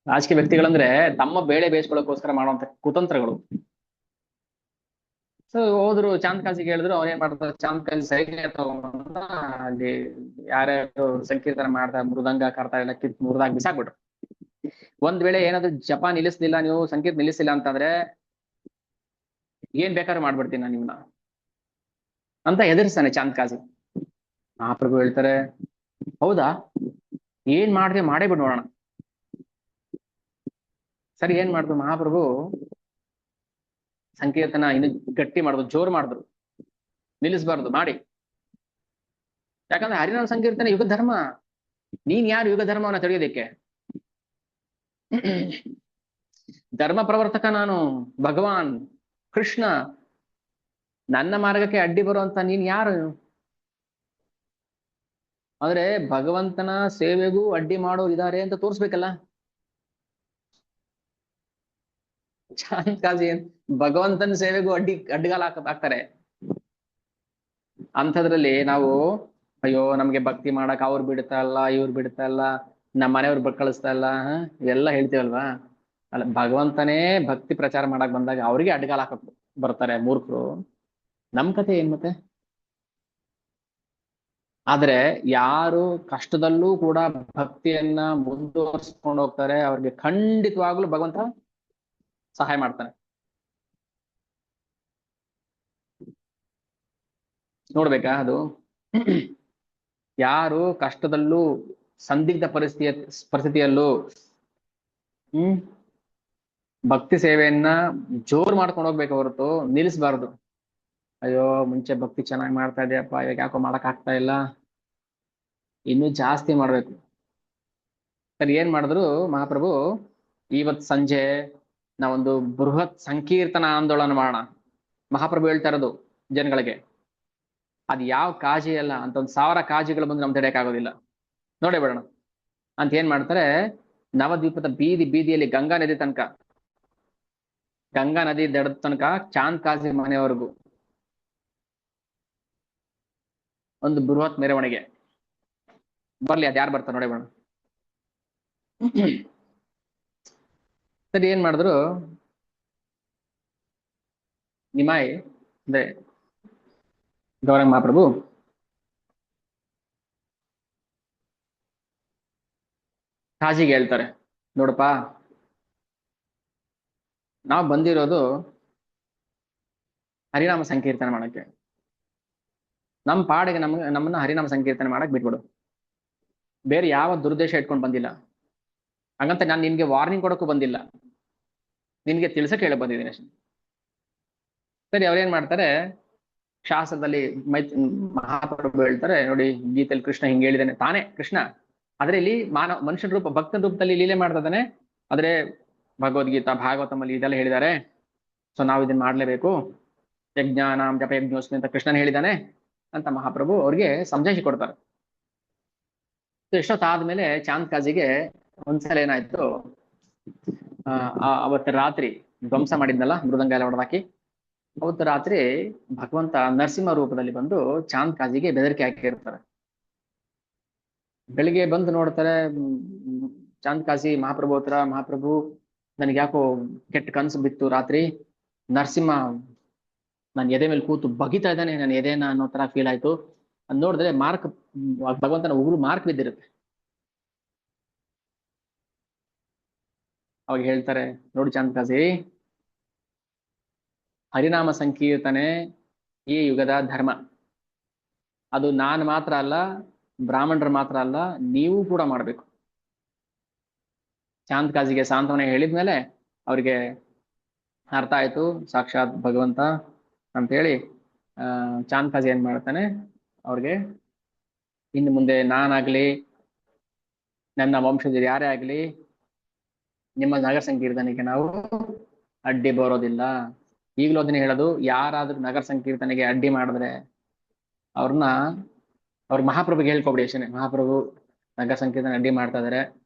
Speaker 1: ರಾಜಕೀಯ ವ್ಯಕ್ತಿಗಳಂದ್ರೆ ತಮ್ಮ ಬೇಳೆ ಬೇಯಿಸ್ಕೊಳ್ಳೋಕೋಸ್ಕರ ಮಾಡುವಂತ ಕುತಂತ್ರಗಳು. ಸೊ ಹೋದ್ರು ಚಾಂದ್ ಕಾಜಿಗೆ ಹೇಳಿದ್ರು, ಅವನೇನ್ ಮಾಡ್ತಾರೆ, ಚಾಂದ್ ಕಾಜಿ ಸೈನ್ಯ ತಗೊಂಡ ಅಲ್ಲಿ ಯಾರ್ಯಾರು ಸಂಕೀರ್ತನೆ ಮಾಡ್ತಾ ಮೃದಂಗ ಕರ್ತಾ ಎಲ್ಲ ಕಿತ್ ಮುರಿದಾಗಿ ಬಿಸಾಕ್ಬಿಟ್ರು. ಒಂದ್ ವೇಳೆ ಏನಾದ್ರು ಜಪ ನಿಲ್ಲಿಸ್ಲಿಲ್ಲ, ನೀವು ಸಂಕೀರ್ತ ನಿಲ್ಲಿಸಿಲ್ಲ ಅಂತಂದ್ರೆ ಏನ್ ಬೇಕಾದ್ರೂ ಮಾಡ್ಬಿಡ್ತೀನಿ ನಾನು ನಿಮ್ನ ಅಂತ ಎದುರಿಸ್ತಾನೆ ಚಾಂದ್ ಕಾಜಿ. ಮಹಾಪ್ರಭು ಹೇಳ್ತಾರೆ, ಹೌದಾ, ಏನ್ ಮಾಡಿದೆ ಮಾಡೇ ಬಿಡ್ ನೋಡೋಣ. ಸರಿ, ಏನ್ ಮಾಡಿದ್ರು ಮಹಾಪ್ರಭು? ಸಂಕೀರ್ತನ ಇನ್ನು ಗಟ್ಟಿ ಮಾಡಿದ್ರು, ಜೋರು ಮಾಡಿದ್ರು, ನಿಲ್ಲಿಸಬಾರ್ದು ಮಾಡಿ. ಯಾಕಂದ್ರೆ ಹರಿನಾಮ ಸಂಕೀರ್ತನೆ ಯುಗ ಧರ್ಮ. ನೀನ್ ಯಾರು ಯುಗ ಧರ್ಮವನ್ನ ತಿಳಿಯೋದಿಕ್ಕೆ? ಧರ್ಮ ಪ್ರವರ್ತಕ ನಾನು, ಭಗವಾನ್ ಕೃಷ್ಣ. ನನ್ನ ಮಾರ್ಗಕ್ಕೆ ಅಡ್ಡಿ ಬರುವಂತ ನೀನ್ ಯಾರು? ಆದ್ರೆ ಭಗವಂತನ ಸೇವೆಗೂ ಅಡ್ಡಿ ಮಾಡೋರು ಇದಾರೆ ಅಂತ ತೋರ್ಸ್ಬೇಕಲ್ಲ. ಚಾಂದ್ ಕಾಜಿ ಭಗವಂತನ ಸೇವೆಗೂ ಅಡ್ಡಿಗಾಲ ಹಾಕ್ತಾರೆ. ಅಂಥದ್ರಲ್ಲಿ ನಾವು, ಅಯ್ಯೋ ನಮ್ಗೆ ಭಕ್ತಿ ಮಾಡಕ್ ಅವ್ರು ಬಿಡ್ತಾ ಇಲ್ಲ, ಇವ್ರು ಬಿಡ್ತಾ ಇಲ್ಲ, ನಮ್ಮ ಮನೆಯವ್ರು ಕಳಿಸ್ತಾ ಇಲ್ಲ, ಇವೆಲ್ಲ ಹೇಳ್ತೀವಲ್ವಾ. ಅಲ್ಲ, ಭಗವಂತನೇ ಭಕ್ತಿ ಪ್ರಚಾರ ಮಾಡಕ್ ಬಂದಾಗ ಅವ್ರಿಗೆ ಅಡ್ಡಗಾಲ ಹಾಕಕ್ ಬರ್ತಾರೆ ಮೂರ್ಖರು. ನಮ್ ಕತೆ ಏನ್ ಮತ್ತೆ? ಆದ್ರೆ ಯಾರು ಕಷ್ಟದಲ್ಲೂ ಕೂಡ ಭಕ್ತಿಯನ್ನ ಮುಂದುವರ್ಸ್ಕೊಂಡು ಹೋಗ್ತಾರೆ, ಅವ್ರಿಗೆ ಖಂಡಿತವಾಗ್ಲೂ ಭಗವಂತ ಸಹಾಯ ಮಾಡ್ತಾನೆ. ನೋಡ್ಬೇಕಾ ಅದು? ಯಾರು ಕಷ್ಟದಲ್ಲೂ ಸಂದಿಗ್ಧ ಪರಿಸ್ಥಿತಿಯಲ್ಲೂ ಭಕ್ತಿ ಸೇವೆಯನ್ನ ಜೋರ್ ಮಾಡ್ಕೊಂಡು ಹೋಗ್ಬೇಕು ಹೊರತು ನಿಲ್ಲಿಸಬಾರ್ದು. ಅಯ್ಯೋ ಮುಂಚೆ ಭಕ್ತಿ ಚೆನ್ನಾಗಿ ಮಾಡ್ತಾ ಇದೆಯಪ್ಪ, ಇವಾಗ ಯಾಕೋ ಮಾಡಕ್ ಆಗ್ತಾ ಇಲ್ಲ, ಇನ್ನೂ ಜಾಸ್ತಿ ಮಾಡ್ಬೇಕು. ಸರಿ, ಏನ್ ಮಾಡಿದ್ರು ಮಹಾಪ್ರಭು? ಇವತ್ ಸಂಜೆ ನಾವೊಂದು ಬೃಹತ್ ಸಂಕೀರ್ತನ ಆಂದೋಲನ ಮಾಡೋಣ. ಮಹಾಪ್ರಭು ಹೇಳ್ತಾ ಇರೋದು ಜನಗಳಿಗೆ. ಅದ್ ಯಾವ ಕಾಜಿ ಅಲ್ಲ, ಅಂತ 1000 ಕಾಜಿಗಳು ಬಂದು ನಮ್ ತಡೆಯಕ್ಕಾಗೋದಿಲ್ಲ, ನೋಡೇ ಬಿಡೋಣ ಅಂತ ಏನ್ ಮಾಡ್ತಾರೆ. ನವದ್ವೀಪದ ಬೀದಿಯಲ್ಲಿ ಗಂಗಾ ನದಿ ತನಕ, ಗಂಗಾ ನದಿ ದಡದ ತನಕ ಚಾಂದ್ ಕಾಜಿ ಮನೆಯವರೆಗೂ ಒಂದು ಬೃಹತ್ ಮೆರವಣಿಗೆ ಬರ್ಲಿ. ಅದ್ ಯಾರು ಬರ್ತಾರೆ ನೋಡೇ ಬೇಡ. ಸರಿ, ಏನ್ ಮಾಡಿದ್ರು ನಿಮಾಯಿ ಅಂದ್ರೆ ಗೌರಂಗ ಮಹಾಪ್ರಭು ಕಾಜಿಗೆ ಹೇಳ್ತಾರೆ, ನೋಡಪ್ಪ, ನಾವು ಬಂದಿರೋದು ಹರಿನಾಮ ಸಂಕೀರ್ತನೆ ಮಾಡಕ್ಕೆ. ನಮ್ಮ ಪಾಡಿಗೆ ನಮ್ಮನ್ನ ಹರಿನಾಮ ಸಂಕೀರ್ತನೆ ಮಾಡಕ್ ಬಿಟ್ಬಿಡು, ಬೇರೆ ಯಾವ ದುರುದ್ದೇಶ ಇಟ್ಕೊಂಡು ಬಂದಿಲ್ಲ. ಹಂಗಂತ ನಾನು ನಿನ್ಗೆ ವಾರ್ನಿಂಗ್ ಕೊಡಕ್ಕೂ ಬಂದಿಲ್ಲ, ನಿನ್ಗೆ ತಿಳ್ಸಕ್ ಹೇಳಕ್ ಬಂದಿದ್ದೀನಿ ಅಷ್ಟೇ. ಸರಿ, ಅವ್ರೇನ್ ಮಾಡ್ತಾರೆ, ಶಾಸ್ತ್ರದಲ್ಲಿ ಮಹಾಪ್ರಭು ಹೇಳ್ತಾರೆ, ನೋಡಿ ಗೀತೆಯಲ್ಲಿ ಕೃಷ್ಣ ಹಿಂಗೆ ಹೇಳಿದಾನೆ, ತಾನೇ ಕೃಷ್ಣ. ಆದ್ರೆ ಇಲ್ಲಿ ಮನುಷ್ಯನ ರೂಪ, ಭಕ್ತನ ರೂಪದಲ್ಲಿ ಲೀಲೆ ಮಾಡ್ತಾ ಇದ್ದಾನೆ. ಆದ್ರೆ ಭಗವದ್ಗೀತಾ ಭಾಗವತಮಲ್ಲಿ ಇದೆಲ್ಲ ಹೇಳಿದ್ದಾರೆ. ಸೊ ನಾವು ಇದನ್ನ ಮಾಡ್ಲೇಬೇಕು. ಯಜ್ಞಾನಾಂ ಜಪ ಯಜ್ಞೋಸ್ಮಿ ಅಂತ ಕೃಷ್ಣನ್ ಹೇಳಿದಾನೆ ಅಂತ ಮಹಾಪ್ರಭು ಅವ್ರಿಗೆ ಸಮಜಾಯಿಷಿ ಕೊಡ್ತಾರೆ. ಎಷ್ಟೊತ್ತಾದ್ಮೇಲೆ ಚಾಂದ್ ಕಾಜಿಗೆ ಒಂದ್ಸಲ ಏನಾಯ್ತು, ಅವತ್ತು ರಾತ್ರಿ ಧ್ವಂಸ ಮಾಡಿದ್ನಲ್ಲ ಮೃದಂಗ ಎಲ್ಲ ಹೊಡೆದಾಕಿ, ಅವತ್ತು ರಾತ್ರಿ ಭಗವಂತ ನರಸಿಂಹ ರೂಪದಲ್ಲಿ ಬಂದು ಚಾಂದ್ ಕಾಜಿಗೆ ಬೆದರಿಕೆ ಹಾಕಿರ್ತಾರೆ. ಬೆಳಿಗ್ಗೆ ಬಂದು ನೋಡ್ತಾರೆ ಚಾಂದ್ ಕಾಜಿ ಮಹಾಪ್ರಭು ಹತ್ರ, ಮಹಾಪ್ರಭು ನನಗೆ ಯಾಕೋ ಕೆಟ್ಟ ಕನ್ಸು ಬಿತ್ತು ರಾತ್ರಿ, ನರಸಿಂಹ ನಾನು ಎದೆ ಮೇಲೆ ಕೂತು ಬಗಿತಾ ಇದ್ದಾನೆ ನಾನು ಎದೆನ ಅನ್ನೋ ತರ ಫೀಲ್ ಆಯ್ತು. ಅದ್ ನೋಡಿದ್ರೆ ಮಾರ್ಕ್, ಭಗವಂತನ ಉಗುರು ಮಾರ್ಕ್ ಬಿದ್ದಿರುತ್ತೆ. ಅವಾಗ ಹೇಳ್ತಾರೆ, ನೋಡಿ ಚಾಂದ್ಕಾಸಿ, ಹರಿನಾಮ ಸಂಕೀರ್ತನೆ ಈ ಯುಗದ ಧರ್ಮ. ಅದು ನಾನು ಮಾತ್ರ ಅಲ್ಲ, ಬ್ರಾಹ್ಮಣರು ಮಾತ್ರ ಅಲ್ಲ, ನೀವು ಕೂಡ ಮಾಡಬೇಕು. ಚಾಂದ್ಕಾಸಿಗೆ ಸಾಂತ್ವನ ಹೇಳಿದ್ಮೇಲೆ ಅವ್ರಿಗೆ ಅರ್ಥ ಆಯ್ತು ಸಾಕ್ಷಾತ್ ಭಗವಂತ ಅಂತ ಹೇಳಿ ಚಾಂದ್ಕಾಸಿ ಏನ್ ಮಾಡ್ತಾನೆ, ಅವ್ರಿಗೆ ಇನ್ನು ಮುಂದೆ ನಾನಾಗ್ಲಿ ನನ್ನ ವಂಶಜರು ಯಾರೇ ಆಗ್ಲಿ ನಿಮ್ಮ ನಗರ ಸಂಕೀರ್ತನೆಗೆ ನಾವು ಅಡ್ಡಿ ಬರೋದಿಲ್ಲ. ಈಗಲೂ ಅದನ್ನ ಹೇಳೋದು, ಯಾರಾದ್ರೂ ನಗರ ಸಂಕೀರ್ತನೆಗೆ ಅಡ್ಡಿ ಮಾಡಿದ್ರೆ ಅವ್ರನ್ನ, ಅವ್ರ ಮಹಾಪ್ರಭುಗೆ ಹೇಳ್ಕೊಬಿಡಿ ಅಷ್ಟೇ. ಮಹಾಪ್ರಭು ನಗರ ಸಂಕೀರ್ತನೆ ಅಡ್ಡಿ ಮಾಡ್ತಾ ಇದಾರೆ,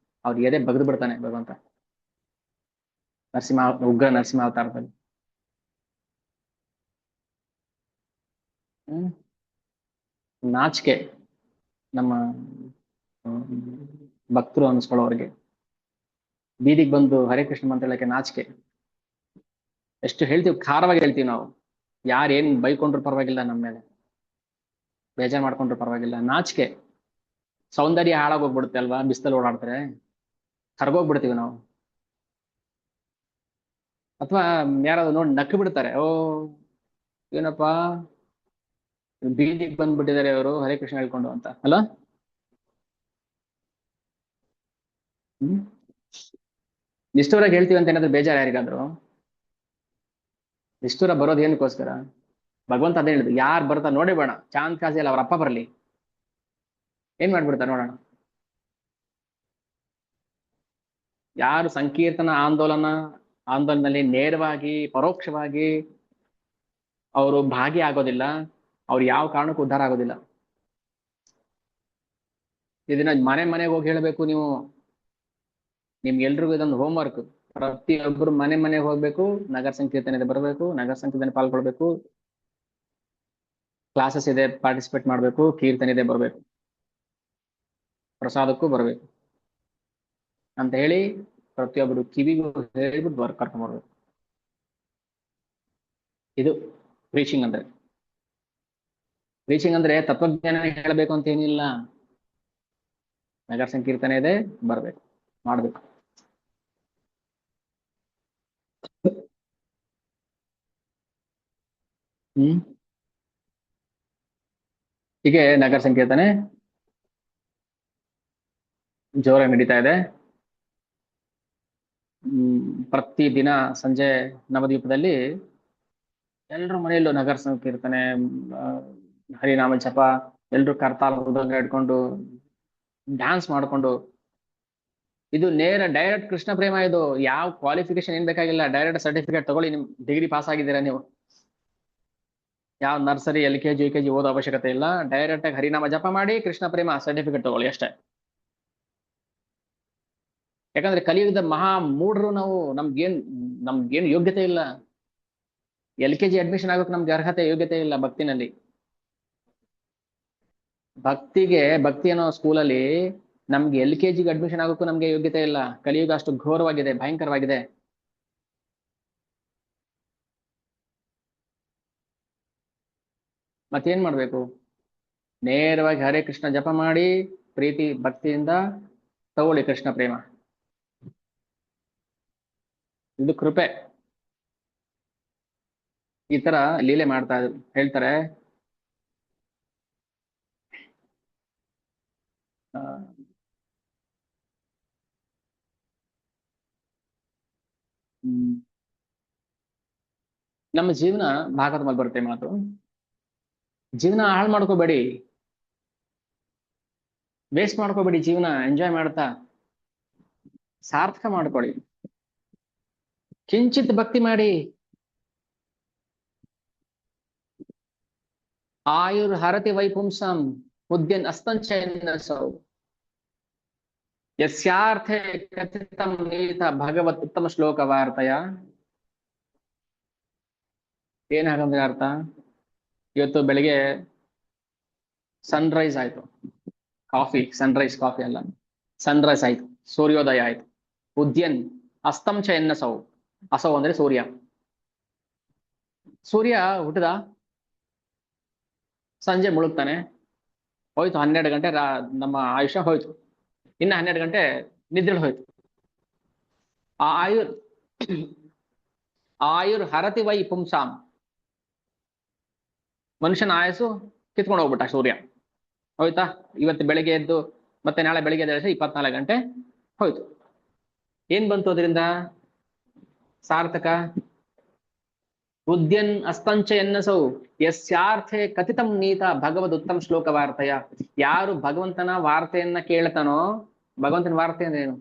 Speaker 1: ಅವ್ರ ಎದೆ ಬಗ್ದು ಬಿಡ್ತಾನೆ ಭಗವಂತ ನರಸಿಂಹ, ಉಗ್ರ ನರಸಿಂಹ ಅವತಾರದಲ್ಲಿ. ಹ್ಮ್ ನಾಚಿಕೆ ನಮ್ಮ ಭಕ್ತರು ಅನ್ಸ್ಕೊಳ್ಳೋರಿಗೆ, ಬೀದಿಗೆ ಬಂದು ಹರೇ ಕೃಷ್ಣ ಮಂತ್ರ ಹೇಳಕ್ಕೆ ನಾಚಿಕೆ. ಎಷ್ಟು ಹೇಳ್ತೀವಿ, ಖಾರವಾಗಿ ಹೇಳ್ತೀವಿ ನಾವು. ಯಾರೇನ್ ಬೈಕೊಂಡ್ರು ಪರವಾಗಿಲ್ಲ, ನಮ್ಮ ಮೇಲೆ ಬೇಜಾರ್ ಮಾಡ್ಕೊಂಡ್ರು ಪರವಾಗಿಲ್ಲ, ನಾಚಿಕೆ. ಸೌಂದರ್ಯ ಹಾಳಾಗೋಗ್ಬಿಡುತ್ತೆ ಅಲ್ವಾ, ಬಿಸ್ತಲ್ಲಿ ಓಡಾಡ್ತಾರೆ, ಕರ್ಗೋಗ್ಬಿಡ್ತೀವಿ ನಾವು. ಅಥವಾ ಯಾರಾದ್ರು ನೋಡಿ ನಕ್ಕು ಬಿಡ್ತಾರೆ, ಓ ಏನಪ್ಪಾ ಬೀದಿಗೆ ಬಂದ್ಬಿಟ್ಟಿದ್ದಾರೆ ಅವರು ಹರೇ ಕೃಷ್ಣ ಹೇಳ್ಕೊಂಡು ಅಂತ ಅಲ್ಲ. ಹ್ಮ್ ನಿಷ್ಠೂರಾಗಿ ಹೇಳ್ತೀವಿ ಅಂತ ಏನಾದ್ರು ಬೇಜಾರು ಯಾರಿಗಾದ್ರು? ನಿಷ್ಠೂರ ಬರೋದು ಏನಕ್ಕೋಸ್ಕರ? ಭಗವಂತ ಅದೇ ಹೇಳಿದ್ರು, ಯಾರು ಬರ್ತಾರೆ ನೋಡಿ ಬೇಡ, ಚಾಂದ್ ಕಾಸಿ ಅಲ್ಲ ಅವ್ರ ಅಪ್ಪ ಬರ್ಲಿ, ಏನ್ ಮಾಡ್ಬಿಡ್ತಾರೆ ನೋಡೋಣ. ಯಾರು ಸಂಕೀರ್ತನ ಆಂದೋಲನದಲ್ಲಿ ನೇರವಾಗಿ ಪರೋಕ್ಷವಾಗಿ ಅವರು ಭಾಗಿ ಆಗೋದಿಲ್ಲ, ಅವ್ರು ಯಾವ ಕಾರಣಕ್ಕೂ ಉದ್ಧಾರ ಆಗೋದಿಲ್ಲ. ಇದನ್ನ ಮನೆ ಮನೆಗೆ ಹೋಗಿ ಹೇಳ್ಬೇಕು ನೀವು. ನಿಮ್ಗೆಲ್ರಿಗೂ ಇದೊಂದು ಹೋಮ್ವರ್ಕ್. ಪ್ರತಿಯೊಬ್ಬರು ಮನೆ ಮನೆಗೆ ಹೋಗ್ಬೇಕು, ನಗರ ಸಂಕೀರ್ತನೆ ಬರಬೇಕು, ನಗರ ಸಂಕೀರ್ತನೆ ಪಾಲ್ಗೊಳ್ಬೇಕು, ಕ್ಲಾಸಸ್ ಇದೆ ಪಾರ್ಟಿಸಿಪೇಟ್ ಮಾಡ್ಬೇಕು, ಕೀರ್ತನೆ ಇದೆ ಬರ್ಬೇಕು, ಪ್ರಸಾದಕ್ಕೂ ಬರ್ಬೇಕು ಅಂತ ಹೇಳಿ ಪ್ರತಿಯೊಬ್ಬರು ಕಿವಿಗೂ ಹೇಳ್ಬಿಟ್ಟು ಕರ್ಕೊಂಡ್ ಬರ್ಬೇಕು. ಇದು ರೀಚಿಂಗ್ ಅಂದ್ರೆ. ರೀಚಿಂಗ್ ಅಂದ್ರೆ ತತ್ವಜ್ಞಾನ ಹೇಳಬೇಕು ಅಂತ ಏನಿಲ್ಲ, ನಗರ ಸಂಕೀರ್ತನೆ ಇದೆ, ಬರ್ಬೇಕು, ಮಾಡ್ಬೇಕು. ಹ್ಮ್ ಹೀಗೆ ನಗರ ಸಂಕೀರ್ತನೆ ಜೋರಾಗಿ ನಡೀತಾ ಇದೆ. ಪ್ರತಿ ದಿನ ಸಂಜೆ ನವದ್ವೀಪದಲ್ಲಿ ಎಲ್ರ ಮನೆಯಲ್ಲೂ ನಗರ ಸಂಕೀರ್ತನೆ, ಆ, ಹರಿನಾಮ ಜಪ, ಎಲ್ರು ಕರ್ತಾಲ ಮೃದಂಗ ಇಟ್ಕೊಂಡು ಡ್ಯಾನ್ಸ್ ಮಾಡ್ಕೊಂಡು. ಇದು ನೇರ ಡೈರೆಕ್ಟ್ ಕೃಷ್ಣ ಪ್ರೇಮ. ಇದು ಯಾವ ಕ್ವಾಲಿಫಿಕೇಶನ್ ಏನ್ ಬೇಕಾಗಿಲ್ಲ, ಡೈರೆಕ್ಟ್ ಸರ್ಟಿಫಿಕೇಟ್ ತಗೊಳ್ಳಿ, ನಿಮ್ ಡಿಗ್ರಿ ಪಾಸ್ ಆಗಿದ್ದೀರಾ ನೀವು. ಯಾವ ನರ್ಸರಿ LKG UKG ಓದೋ ಅವಶ್ಯಕತೆ ಇಲ್ಲ, ಡೈರೆಕ್ಟ್ ಆಗಿ ಹರಿನಾಮ ಜಪ ಮಾಡಿ ಕೃಷ್ಣ ಪ್ರೇಮ ಸರ್ಟಿಫಿಕೇಟ್ ತಗೊಳ್ಳಿ ಅಷ್ಟೇ. ಯಾಕಂದ್ರೆ ಕಲಿಯುಗದ ಮಹಾ ಮೂಢರು ನಾವು, ನಮ್ಗೇನು ಯೋಗ್ಯತೆ ಇಲ್ಲ. LKG ಅಡ್ಮಿಷನ್ ಆಗೋಕೆ ನಮ್ಗೆ ಅರ್ಹತೆ ಯೋಗ್ಯತೆ ಇಲ್ಲ ಭಕ್ತಿನಲ್ಲಿ. ಭಕ್ತಿ ಅನ್ನೋ ಸ್ಕೂಲಲ್ಲಿ ನಮ್ಗೆ LKGಗೆ ಅಡ್ಮಿಷನ್ ಆಗೋಕ್ಕೂ ನಮ್ಗೆ ಯೋಗ್ಯತೆ ಇಲ್ಲ. ಕಲಿಯುಗ ಅಷ್ಟು ಘೋರವಾಗಿದೆ, ಭಯಂಕರವಾಗಿದೆ. ಮತ್ತೇನ್ ಮಾಡ್ಬೇಕು? ನೇರವಾಗಿ ಹರೇ ಕೃಷ್ಣ ಜಪ ಮಾಡಿ ಪ್ರೀತಿ ಭಕ್ತಿಯಿಂದ ತಗೊಳ್ಳಿ ಕೃಷ್ಣ ಪ್ರೇಮ. ಇದು ಕೃಪೆ. ಈ ತರ ಲೀಲೆ ಮಾಡ್ತಾ ಇದ್ರು. ಹೇಳ್ತಾರೆ, ಆ, ಹ್ಮ್, ನಮ್ಮ ಜೀವನ ಭಾಗವತ ಮೇಲೆ ಬರುತ್ತೆ ಮಾತು. ಜೀವನ ಹಾಳು ಮಾಡ್ಕೋಬೇಡಿ, ವೇಸ್ಟ್ ಮಾಡ್ಕೋಬೇಡಿ, ಜೀವನ ಎಂಜಾಯ್ ಮಾಡ್ತಾ ಸಾರ್ಥಕ ಮಾಡ್ಕೊಳ್ಳಿ. ಕಿಂಚಿತ್ ಭಕ್ತಿ ಮಾಡಿ. ಆಯುರ್ ಹರತಿ ವೈಪುಂಸಂ ಉದ್ಯನ್ ಅಸ್ತಂಚಯನಸೌ ಯಸ್ಯಾರ್ಥೆ ಕಥಿತಂ ನೀತ ಭಗವತ್ ಉತ್ತಮ ಶ್ಲೋಕ ವಾರ್ತೆಯ. ಏನ್ ಹಾಗಂದ್ರೆ ಅರ್ಥ, ಇವತ್ತು ಬೆಳಿಗ್ಗೆ ಸನ್ರೈಸ್ ಆಯ್ತು, ಸನ್ರೈಸ್ ಕಾಫಿ ಅಲ್ಲ, ಸನ್ರೈಸ್ ಆಯ್ತು, ಸೂರ್ಯೋದಯ ಆಯ್ತು. ಉದ್ಯನ್ ಅಸ್ತಂಚ ಎನ್ನಸೌ, ಅಸೌ ಅಂದ್ರೆ ಸೂರ್ಯ. ಸೂರ್ಯ ಹುಟ್ಟದ, ಸಂಜೆ ಮುಳುಗ್ತಾನೆ, ಹೋಯ್ತು 12 ಗಂಟೆ ನಮ್ಮ ಆಯುಷ್ಯ ಹೋಯ್ತು. ಇನ್ನು 12 ಗಂಟೆ ನಿದ್ರೆ ಹೋಯ್ತು. ಆ ಆಯುರ್ ಆಯುರ್ ಹರತಿ ವೈ ಪುಂಸಾಂ, ಮನುಷ್ಯನ ಆಯಸ್ಸು ಕಿತ್ಕೊಂಡು ಹೋಗ್ಬಿಟ್ಟ ಸೂರ್ಯ. ಹೋಯ್ತಾ? ಇವತ್ತು ಬೆಳಿಗ್ಗೆ ಎದ್ದು ಮತ್ತೆ ನಾಳೆ ಬೆಳಿಗ್ಗೆ ಎದ್ದು 24 ಗಂಟೆ ಹೋಯ್ತು. ಏನ್ ಬಂತು ಅದರಿಂದ? ಸಾರ್ಥಕ. ಉದ್ಯನ್ ಅಸ್ತಂಚ ಎನ್ನಸೌ ಯಸ್ಯಾರ್ಥೆ ಕಥಿತಂ ನೀತ ಭಗವದ್ ಉತ್ತಮ ಶ್ಲೋಕ ವಾರ್ತೆಯ. ಯಾರು ಭಗವಂತನ ವಾರ್ತೆಯನ್ನ ಕೇಳ್ತಾನೋ, ಭಗವಂತನ ವಾರ್ತೆ ಅಂದ್ರೆ ಏನು?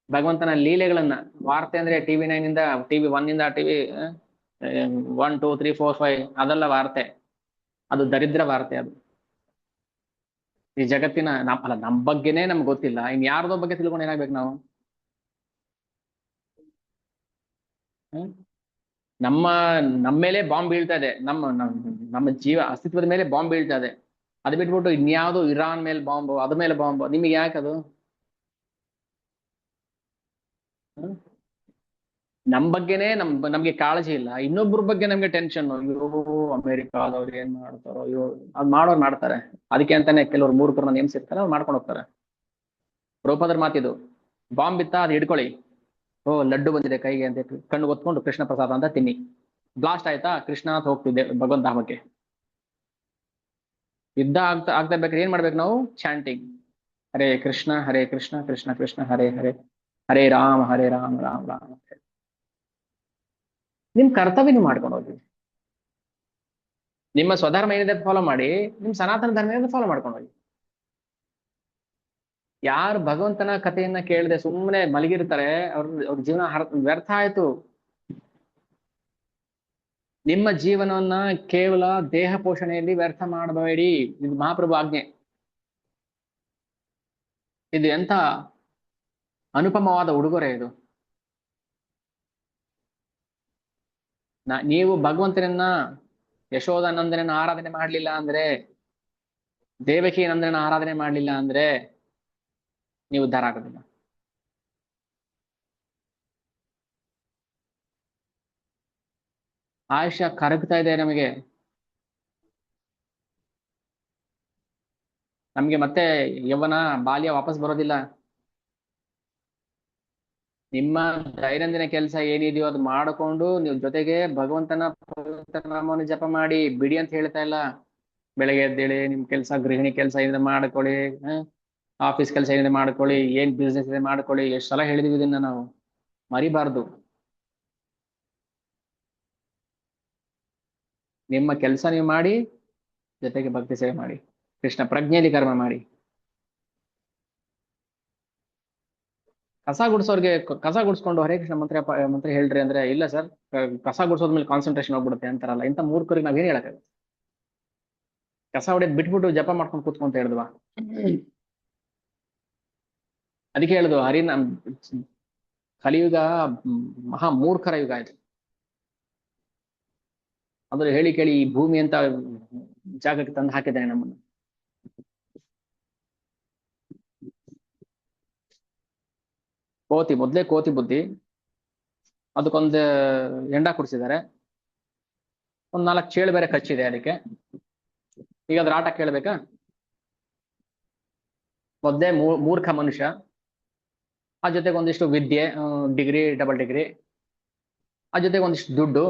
Speaker 1: ಭಗವಂತನ ಲೀಲೆಗಳನ್ನ. ವಾರ್ತೆ ಅಂದ್ರೆ TV9 ಇಂದ TV1 ಇಂದ TV1 2 3 4 5 ಅದೆಲ್ಲ ವಾರ್ತೆ. ಅದು ದರಿದ್ರ ವಾರ್ತೆ. ಅದು ಈ ಜಗತ್ತಿನ ಅಲ್ಲ, ನಮ್ ಬಗ್ಗೆನೇ ನಮ್ಗೆ ಗೊತ್ತಿಲ್ಲ, ಇನ್ ಯಾರ್ದೋ ಬಗ್ಗೆ ತಿಳ್ಕೊಂಡು ಏನಾಗ್ಬೇಕು ನಾವು? ಹ್ಮ್? ನಮ್ಮ ಮೇಲೆ ಬಾಂಬ್ ಬೀಳ್ತಾ ಇದೆ, ನಮ್ಮ ಜೀವ ಅಸ್ತಿತ್ವದ ಮೇಲೆ ಬಾಂಬ್ ಬೀಳ್ತಾ ಇದೆ. ಅದು ಬಿಟ್ಬಿಟ್ಟು ಇನ್ಯಾವುದೋ ಇರಾನ್ ಮೇಲೆ ಬಾಂಬ್, ಅದ ಮೇಲೆ ಬಾಂಬ್, ನಿಮಗೆ ಯಾಕದು? ಹ್ಮ್? ನಮ್ ಬಗ್ಗೆನೇ ನಮ್ಗೆ ಕಾಳಜಿ ಇಲ್ಲ, ಇನ್ನೊಬ್ರ ಬಗ್ಗೆ ನಮ್ಗೆ ಟೆನ್ಷನ್. ಅಯ್ಯೋ ಅಮೆರಿಕಾದವ್ರು ಏನ್ ಮಾಡ್ತಾರೋ, ಅಯ್ಯೋ ಅದ್ ಮಾಡೋರು ಮಾಡ್ತಾರೆ. ಅದಕ್ಕೆ ಅಂತಾನೆ ಕೆಲವ್ರು ಮೂರ್ಖರನ್ನ ನೇಮಿಸಿರ್ತಾರೆ, ಅವ್ರು ಮಾಡ್ಕೊಂಡು ಹೋಗ್ತಾರೆ. ದ್ರೌಪದರ ಮಾತಿದು. ಬಾಂಬ್ ಬಿತ್ತಾ ಅದು ಹಿಡ್ಕೊಳ್ಳಿ, ಓ ಲಡ್ಡು ಬಂದಿದೆ ಕೈಗೆ ಅಂತ ಕಣ್ಣು ಒತ್ಕೊಂಡು ಕೃಷ್ಣ ಪ್ರಸಾದ ಅಂತ ತಿನ್ನಿ. ಬ್ಲಾಸ್ಟ್ ಆಯ್ತಾ, ಕೃಷ್ಣ ಅಂತ ಹೋಗ್ತಿದ್ದೆ ಭಗವಂತ ಧಾಮಕ್ಕೆ. ಯುದ್ಧ ಆಗ್ತಾ ಇರ್ಬೇಕಾದ್ರೆ ಏನ್ ಮಾಡ್ಬೇಕು ನಾವು? ಚಾಂಟಿಂಗ್, ಹರೇ ಕೃಷ್ಣ ಹರೇ ಕೃಷ್ಣ ಕೃಷ್ಣ ಕೃಷ್ಣ ಹರೇ ಹರೇ, ಹರೇ ರಾಮ ಹರೇ ರಾಮ ರಾಮ ರಾಮ. ನಿಮ್ ಕರ್ತವ್ಯ ನೀವು ಮಾಡ್ಕೊಂಡು ಹೋಗಿ. ನಿಮ್ಮ ಸ್ವಧರ್ಮ ಏನಿದೆ ಫಾಲೋ ಮಾಡಿ, ನಿಮ್ ಸನಾತನ ಧರ್ಮ ಏನಿದೆ ಫಾಲೋ ಮಾಡ್ಕೊಂಡು ಹೋಗಿ. ಯಾರು ಭಗವಂತನ ಕಥೆಯನ್ನ ಕೇಳದೆ ಸುಮ್ಮನೆ ಮಲಗಿರ್ತಾರೆ, ಅವ್ರ ಜೀವನ ವ್ಯರ್ಥ ಆಯ್ತು. ನಿಮ್ಮ ಜೀವನವನ್ನ ಕೇವಲ ದೇಹ ಪೋಷಣೆಯಲ್ಲಿ ವ್ಯರ್ಥ ಮಾಡಬೇಡಿ. ಇದು ಮಹಾಪ್ರಭು ಆಜ್ಞೆ. ಇದು ಎಂತ ಅನುಪಮವಾದ ಉಡುಗೊರೆ ಇದು. ನೀವು ಭಗವಂತನನ್ನ, ಯಶೋಧ ನಂದನನ್ನ ಆರಾಧನೆ ಮಾಡ್ಲಿಲ್ಲ ಅಂದ್ರೆ, ದೇವಕಿ ನಂದನನ್ನ ಆರಾಧನೆ ಮಾಡ್ಲಿಲ್ಲ ಅಂದ್ರೆ ನೀವು ಉದ್ಧಾರ ಆಗೋದಿಲ್ಲ. ಆಯುಷ್ಯ ಕರಗ್ತಾ ಇದೆ ನಮ್ಗೆ ಮತ್ತೆ ಯೌವನ ಬಾಲ್ಯ ವಾಪಸ್ ಬರೋದಿಲ್ಲ. ನಿಮ್ಮ ದೈನಂದಿನ ಕೆಲಸ ಏನಿದೆಯೋ ಅದು ಮಾಡಿಕೊಂಡು ನೀವು ಜೊತೆಗೆ ಭಗವಂತನ ಪವಿತ್ರ ನಾಮವನ್ನು ಜಪ ಮಾಡಿ ಬಿಡಿ ಅಂತ ಹೇಳ್ತಾ ಇಲ್ಲ. ಬೆಳಗ್ಗೆ ಎದ್ದೇಳಿ ನಿಮ್ ಕೆಲಸ, ಗೃಹಿಣಿ ಕೆಲಸ ಏನಿದೆ ಮಾಡ್ಕೊಳ್ಳಿ, ಆಫೀಸ್ ಕೆಲಸ ಏನಿದೆ ಮಾಡ್ಕೊಳ್ಳಿ, ಏನ್ ಬಿಸ್ನೆಸ್ ಇದೆ ಮಾಡ್ಕೊಳ್ಳಿ. ಎಷ್ಟು ಸಲ ಹೇಳಿದೀವಿ ಇದನ್ನ ನಾವು, ಮರಿಬಾರ್ದು. ನಿಮ್ಮ ಕೆಲಸ ನೀವು ಮಾಡಿ, ಜೊತೆಗೆ ಭಕ್ತಿ ಸೇವೆ ಮಾಡಿ, ಕೃಷ್ಣ ಪ್ರಜ್ಞೆಯಲ್ಲಿ ಕರ್ಮ ಮಾಡಿ. ಕಸ ಗುಡಿಸೋರ್ಗೆ ಕಸ ಗುಡಿಸ್ಕೊಂಡು ಹರೇ ಕೃಷ್ಣ ಮಂತ್ರ ಹೇಳ್ರಿ ಅಂದ್ರೆ, ಇಲ್ಲ ಸರ್ ಕಸ ಗುಡಿಸೋದ್ಮೇಲೆ ಕಾನ್ಸಂಟ್ರೇಷನ್ ಹೋಗ್ಬಿಡುತ್ತೆ ಅಂತಾರಲ್ಲ. ಇಂಥ ಮೂರ್ಖರಿಗೆ ನಾವೇನ್ ಹೇಳಕ್ಕಾಗ? ಕಸ ಹೊಡೆದ್ ಬಿಟ್ಬಿಟ್ಟು ಜಪ ಮಾಡ್ಕೊಂಡು ಕೂತ್ಕೊಂತ ಹೇಳಿದ್ವಾ? ಅದಕ್ಕೆ ಹೇಳುದು ಕಲಿಯುಗ ಮಹಾ ಮೂರ್ಖರ ಯುಗ ಆಯ್ತು. ಅದ್ರ ಹೇಳಿ ಕೇಳಿ ಈ ಭೂಮಿ ಅಂತ ಜಾಗಕ್ಕೆ ತಂದು ಹಾಕಿದ್ದಾನೆ ನಮ್ಮನ್ನು. ಮೊದ್ಲೇ ಕೋತಿ ಬುದ್ಧಿ. ಅದಕ್ಕೊಂದು ಎಂಡ ಕುಡಿಸಿದ್ದಾರೆ, ಒಂದ್ 4 ಚೇಳು ಬೇರೆ ಕಚ್ಚಿದೆ ಅದಕ್ಕೆ. ಈಗ ಅದ್ರ ಆಟ ಕೇಳ್ಬೇಕಾ? ಮೊದ್ಲೇ ಮೂರ್ಖ ಮನುಷ್ಯ, ಆ ಜೊತೆಗೆ ಒಂದಿಷ್ಟು ವಿದ್ಯೆ, ಡಿಗ್ರಿ, ಡಬಲ್ ಡಿಗ್ರಿ, ಆ ಜೊತೆಗೆ ಒಂದಿಷ್ಟು ದುಡ್ಡು,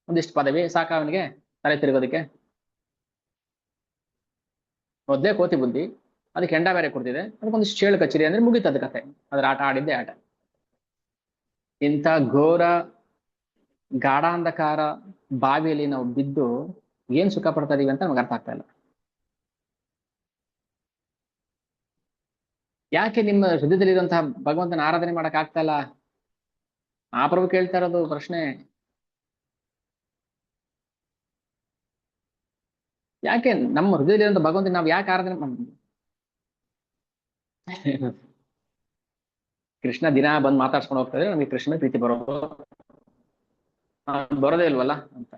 Speaker 1: ಒಂದಿಷ್ಟು ಪದವಿ, ಸಾಕ ಅವನಿಗೆ ತಲೆ ತಿರುಗೋದಕ್ಕೆ. ಮೊದ್ಲೇ ಕೋತಿ ಬುದ್ಧಿ, ಅದಕ್ಕೆ ಎಂಡ ಬೇರೆ ಕೊಡ್ತಿದೆ, ಅದಕ್ಕೊಂದಿಷ್ಟು ಚೇಳು ಕಚ್ಚಿದೆ ಅಂದ್ರೆ ಮುಗೀತದ ಕತೆ. ಅದ್ರ ಆಟ ಆಡಿದ್ದೆ ಆಟ. ಇಂಥ ಘೋರ ಗಾಢಾಂಧಕಾರ ಬಾವಿಯಲ್ಲಿ ನಾವು ಬಿದ್ದು ಏನ್ ಸುಖ ಪಡ್ತಾ ಇದೀವಿ ಅಂತ ನಮ್ಗೆ ಅರ್ಥ ಆಗ್ತಾ ಇಲ್ಲ. ಯಾಕೆ ನಿಮ್ಮ ಹೃದಯದಲ್ಲಿರುವಂತಹ ಭಗವಂತನ ಆರಾಧನೆ ಮಾಡಕ್ ಆಗ್ತಾ ಇಲ್ಲ? ಆ ಪ್ರಭು ಕೇಳ್ತಾ ಇರೋದು ಪ್ರಶ್ನೆ. ಯಾಕೆ ನಮ್ಮ ಹೃದಯದಲ್ಲಿರುವಂತ ಭಗವಂತನ ನಾವು ಯಾಕೆ ಆರಾಧನೆ ಕೃಷ್ಣ ದಿನ ಬಂದು ಮಾತಾಡ್ಸ್ಕೊಂಡು ಹೋಗ್ತಾರೆ, ನಮಗೆ ಕೃಷ್ಣ ಪ್ರೀತಿ ಬರೋದು ಬರೋದೇ ಇಲ್ವಲ್ಲ ಅಂತ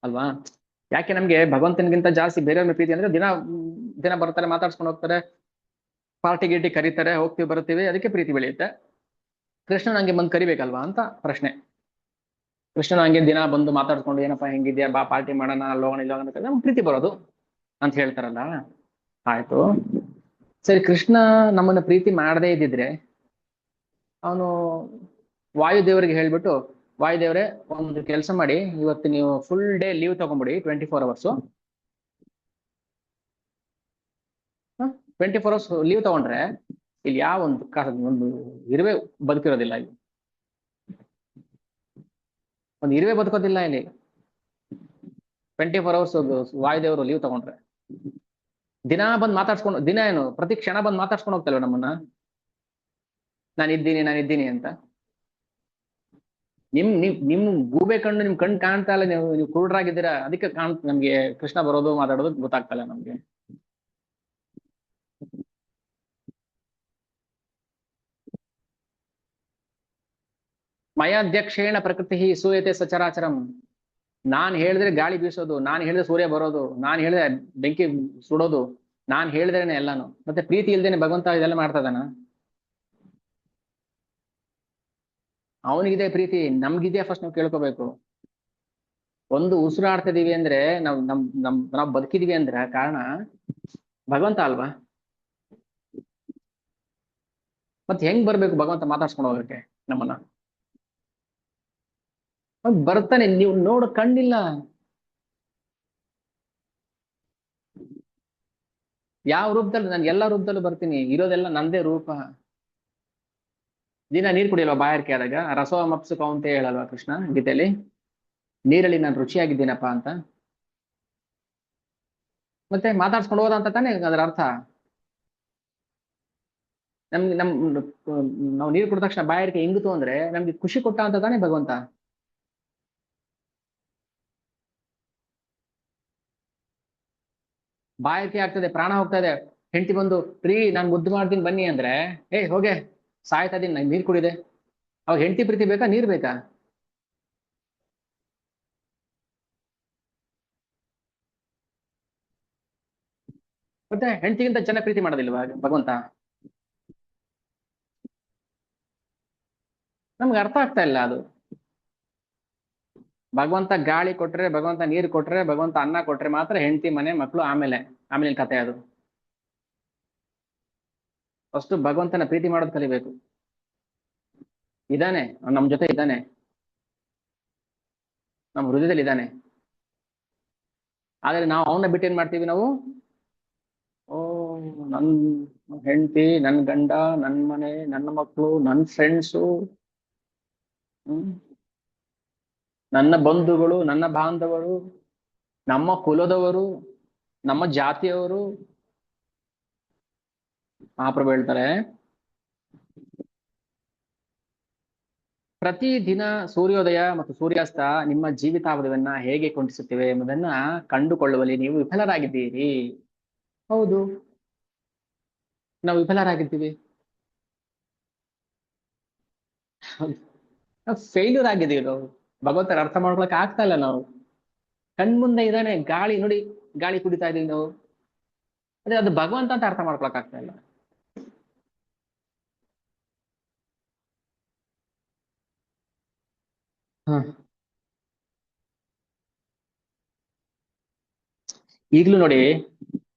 Speaker 1: ಅಲ್ವಾ? ಯಾಕೆ ನಮ್ಗೆ ಭಗವಂತನಿಗಿಂತ ಜಾಸ್ತಿ ಬೇರೆಯವ್ರ ಪ್ರೀತಿ ಅಂದ್ರೆ, ದಿನ ದಿನ ಬರ್ತಾರೆ, ಮಾತಾಡ್ಸ್ಕೊಂಡು ಹೋಗ್ತಾರೆ, ಪಾರ್ಟಿ ಗೀಟಿ ಕರೀತಾರೆ, ಹೋಗ್ತೀವಿ ಬರ್ತೀವಿ, ಅದಕ್ಕೆ ಪ್ರೀತಿ ಬೆಳೆಯುತ್ತೆ. ಕೃಷ್ಣ ನಂಗೆ ಬಂದು ಕರಿಬೇಕಲ್ವಾ ಅಂತ ಪ್ರಶ್ನೆ. ಕೃಷ್ಣನ ಹಂಗೆ ದಿನ ಬಂದು ಮಾತಾಡ್ಕೊಂಡು ಏನಪ್ಪಾ ಹೆಂಗಿದ್ಯಾ ಬಾ ಪಾರ್ಟಿ ಮಾಡೋಣ ಅಲ್ಲೋಗೋಣ ಇಲ್ಲೋಗೋಣ ಅಂತ ನಮ್ಗೆ ಪ್ರೀತಿ ಬರೋದು ಅಂತ ಹೇಳ್ತಾರಲ್ಲ. ಆಯ್ತು, ಸರಿ, ಕೃಷ್ಣ ನಮ್ಮನ್ನ ಪ್ರೀತಿ ಮಾಡದೇ ಇದ್ದಿದ್ರೆ ಅವನು ವಾಯುದೇವರಿಗೆ ಹೇಳ್ಬಿಟ್ಟು, ವಾಯುದೇವ್ರೆ ಒಂದು ಕೆಲಸ ಮಾಡಿ, ಇವತ್ತು ನೀವು ಫುಲ್ ಡೇ ಲೀವ್ ತಗೊಂಬಿಡಿ, 24 hours. 24 hours ಲೀವ್ ತಗೊಂಡ್ರೆ ಇಲ್ಲಿ ಯಾವ ಒಂದು ಇರುವೆ ಬದುಕಿರೋದಿಲ್ಲ, ಇಲ್ಲಿ ಒಂದು ಇರುವೆ ಬದುಕೋದಿಲ್ಲ ಇಲ್ಲಿ. 24 hours ವಾಯುದೇವರು ಲೀವ್ ತಗೊಂಡ್ರೆ ದಿನ ಬಂದು ಮಾತಾಡ್ಸ್ಕೊಂಡು, ದಿನ ಏನು ಪ್ರತಿ ಕ್ಷಣ ಬಂದು ಮಾತಾಡ್ಸ್ಕೊಂಡು ಹೋಗ್ತಲ್ವ ನಮ್ಮನ್ನ, ನಾನಿದ್ದೀನಿ ಅಂತ. ನಿಮ್ ಗೂಬೆ ಕಣ್ಣು, ನಿಮ್ ಕಣ್ಣು ಕಾಣ್ತಾ ಇಲ್ಲ, ನೀವು ಕುರುಡ್ರಾಗಿದ್ದೀರಾ, ಅದಕ್ಕೆ ನಮ್ಗೆ ಕೃಷ್ಣ ಬರೋದು ಮಾತಾಡೋದು ಗೊತ್ತಾಗ್ತಾ ಇಲ್ಲ ನಮ್ಗೆ. ಮಯಾಧ್ಯಕ್ಷೇಣ ಪ್ರಕೃತಿ ಸೂಯತೆ ಸಚರಾಚರಂ. ನಾನ್ ಹೇಳಿದ್ರೆ ಗಾಳಿ ಬೀಸೋದು, ನಾನ್ ಹೇಳಿದ್ರೆ ಸೂರ್ಯ ಬರೋದು, ನಾನ್ ಹೇಳಿದ್ರೆ ಬೆಂಕಿ ಸುಡೋದು, ನಾನ್ ಹೇಳಿದ್ರೇನೆ ಎಲ್ಲಾನು. ಮತ್ತೆ ಪ್ರೀತಿ ಇಲ್ದೇನೆ ಭಗವಂತ ಇದೆಲ್ಲ ಮಾಡ್ತಾ ಇದಾನ? ಅವನಿಗಿದೆ ಪ್ರೀತಿ, ನಮ್ಗಿದ್ಯಾ ಫಸ್ಟ್ ನಾವು ಕೇಳ್ಕೋಬೇಕು. ಒಂದು ಉಸಿರಾಡ್ತಿದೀವಿ ಅಂದ್ರೆ ನಾವ್ ಬದುಕಿದೀವಿ ಅಂದ್ರೆ ಕಾರಣ ಭಗವಂತ ಅಲ್ವಾ? ಮತ್ತೆ ಹೆಂಗ್ ಬರ್ಬೇಕು ಭಗವಂತ ಮಾತಾಡ್ಸ್ಕೊಂಡು ಹೋಗಕ್ಕೆ ನಮ್ಮನ್ನ? ಅವ್ನ್ ಬರ್ತಾನೆ, ನೀವು ನೋಡ ಕಣ್ಣಿಲ್ಲ. ಯಾವ ರೂಪದಲ್ಲಿ? ನಾನು ಎಲ್ಲಾ ರೂಪದಲ್ಲೂ ಬರ್ತೀನಿ, ಇರೋದೆಲ್ಲ ನಂದೇ ರೂಪ. ದಿನ ನೀರ್ ಕುಡಿಯಲ್ವಾ ಬಾಯಾರಿಕೆ ಆದಾಗ? ರಸವ ಮಪ್ಸು ಕೌಂತೆ ಹೇಳಲ್ವಾ ಕೃಷ್ಣ ಗೀತೆಯಲ್ಲಿ? ನೀರಲ್ಲಿ ನಾನು ರುಚಿಯಾಗಿದ್ದೀನಪ್ಪ ಅಂತ. ಮತ್ತೆ ಮಾತಾಡ್ಸ್ಕೊಂಡು ಹೋದ ಅಂತ ತಾನೇ ಅದರ ಅರ್ಥ. ನಮ್ಗೆ ನಾವು ನೀರು ಕುಡಿದ ತಕ್ಷಣ ಬಾಯಾರಿಕೆ ಹೆಂಗಿತು ಅಂದ್ರೆ ನಮ್ಗೆ ಖುಷಿ ಕೊಟ್ಟ ಅಂತ ತಾನೇ ಭಗವಂತ. ಬಾಯಾರಿಕೆ ಆಗ್ತದೆ, ಪ್ರಾಣ ಹೋಗ್ತಾ ಇದೆ, ಹೆಂಡತಿ ಬಂದು ಪ್ರೀ ನಾನ್ ಮುದ್ದು ಮಾಡ್ತೀನಿ ಬನ್ನಿ ಅಂದ್ರೆ, ಹೋಗೆ ಸಾಯ್ತಾ ಇದೀನಿ, ನಂಗೆ ನೀರ್ ಕುಡಿದೆ. ಅವಾಗ ಹೆಂಡತಿ ಪ್ರೀತಿ ಬೇಕಾ, ನೀರ್ ಬೇಕಾ? ಮತ್ತೆ ಹೆಂಡತಿಗಿಂತ ಚೆನ್ನಾಗಿ ಪ್ರೀತಿ ಮಾಡೋದಿಲ್ವಾ ಭಗವಂತ? ನಮ್ಗೆ ಅರ್ಥ ಆಗ್ತಾ ಇಲ್ಲ ಅದು. ಭಗವಂತ ಗಾಳಿ ಕೊಟ್ರೆ, ಭಗವಂತ ನೀರು ಕೊಟ್ರೆ, ಭಗವಂತ ಅನ್ನ ಕೊಟ್ರೆ ಮಾತ್ರ ಹೆಂಡತಿ ಮನೆ ಮಕ್ಕಳು ಆಮೇಲೆ ಆಮೇಲೆ ಕತೆ ಅದು. ಫಸ್ಟ್ ಭಗವಂತನ ಪ್ರೀತಿ ಮಾಡೋದು ಕಲಿಬೇಕು. ಇದಾನೆ, ನಮ್ ಜೊತೆ ಇದ್ದಾನೆ, ನಮ್ಮ ಹೃದಯದಲ್ಲಿ ಇದ್ದಾನೆ. ಆದ್ರೆ ನಾವು ಅವನ್ನ ಬಿಟ್ಟು ಏನ್ ಮಾಡ್ತೀವಿ ನಾವು? ಓ, ನನ್ ಹೆಂಡತಿ, ನನ್ ಗಂಡ, ನನ್ ಮನೆ, ನನ್ನ ಮಕ್ಕಳು, ನನ್ ಫ್ರೆಂಡ್ಸು, ನನ್ನ ಬಂಧುಗಳು, ನನ್ನ ಬಾಂಧವರು, ನಮ್ಮ ಕುಲದವರು, ನಮ್ಮ ಜಾತಿಯವರು. ಮಹಾಪ್ರಭು ಹೇಳ್ತಾರೆ, ಪ್ರತಿ ದಿನ ಸೂರ್ಯೋದಯ ಮತ್ತು ಸೂರ್ಯಾಸ್ತ ನಿಮ್ಮ ಜೀವಿತಾವಧಿಯನ್ನ ಹೇಗೆ ಕೊಂಡಿಸುತ್ತಿವೆ ಎಂಬುದನ್ನ ಕಂಡುಕೊಳ್ಳುವಲ್ಲಿ ನೀವು ವಿಫಲರಾಗಿದ್ದೀರಿ. ಹೌದು, ನಾವು ವಿಫಲರಾಗಿದ್ದೀವಿ, ನಾವು ಫೇಲ್ಯೂರ್ ಆಗಿದ್ದೀವಿ. ನಾವು ಭಗವಂತರ ಅರ್ಥ ಮಾಡ್ಕೊಳಕ್ ಆಗ್ತಾ ಇಲ್ಲ. ನಾವು ಕಣ್ಮುಂದೆ ಇದ್ದಾನೆ, ಗಾಳಿ ನೋಡಿ, ಗಾಳಿ ಕುಡಿತಾ ಇದೀವಿ ನಾವು, ಅದೇ ಅದು ಭಗವಂತ ಅಂತ ಅರ್ಥ ಮಾಡ್ಕೊಳಕ್ ಆಗ್ತಾ ಇಲ್ಲ. ಹ ಈಗ್ಲೂ ನೋಡಿ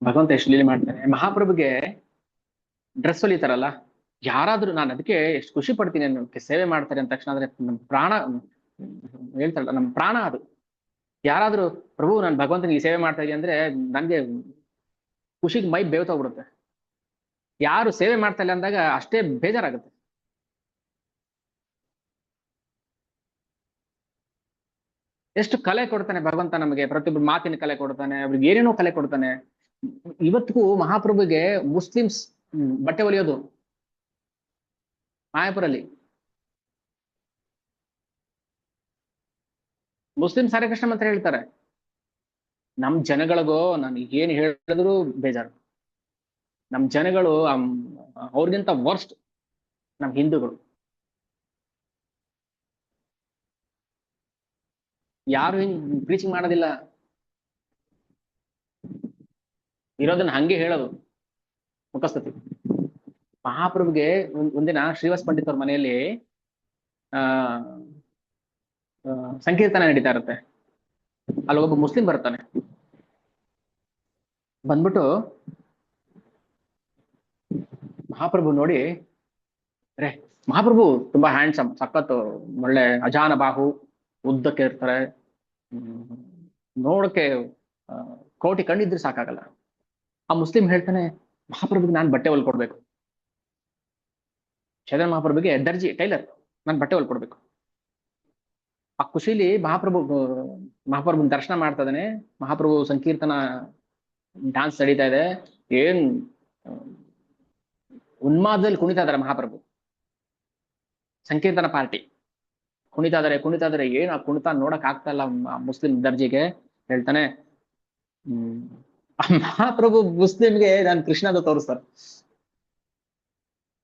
Speaker 1: ಭಗವಂತ ಎಷ್ಟು ಲೀಲೆ ಮಾಡ್ತಾನೆ. ಮಹಾಪ್ರಭುಗೆ ಡ್ರೆಸ್ ಹೊಲಿತಾರಲ್ಲ, ಯಾರಾದ್ರೂ, ನಾನು ಅದಕ್ಕೆ ಎಷ್ಟು ಖುಷಿ ಪಡ್ತೀನಿ ಅನ್ನೋಕ್ಕೆ, ಸೇವೆ ಮಾಡ್ತಾರೆ ಅಂದ ತಕ್ಷಣ ಆದ್ರೆ ನಮ್ ಪ್ರಾಣ, ಹೇಳ್ತಾರಲ್ಲ ನಮ್ ಪ್ರಾಣ ಅದು. ಯಾರಾದ್ರೂ ಪ್ರಭು ನಾನು ಭಗವಂತನಿಗೆ ಈ ಸೇವೆ ಮಾಡ್ತಾ ಇದೀನಿ ಅಂದ್ರೆ ನನ್ಗೆ ಖುಷಿಗೆ ಮೈ ಬೇವ್ತೋಗ್ಬಿಡುತ್ತೆ. ಯಾರು ಸೇವೆ ಮಾಡ್ತಾ ಇಲ್ಲ ಅಂದಾಗ ಅಷ್ಟೇ ಬೇಜಾರಾಗುತ್ತೆ. ಎಷ್ಟು ಕಲೆ ಕೊಡ್ತಾನೆ ಭಗವಂತ ನಮಗೆ, ಪ್ರತಿಯೊಬ್ಬರು ಮಾತಿನ ಕಲೆ ಕೊಡ್ತಾನೆ, ಅವ್ರಿಗೆ ಏನೇನೋ ಕಲೆ ಕೊಡ್ತಾನೆ. ಇವತ್ತಿಗೂ ಮಹಾಪ್ರಭುಗೆ ಮುಸ್ಲಿಮ್ಸ್ ಬಟ್ಟೆ ಹೊಲಿಯೋದು ಮಾಯಾಪುರಲ್ಲಿ. ಮುಸ್ಲಿಮ್ಸ್ ಹರೇ ಕೃಷ್ಣ ಅಂತ ಹೇಳ್ತಾರೆ. ನಮ್ ಜನಗಳಿಗೋ ನಾನು ಏನ್ ಹೇಳಿದ್ರು ಬೇಜಾರು. ನಮ್ ಜನಗಳು ಅವ್ರಿಗಿಂತ ವರ್ಸ್ಟ್ ನಮ್ ಹಿಂದೂಗಳು. ಯಾರು ಹಿಂಗ್ ಪ್ರೀಚಿಂಗ್ ಮಾಡೋದಿಲ್ಲ, ಇರೋದನ್ನ ಹಂಗೆ ಹೇಳೋದು ಮುಖಸ್ತುತಿ. ಮಹಾಪ್ರಭುಗೆ ಒಂದಿನ ಶ್ರೀವಾಸ್ ಪಂಡಿತ್ ಅವ್ರ ಮನೆಯಲ್ಲಿ ಆ ಸಂಕೀರ್ತನ ನಡೀತಾ ಇರುತ್ತೆ. ಅಲ್ಲಿ ಒಬ್ಬ ಮುಸ್ಲಿಂ ಬರ್ತಾನೆ, ಬಂದ್ಬಿಟ್ಟು ಮಹಾಪ್ರಭು ನೋಡಿ, ಅರೆ ಮಹಾಪ್ರಭು ತುಂಬಾ ಹ್ಯಾಂಡ್ಸಮ್, ಸಖತ್, ಒಳ್ಳೆ ಅಜಾನ ಬಾಹು, ಉದ್ದಕ್ಕೆ ಇರ್ತಾರೆ. ಹ್ಮ್, ನೋಡಕ್ಕೆ ಆ, ಕೋಟಿ ಕಣ್ಣಿದ್ರೆ ಸಾಕಾಗಲ್ಲ. ಆ ಮುಸ್ಲಿಂ ಹೇಳ್ತಾನೆ, ಮಹಾಪ್ರಭುಗೆ ನಾನು ಬಟ್ಟೆ ಹೊಲ್ಕೊಡ್ಬೇಕು. ಚೈತನ್ಯ ಮಹಾಪ್ರಭುಗೆ ದರ್ಜಿ ಟೈಲರ್, ನಾನು ಬಟ್ಟೆ ಹೊಲ್ಕೊಡ್ಬೇಕು. ಆ ಖುಷಿಲಿ ಮಹಾಪ್ರಭು ದರ್ಶನ ಮಾಡ್ತಾ ಇದ್ದಾನೆ. ಮಹಾಪ್ರಭು ಸಂಕೀರ್ತನ ಡಾನ್ಸ್ ನಡೀತಾ ಇದೆ. ಏನ್ ಆ, ಉನ್ಮಾದದಲ್ಲಿ ಕುಣಿತಾ ಇದಾರೆ ಮಹಾಪ್ರಭು. ಸಂಕೀರ್ತನ ಪಾರ್ಟಿ ಕುಣಿತಾ ಇದಾರೆ. ಏನ್ ಆ ಕುಣಿತ ನೋಡಕ್ ಆಗ್ತಾ ಇಲ್ಲ ಮುಸ್ಲಿಂ ದರ್ಜಿಗೆ. ಹೇಳ್ತಾನೆ, ಹ್ಮ್ ಆ ಮಹಾಪ್ರಭು ಮುಸ್ಲಿಂಗೆ ನಾನು ಕೃಷ್ಣದ ತೋರಿಸ್ತಾರೆ,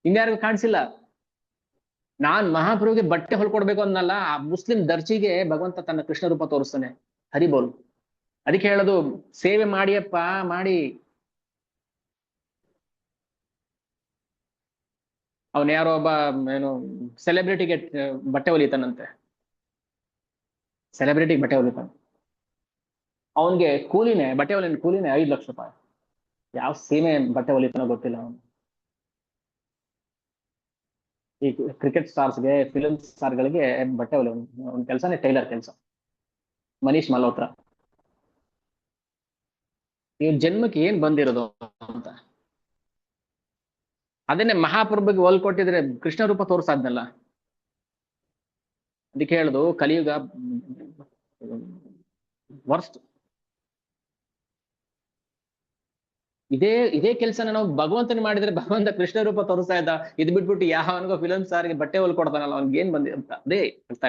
Speaker 1: ಇನ್ಯಾರಿಗೂ ಕಾಣಿಸಿಲ್ಲ. ನಾನ್ ಮಹಾಪ್ರಭುಗೆ ಬಟ್ಟೆ ಹೊಲ್ಕೊಡ್ಬೇಕು ಅನ್ನಲ್ಲ, ಆ ಮುಸ್ಲಿಂ ದರ್ಜಿಗೆ ಭಗವಂತ ತನ್ನ ಕೃಷ್ಣ ರೂಪ ತೋರಿಸ್ತಾನೆ. ಹರಿಬೋಲ್. ಅದಕ್ಕೆ ಹೇಳೋದು, ಸೇವೆ ಮಾಡಿಯಪ್ಪ ಮಾಡಿ. ಅವನ್ ಯಾರೋ ಒಬ್ಬ ಏನು ಸೆಲೆಬ್ರಿಟಿಗೆ ಬಟ್ಟೆ ಹೊಲಿತಾನಂತೆ. ಸೆಲೆಬ್ರಿಟಿಗೆ ಬಟ್ಟೆ ಹೊಲಿತಾನೆ. ಅವನ್ಗೆ ಬಟ್ಟೆ ಹೊಲಿನ ಕೂಲಿನೇ 5 ಲಕ್ಷ ರೂಪಾಯಿ. ಯಾವ ಸೀಮೆ ಬಟ್ಟೆ ಹೊಲಿತಾನೋ ಗೊತ್ತಿಲ್ಲ ಅವನು. ಈ ಕ್ರಿಕೆಟ್ ಸ್ಟಾರ್ಸ್ಗೆ, ಫಿಲ್ಮ್ ಸ್ಟಾರ್ಗಳಿಗೆ ಬಟ್ಟೆ ಹೊಲಿ, ಅವ್ನ ಕೆಲಸನೇ ಟೈಲರ್ ಕೆಲಸ. ಮನೀಶ್ ಮಲ್ಹೋತ್ರಾ. ಇವ್ರ ಜನ್ಮಕ್ಕೆ ಏನ್ ಬಂದಿರೋದು ಅಂತ. ಅದನ್ನೇ ಮಹಾಪ್ರಭುಗೆ ಹೊಲ್ಕೊಟ್ಟಿದ್ರೆ ಕೃಷ್ಣ ರೂಪ ತೋರ್ಸಾದ್ನಲ್ಲ. ಅದಕ್ಕೆ ಹೇಳುದು, ಕಲಿಯುಗ ವರ್ಸ್ಟ್. ಇದೇ ಕೆಲಸನ ನಾವು ಭಗವಂತನ ಮಾಡಿದ್ರೆ ಭಗವಂತ ಕೃಷ್ಣ ರೂಪ ತೋರಿಸ್ತಾ ಇದ್ದ. ಇದ್ ಬಿಟ್ಬಿಟ್ಟು ಯಾವನಿಗೋ ಫಿಲಮ್ ಸ್ಟಾರ್ಗೆ ಬಟ್ಟೆ ಹೊಲ್ಕೊಡ್ತಾನಲ್ಲ, ಅವ್ನಿಗೆ ಏನ್ ಬಂದಿ ಅಂತ. ಅದೇ ಅರ್ಥ.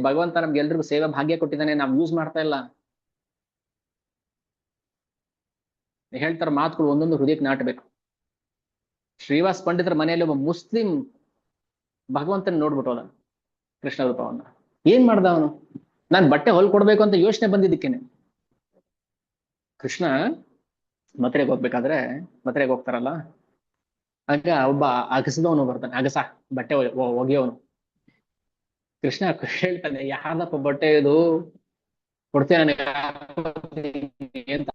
Speaker 1: ಭಗವಂತ ನಮ್ಗೆ ಎಲ್ರಿಗೂ ಸೇವಾ ಭಾಗ್ಯ ಕೊಟ್ಟಿದ್ದಾನೆ, ನಾವ್ ಯೂಸ್ ಮಾಡ್ತಾ ಇಲ್ಲ. ಹೇಳ್ತಾರ ಮಾತುಗಳು ಒಂದೊಂದು ಹೃದಯಕ್ಕೆ ನಾಟಬೇಕು. ಶ್ರೀವಾಸ್ ಪಂಡಿತರ ಮನೆಯಲ್ಲಿ ಒಬ್ಬ ಮುಸ್ಲಿಂ ಭಗವಂತನ ನೋಡ್ಬಿಟ್ಟು ಹೋದ ಕೃಷ್ಣ ರೂಪವನ್ನ. ಏನ್ ಮಾಡ್ದ ಅವನು? ನಾನ್ ಬಟ್ಟೆ ಹೊಲ್ಕೊಡ್ಬೇಕು ಅಂತ ಯೋಚನೆ ಬಂದಿದ್ದಕ್ಕೇನೆ. ಕೃಷ್ಣ ಮಥುರೆಗೆ ಹೋಗ್ಬೇಕಾದ್ರೆ, ಮಥುರೆಗೆ ಹೋಗ್ತಾರಲ್ಲ, ಆಗ ಒಬ್ಬ ಅಗಸದವನು ಬರ್ತಾನೆ. ಬಟ್ಟೆ ಒಗೆಯವನು. ಕೃಷ್ಣ ಹೇಳ್ತಾನೆ, ಯಾರದಪ್ಪ ಬಟ್ಟೆ ಇದು, ಕೊಡ್ತೇನೆ ನನಗೆ ಅಂತ.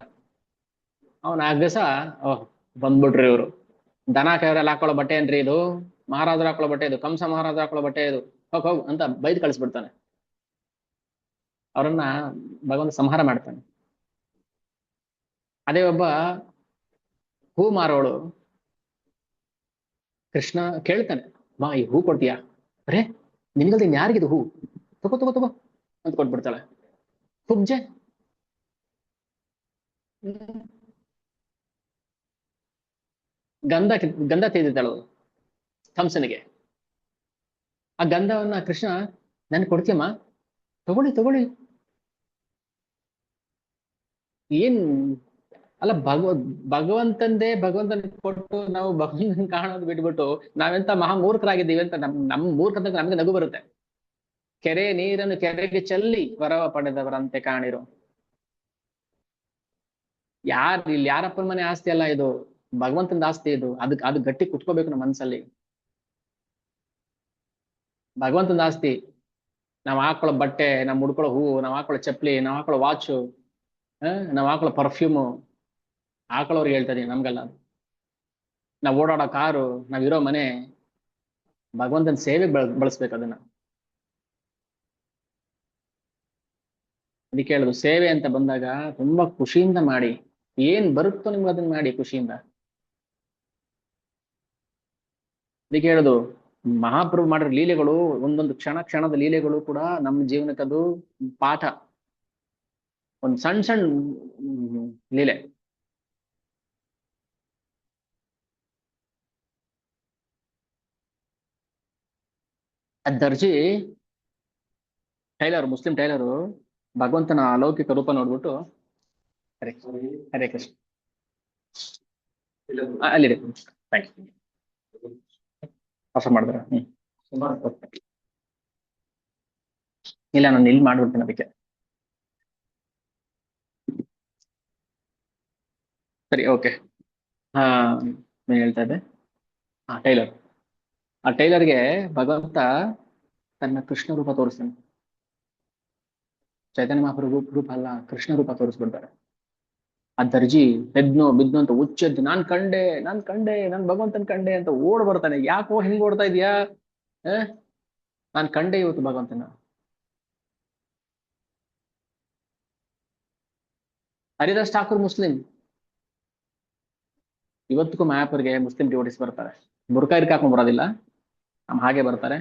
Speaker 1: ಅವನ ಅಗಸ, ಓಹ್ ಬಂದ್ಬಿಟ್ರಿ ಇವ್ರು, ದನ ಕಾಯವರೆಲ್ಲ ಹಾಕೊಳ್ಳೋ ಬಟ್ಟೆ ಏನ್ರಿ ಇದು, ಮಹಾರಾಜರು ಹಾಕೊಳ್ಳೋ ಬಟ್ಟೆ ಇದು, ಕಂಸ ಮಹಾರಾಜರು ಹಾಕೊಳ್ಳೋ ಬಟ್ಟೆ ಇದು, ಹೋಗ್ ಅಂತ ಬೈದ್ ಕಳಿಸ್ಬಿಡ್ತಾನೆ. ಅವರನ್ನ ಭಗವಂತ ಸಂಹಾರ ಮಾಡ್ತಾನೆ. ಅದೇ ಒಬ್ಬ ಹೂ ಮಾರೋಳು ಕೃಷ್ಣ ಕೇಳ್ತಾನೆ, ಬಾ ಈ ಹೂ ಕೊಡ್ತೀಯಾ? ಅರೆ ನಿನ್ಗಲ್ದ ಯಾರಿಗಿದು ಹೂ, ತಗೋ ತಗೋ ತಗೋ ಅಂತ ಕೊಟ್ಬಿಡ್ತಾಳೆ. ಹುಬ್ಜೆ. ಗಂಧ ಗಂಧ ತೆಗೆದಿದ್ದಾಳು ಕಂಸನಿಗೆ. ಆ ಗಂಧವನ್ನ ಕೃಷ್ಣ, ನನ್ ಕೊಡ್ತೀಯಮ್ಮ, ತಗೊಳ್ಳಿ ತಗೊಳ್ಳಿ. ಏನ್ ಅಲ್ಲ, ಭಗವಂತನ ಕೊಟ್ಟು ನಾವು ಭಗವಂತನ ಕಾಣೋದು ಬಿಟ್ಬಿಟ್ಟು ನಾವೆಂತ ಮಹಾ ಮೂರ್ಖರಾಗಿದ್ದೀವಿ ಅಂತ ನಮ್ ಮೂರ್ಖತೆ ನಮ್ಗೆ ನಗು ಬರುತ್ತೆ. ಕೆರೆ ನೀರನ್ನು ಕೆರೆಗೆ ಚೆಲ್ಲಿ ವರವ ಪಡೆದವರಂತೆ ಕಾಣಿರು. ಇಲ್ಲಿ ಯಾರಪ್ಪನ ಮನೆ ಆಸ್ತಿ ಅಲ್ಲ ಇದು, ಭಗವಂತನ ಆಸ್ತಿ ಇದು. ಅದು ಗಟ್ಟಿ ಕುಟ್ಕೋಬೇಕು ನಮ್ಮ ಮನ್ಸಲ್ಲಿ. ಭಗವಂತನ ಆಸ್ತಿ. ನಾವ್ ಹಾಕೊಳ್ಳೋ ಬಟ್ಟೆ, ನಾವ್ ಮುಡ್ಕೊಳ್ಳೋ ಹೂವು, ನಾವ್ ಹಾಕೊಳ್ಳೋ ಚಪ್ಪಲಿ, ನಾವ್ ಹಾಕೊಳ್ಳೋ ವಾಚು, ನಾವ್ ಹಾಕೊಳ್ಳೋ ಪರ್ಫ್ಯೂಮು, ಹಾಕೊಳ್ಳೋರ್ಗೆ ಹೇಳ್ತಾ ಇದೀನಿ, ನಮ್ಗಲ್ಲ. ನಾವ್ ಓಡಾಡೋ ಕಾರು, ನಾವಿರೋ ಮನೆ, ಭಗವಂತನ ಸೇವೆಗೆ ಬಳಸ್ಬೇಕು ಅದನ್ನ. ಅದಕ್ಕೆ ಹೇಳುದು, ಸೇವೆ ಅಂತ ಬಂದಾಗ ತುಂಬಾ ಖುಷಿಯಿಂದ ಮಾಡಿ. ಏನ್ ಬರುತ್ತೋ ನಿಮ್ಗೆ ಅದನ್ನ ಮಾಡಿ ಖುಷಿಯಿಂದ. ಅದಕ್ಕೆ ಹೇಳುದು, ಮಹಾಪ್ರಭು ಮಾಡಿರೋ ಲೀಲೆಗಳು, ಒಂದೊಂದು ಕ್ಷಣದ ಲೀಲೆಗಳು ಕೂಡ ನಮ್ಮ ಜೀವನಕ್ಕೆ ಅದು ಪಾಠ. ಒಂದ್ ಸಣ್ಣ ಸಣ್ಣ ಲೀಲೆ. ದರ್ಜಿ ಮುಸ್ಲಿಂ ಟೈಲರು ಭಗವಂತನ ಅಲೌಕಿಕ ರೂಪ ನೋಡ್ಬಿಟ್ಟು, ಹರೇ ಹರೇ ಕೃಷ್ಣ, ಅಲ್ಲಿದೆ, ಆಫರ್ ಮಾಡಿದ್ರ? ಇಲ್ಲ, ನಾನು ಇಲ್ಲಿ ಮಾಡ್ಬಿಡ್ತೇನೆ ಅದಕ್ಕೆ. ಸರಿ, ಓಕೆ. ಹಾ, ಏನ್ ಹೇಳ್ತಾ ಇದ್ದೆ? ಟೈಲರ್. ಆ ಟೈಲರ್ಗೆ ಭಗವಂತ ತನ್ನ ಕೃಷ್ಣ ರೂಪ ತೋರಿಸ್ತಾನೆ. ಚೈತನ್ಯ ಮಹಾಪ್ರಭು ರೂಪ ಅಲ್ಲ, ಕೃಷ್ಣ ರೂಪ ತೋರಿಸ್ಬಿಡ್ತಾರೆ. ಆ ದರ್ಜಿ ಬಿದ್ನು ಬಿದ್ನು ಅಂತ ಹುಚ್ಚೆದ್ದು ನಾನ್ ಕಂಡೆ ನಾನ್ ಭಗವಂತನ್ ಕಂಡೆ ಅಂತ ಓಡ್ ಬರ್ತಾನೆ. ಯಾಕೋ ಹಿಂಗ್ ಓಡ್ತಾ ಇದೀಯಾ? ನಾನ್ ಕಂಡೆ ಇವತ್ತು ಭಗವಂತನ. ಹರಿದಾಸ್ ಠಾಕೂರ್ ಮುಸ್ಲಿಂ, ಇವತ್ತಿಗೂ ಮಾಯಾಪುರ್ಗೆ ಮುಸ್ಲಿಂ ಡಿವೋಟಿಸ್ ಬರ್ತಾರೆ. ಬುರ್ಕಾ ಇರ್ಕ ಹಾಕೊಂಡ್ ಬರೋದಿಲ್ಲ, ನಮ್ ಹಾಗೆ ಬರ್ತಾರೆ,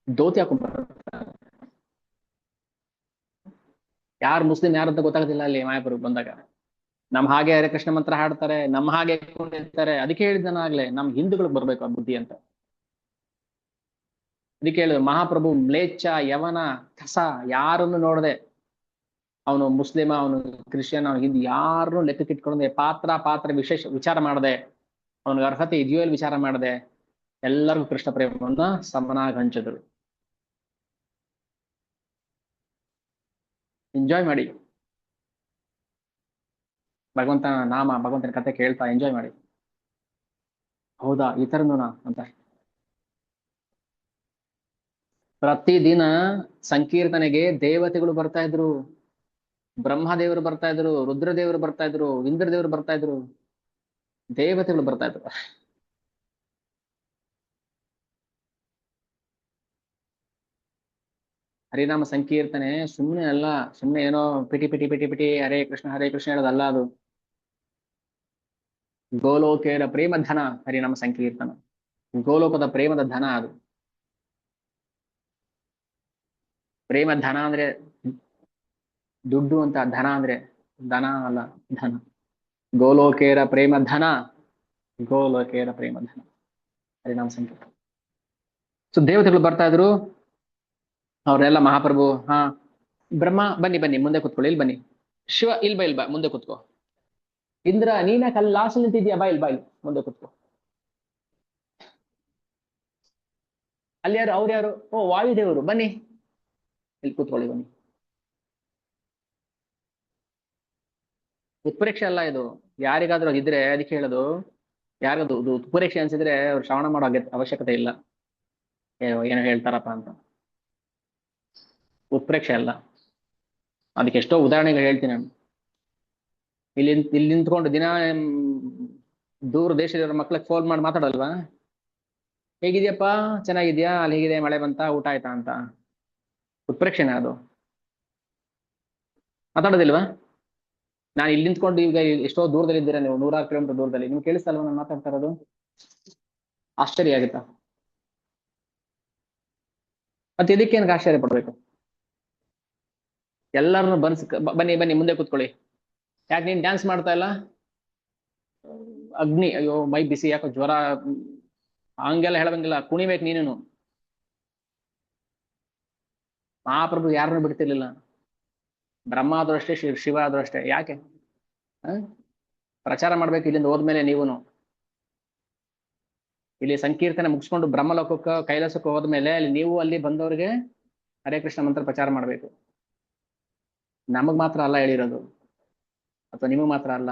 Speaker 1: ಧೋತಿ ಹಾಕೊಂಡ್ ಬರ್ತಾರೆ. ಯಾರು ಮುಸ್ಲಿಂ ಯಾರು ಅಂತ ಗೊತ್ತಾಗೋದಿಲ್ಲ ಅಲ್ಲಿ ಮಾಯಾಪುರ್ಗೆ ಬಂದಾಗ. ನಮ್ ಹಾಗೆ ಹರೇ ಕೃಷ್ಣ ಮಂತ್ರ ಹಾಡ್ತಾರೆ, ನಮ್ ಹಾಗೆ ಕುಣಿತಾರೆ. ಅದಕ್ಕೆ ಹೇಳಿದ್ದಾನ ಆಗ್ಲೇ ನಮ್ ಹಿಂದೂಗಳಿಗೆ ಬರ್ಬೇಕು ಆ ಬುದ್ಧಿ ಅಂತ. ಅದಕ್ಕೆ ಹೇಳಿದ್ರು ಮಹಾಪ್ರಭು ಮ್ಲೇಚ್ಛ ಯವನ ಕಸ ಯಾರನ್ನು ನೋಡದೆ, ಅವನು ಮುಸ್ಲಿಮ, ಅವನು ಕ್ರಿಶ್ಚಿಯನ್, ಅವನು ಹಿಂದೂ ಯಾರನ್ನು ಲೆಕ್ಕಕ್ಕೆ ಇಟ್ಕೊಂಡೆ, ಪಾತ್ರ ವಿಶೇಷ ವಿಚಾರ ಮಾಡದೆ, ಅವನಿಗೆ ಅರ್ಹತೆ ಇದೆಯೋ ಇಲ್ಲಿ ವಿಚಾರ ಮಾಡದೆ, ಎಲ್ಲರಿಗೂ ಕೃಷ್ಣ ಪ್ರೇಮವನ್ನ ಸಮನಾಗಿ ಹಂಚಿದ್ರು. ಎಂಜಾಯ್ ಮಾಡಿ ಭಗವಂತನ ನಾಮ, ಭಗವಂತನ ಕಥೆ ಕೇಳ್ತಾ ಎಂಜಾಯ್ ಮಾಡಿ. ಹೌದಾ ಈ ತರನುನಾ ಅಂತ. ಪ್ರತಿದಿನ ಸಂಕೀರ್ತನೆಗೆ ದೇವತೆಗಳು ಬರ್ತಾ ಇದ್ರು. ಬ್ರಹ್ಮದೇವರು ಬರ್ತಾ ಇದ್ರು, ರುದ್ರದೇವರು ಬರ್ತಾ ಇದ್ರು, ಇಂದ್ರದೇವರು ಬರ್ತಾ ಇದ್ರು, ದೇವತೆಗಳು ಬರ್ತಾ ಇದ್ರು. ಹರಿನಾಮ ಸಂಕೀರ್ತನೆ ಸುಮ್ಮನೆ ಅಲ್ಲ, ಸುಮ್ಮನೆ ಏನೋ PT PT PT PT Hare Krishna ಹೇಳೋದಲ್ಲ ಅದು. ಗೋಲೋಕೇರ ಪ್ರೇಮ ಧನ ಹರಿನಾಮ ಸಂಕೀರ್ತನ. ಗೋಲೋಕದ ಪ್ರೇಮದ ಧನ ಅದು. ಪ್ರೇಮ ಧನ ಅಂದ್ರೆ ದುಡ್ಡು ಅಂತ, ಧನ ಅಂದ್ರೆ ಧನ ಅಲ್ಲ, ಧನ. ಗೋಲೋಕೇರ ಪ್ರೇಮ ಧನ, ಗೋಲೋಕೇರ ಪ್ರೇಮ ಧನ ಹರಿನಾಮ ಸಂಕೀರ್ತನ. ಸೊ ದೇವತೆಗಳು ಬರ್ತಾ ಇದ್ರು, ಅವ್ರೆಲ್ಲ ಮಹಾಪ್ರಭು. ಹಾ ಬ್ರಹ್ಮ ಬನ್ನಿ ಬನ್ನಿ ಮುಂದೆ ಕುತ್ಕೊಳ್ಳಿ, ಇಲ್ಲಿ ಬನ್ನಿ. ಶಿವ ಇಲ್ಬಾ ಮುಂದೆ ಕುತ್ಕೋ. ಇಂದ್ರ ನೀನ ಲಾಸ್ಟ್ ನಿಂತಿದ್ಯಾ, ಬಾ ಇಲ್ಲಿ ಮುಂದೆ ಕುತ್ಕೋ. ಅಲ್ಲಿ ಯಾರು, ಅವ್ರು ಯಾರು? ಓ ವಾಯುದೇವರು, ಬನ್ನಿ ಇಲ್ಲಿ ಕೂತ್ಕೊಳ್ಳಿ ಬನ್ನಿ. ಉತ್ಪ್ರೇಕ್ಷೆ ಅಲ್ಲ ಇದು. ಯಾರಿಗಾದ್ರೂ ಇದ್ರೆ ಅದಕ್ಕೆ ಹೇಳೋದು, ಯಾರಿಗಾದ್ರು ಇದು ಉತ್ಪ್ರೇಕ್ಷೆ ಅನ್ಸಿದ್ರೆ ಅವ್ರು ಶ್ರವಣ ಮಾಡೋ ಅವಶ್ಯಕತೆ ಇಲ್ಲ. ಏನೋ ಹೇಳ್ತಾರಪ್ಪ ಅಂತ. ಉತ್ಪ್ರೇಕ್ಷೆ ಅಲ್ಲ. ಅದಕ್ಕೆ ಎಷ್ಟೋ ಉದಾಹರಣೆಗಳು ಹೇಳ್ತೀನಿ ನಾನು. ಇಲ್ಲಿ ನಿಂತ್ಕೊಂಡು ದಿನ ದೂರ ದೇಶದ ಮಕ್ಳಿಗೆ ಫೋನ್ ಮಾಡಿ ಮಾತಾಡಲ್ವಾ? ಹೇಗಿದ್ಯಪ್ಪ, ಚೆನ್ನಾಗಿದ್ಯಾ, ಅಲ್ಲಿ ಹೇಗಿದೆ, ಮಳೆ ಬಂತ, ಊಟ ಆಯ್ತಾ ಅಂತ. ಉತ್ಪ್ರೇಕ್ಷೆನ ಅದು? ಮಾತಾಡೋದಿಲ್ವಾ? ನಾನು ಇಲ್ಲಿ ನಿಂತ್ಕೊಂಡು ಈಗ ಎಷ್ಟೋ ದೂರದಲ್ಲಿ ಇದ್ದೀರಾ ನೀವು, 100 ಕಿಲೋಮೀಟರ್ ದೂರದಲ್ಲಿ, ನಿಮ್ಗೆ ಕೇಳಿಸ್ತಲ್ವ ನಾನು ಮಾತಾಡ್ತಾ ಇರೋದು? ಆಶ್ಚರ್ಯ ಆಗುತ್ತಾ? ಮತ್ತೆ ಇದಕ್ಕೆ ಏನಕ್ಕೆ ಆಶ್ಚರ್ಯ ಪಡ್ಬೇಕು? ಎಲ್ಲರನ್ನು ಬನ್ನಿ ಬನ್ನಿ ಮುಂದೆ ಕೂತ್ಕೊಳ್ಳಿ. ಯಾಕೆ ನೀನ್ ಡ್ಯಾನ್ಸ್ ಮಾಡ್ತಾ ಇಲ್ಲ? ಅಗ್ನಿ, ಅಯ್ಯೋ ಮೈ ಬಿಸಿ, ಯಾಕೋ ಜ್ವರ, ಹಂಗೆಲ್ಲ ಹೇಳಂಗಿಲ್ಲ, ಕುಣಿಬೇಕು ನೀನು. ಮಹಾಪ್ರಭು ಯಾರನ್ನು ಬಿಡ್ತಿರ್ಲಿಲ್ಲ. ಬ್ರಹ್ಮ ಆದ್ರೂ ಅಷ್ಟೇ, ಶಿವ ಆದ್ರೂ ಅಷ್ಟೇ. ಯಾಕೆ? ಪ್ರಚಾರ ಮಾಡ್ಬೇಕು ಇಲ್ಲಿಂದ ಹೋದ್ಮೇಲೆ ನೀವುನು. ಇಲ್ಲಿ ಸಂಕೀರ್ತನೆ ಮುಗಿಸ್ಕೊಂಡು ಬ್ರಹ್ಮಲೋಕಕ್ಕೆ ಕೈಲಾಸಕ್ಕೆ ಹೋದ್ಮೇಲೆ ಅಲ್ಲಿ ನೀವು ಅಲ್ಲಿ ಬಂದವರಿಗೆ ಹರೇ ಕೃಷ್ಣ ಮಂತ್ರ ಪ್ರಚಾರ ಮಾಡ್ಬೇಕು. ನಮಗ್ ಮಾತ್ರ ಅಲ್ಲ ಹೇಳಿರೋದು, ಅಥವಾ ನಿಮಗ್ ಮಾತ್ರ ಅಲ್ಲ,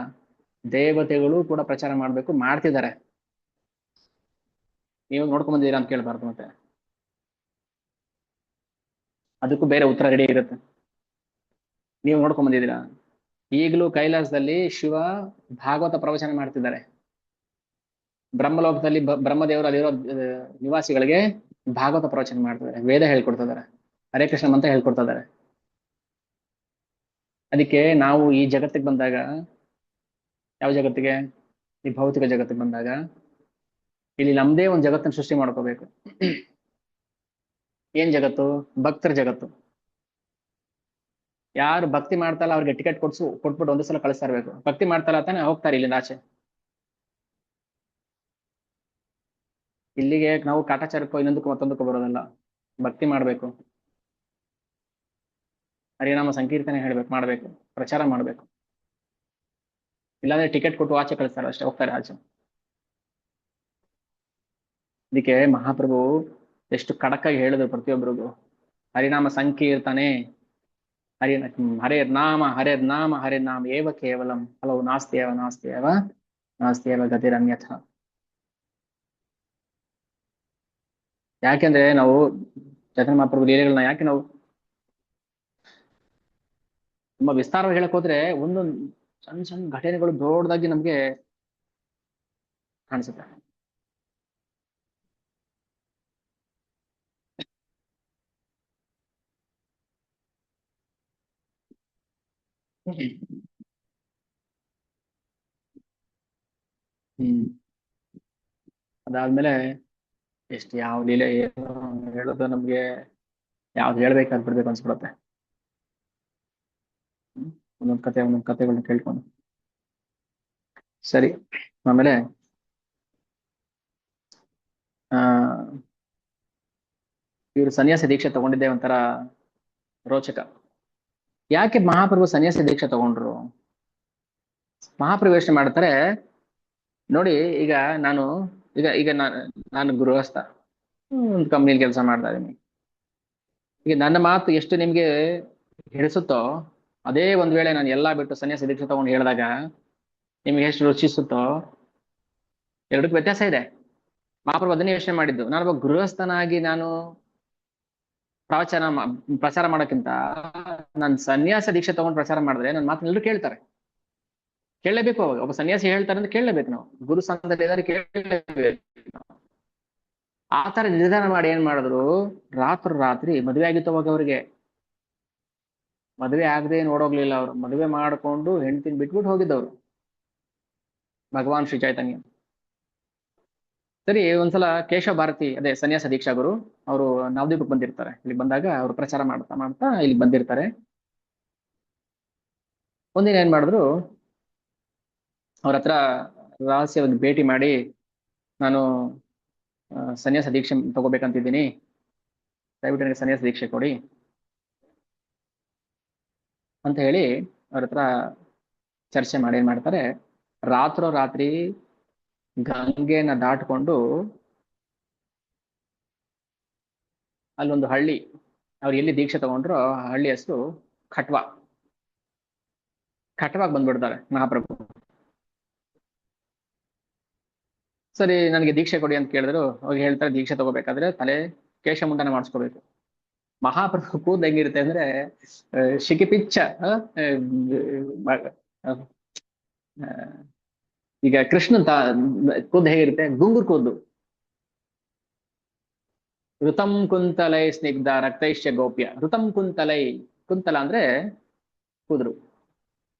Speaker 1: ದೇವತೆಗಳು ಕೂಡ ಪ್ರಚಾರ ಮಾಡ್ಬೇಕು, ಮಾಡ್ತಿದ್ದಾರೆ. ನೀವು ನೋಡ್ಕೊಂಡ್ ಬಂದಿದ್ದೀರಾ ಅಂತ ಕೇಳ್ಬಾರ್ದು ಮತ್ತೆ. ಅದಕ್ಕೂ ಬೇರೆ ಉತ್ತರ ರೆಡಿ ಇರುತ್ತೆ. ನೀವು ನೋಡ್ಕೊಂಡ್ ಬಂದಿದ್ದೀರಾ? ಈಗಲೂ ಕೈಲಾಸದಲ್ಲಿ ಶಿವ ಭಾಗವತ ಪ್ರವಚನ ಮಾಡ್ತಿದ್ದಾರೆ. ಬ್ರಹ್ಮಲೋಕದಲ್ಲಿ ಬ್ರಹ್ಮದೇವರು ಅಲ್ಲಿರೋ ನಿವಾಸಿಗಳಿಗೆ ಭಾಗವತ ಪ್ರವಚನ ಮಾಡ್ತಿದ್ದಾರೆ, ವೇದ ಹೇಳ್ಕೊಡ್ತಿದ್ದಾರೆ, ಹರೇ ಕೃಷ್ಣ ಮಂತ್ರ ಹೇಳ್ಕೊಡ್ತಾ ಇದ್ದಾರೆ. ಅದಕ್ಕೆ ನಾವು ಈ ಜಗತ್ತಿಗೆ ಬಂದಾಗ, ಯಾವ ಜಗತ್ತಿಗೆ? ಈ ಭೌತಿಕ ಜಗತ್ತಿಗೆ ಬಂದಾಗ ಇಲ್ಲಿ ನಮ್ದೇ ಒಂದು ಜಗತ್ತನ್ನು ಸೃಷ್ಟಿ ಮಾಡ್ಕೋಬೇಕು. ಏನ್ ಜಗತ್ತು? ಭಕ್ತರ ಜಗತ್ತು. ಯಾರು ಭಕ್ತಿ ಮಾಡ್ತಲ್ಲ ಅವ್ರಿಗೆ ಟಿಕೆಟ್ ಕೊಟ್ಬಿಟ್ಟು ಒಂದೇ ಸಲ ಕಳಿಸ್ತಾ ಇರ್ಬೇಕು. ಭಕ್ತಿ ಮಾಡ್ತಲ್ಲ ತಾನೆ ಹೋಗ್ತಾರೆ ಇಲ್ಲಿಂದ ಆಚೆ. ಇಲ್ಲಿಗೆ ನಾವು ಕಾಟಾಚಾರಕ್ಕೋ ಇನ್ನೊಂದಕ್ಕೂ ಮತ್ತೊಂದಕ್ಕೂ ಬರೋದಲ್ಲ, ಭಕ್ತಿ ಮಾಡ್ಬೇಕು, ಹರಿನಾಮ ಸಂಕೀರ್ತನೆ ಹೇಳ್ಬೇಕು, ಮಾಡ್ಬೇಕು, ಪ್ರಚಾರ ಮಾಡ್ಬೇಕು. ಇಲ್ಲಾಂದ್ರೆ ಟಿಕೆಟ್ ಕೊಟ್ಟು ಆಚೆ ಕಳಿಸ್ತಾರೆ ಅಷ್ಟೇ, ಹೋಗ್ತಾರೆ ಆಚೆ. ಅದಕ್ಕೆ ಮಹಾಪ್ರಭು ಎಷ್ಟು ಖಡಕ್ಕಾಗಿ ಹೇಳಿದ್ರು ಪ್ರತಿಯೊಬ್ಬರಿಗೂ, ಹರಿನಾಮ ಸಂಕೀರ್ತನೆ, ಹರೇರ್ ನಾಮ ಏವ ಕೇವಲಂ ಹಲವು ನಾಸ್ತಿಯವ ಗತಿರನ್ಯಥ. ಯಾಕೆಂದ್ರೆ ನಾವು ಚೈತನ್ಯ ಮಹಾಪ್ರಭು ಲೀಲೆಗಳನ್ನ ಯಾಕೆ ನಾವು ತುಂಬಾ ವಿಸ್ತಾರವಾಗಿ ಹೇಳಕ್ ಹೋದ್ರೆ ಒಂದೊಂದು ಸಣ್ಣ ಸಣ್ಣ ಘಟನೆಗಳು ದೊಡ್ಡದಾಗಿ ನಮ್ಗೆ ಕಾಣಿಸುತ್ತೆ. ಹ್ಮ್ ಅದಾದ್ಮೇಲೆ ಎಷ್ಟು ಯಾವ ಲೀಲೆ ಏನು ಹೇಳೋದು ನಮ್ಗೆ, ಯಾವ್ದು ಹೇಳ್ಬೇಕಂತ ಬಿಡ್ಬೇಕು ಅನ್ಸ್ಬಿಡತ್ತೆ. ಹ್ಮ್. ಒಂದೊಂದ್ ಕತೆಗಳನ್ನ ಕೇಳ್ಕೊಂಡು ಸರಿ. ಆಮೇಲೆ ಆ ಇವರು ಸನ್ಯಾಸ ದೀಕ್ಷೆ ತಗೊಂಡಿದ್ದೆ ಒಂಥರ ರೋಚಕ. ಯಾಕೆ ಮಹಾಪ್ರಭು ಸನ್ಯಾಸ ದೀಕ್ಷೆ ತಗೊಂಡ್ರು? ಮಹಾಪ್ರಭು ಯೋಚನೆ ಮಾಡ್ತಾರೆ ನೋಡಿ. ಈಗ ನಾನು ಈಗ ನಾನು ಗೃಹಸ್ಥ, ಒಂದು ಕಂಪ್ನಿಲಿ ಕೆಲಸ ಮಾಡ್ತಾ ಇದ್ದೀನಿ. ಈಗ ನನ್ನ ಮಾತು ಎಷ್ಟು ನಿಮ್ಗೆ ಹಿಡಿಸುತ್ತೋ, ಅದೇ ಒಂದ್ ವೇಳೆ ನಾನು ಎಲ್ಲಾ ಬಿಟ್ಟು ಸನ್ಯಾಸ ದೀಕ್ಷೆ ತಗೊಂಡು ಹೇಳಿದಾಗ ನಿಮ್ಗೆ ಎಷ್ಟು ರುಚಿಸುತ್ತೋ, ಎರಡಕ್ಕೂ ವ್ಯತ್ಯಾಸ ಇದೆ. ಮಹಾಪ್ರಭು ಅದನ್ನೇ ಯೋಚನೆ ಮಾಡಿದ್ದು. ನಾನೊಬ್ಬ ಗೃಹಸ್ಥನಾಗಿ ನಾನು ಪ್ರವಚನ ಪ್ರಚಾರ ಮಾಡೋಕ್ಕಿಂತ ನಾನು ಸನ್ಯಾಸ ದೀಕ್ಷೆ ತಗೊಂಡು ಪ್ರಚಾರ ಮಾಡಿದ್ರೆ ನನ್ನ ಮಾತನ್ನ ಎಲ್ಲರೂ ಕೇಳ್ತಾರೆ. ಕೇಳಲೇಬೇಕು. ಅವಾಗ ಒಬ್ಬ ಸನ್ಯಾಸಿ ಹೇಳ್ತಾರೆ ಅಂತ ಕೇಳಲೇಬೇಕು. ನಾವು ಗುರು ಸಂಘದಲ್ಲಿ ಇದ್ದಾರೆ, ಕೇಳಲೇಬೇಕು. ಆ ತರ ನಿರ್ಧಾರ ಮಾಡಿ ಏನ್ ಮಾಡಿದ್ರು, ರಾತ್ರಿ ಮದುವೆ ಆಗಿತ್ತು ಅವಾಗ ಅವ್ರಿಗೆ. ಮದುವೆ ಆಗದೆ ನೋಡೋಗ್ಲಿಲ್ಲ ಅವ್ರು. ಮದುವೆ ಮಾಡ್ಕೊಂಡು ಹೆಂಡತಿನ ಬಿಟ್ಬಿಟ್ಟು ಹೋಗಿದ್ದವ್ರು ಭಗವಾನ್ ಶ್ರೀ ಚೈತನ್ಯ. ಸರಿ, ಒಂದ್ಸಲ ಕೇಶವ ಭಾರತಿ, ಅದೇ ಸನ್ಯಾಸ ದೀಕ್ಷಾ ಗುರು, ಅವರು ನವದ್ವೀಪಕ್ಕೆ ಬಂದಿರ್ತಾರೆ. ಇಲ್ಲಿ ಬಂದಾಗ ಅವರು ಪ್ರಚಾರ ಮಾಡ್ತಾ ಮಾಡ್ತಾ ಇಲ್ಲಿ ಬಂದಿರ್ತಾರೆ. ಒಂದಿನ ಏನ್ ಮಾಡಿದ್ರು, ಅವ್ರ ಹತ್ರ ರಹಸ್ಯವಾಗಿ ಭೇಟಿ ಮಾಡಿ, ನಾನು ಸನ್ಯಾಸ ದೀಕ್ಷೆ ತಗೋಬೇಕಂತಿದ್ದೀನಿ, ದಯವಿಟ್ಟು ನನಗೆ ಸನ್ಯಾಸ ದೀಕ್ಷೆ ಕೊಡಿ ಅಂತ ಹೇಳಿ ಅವ್ರ ಹತ್ರ ಚರ್ಚೆ ಮಾಡಿ ಏನ್ ಮಾಡ್ತಾರೆ, ರಾತ್ರಿ ಗಂಗೆನ ದಾಟ್ಕೊಂಡು ಅಲ್ಲೊಂದು ಹಳ್ಳಿ, ಅವ್ರು ಎಲ್ಲಿ ದೀಕ್ಷೆ ತಗೊಂಡ್ರು ಆ ಹಳ್ಳಿ ಹೆಸರು ಖಟ್ವಾ. ಖಟ್ವಾಗ್ ಬಂದ್ಬಿಡ್ತಾರೆ ಮಹಾಪ್ರಭು. ಸರಿ, ನನಗೆ ದೀಕ್ಷೆ ಕೊಡಿ ಅಂತ ಕೇಳಿದ್ರು. ಅವಾಗ ಹೇಳ್ತಾರೆ, ದೀಕ್ಷೆ ತಗೋಬೇಕಾದ್ರೆ ತಲೆ ಕೇಶ ಮುಂಡನ ಮಾಡಿಸ್ಕೋಬೇಕು. ಮಹಾಪ್ರಭು ಕೂದಲು ಹೆಂಗಿರುತ್ತೆ ಅಂದ್ರೆ ಶಿಕಿಪಿಚ್ಚ. ಆ, ಈಗ ಕೃಷ್ಣನ್ ಕೂದಲು ಹೇಗಿರುತ್ತೆ, ಗುಂಗುರ್ ಕೂದಲು. ಋತಂ ಕುಂತಲೈ ಸ್ನಿಗ್ಧ ರಕ್ತೈಶ್ಯ ಗೋಪ್ಯ. ಋತಂ ಕುಂತಲೈ, ಕುಂತಲ ಅಂದ್ರೆ ಕೂದಲು.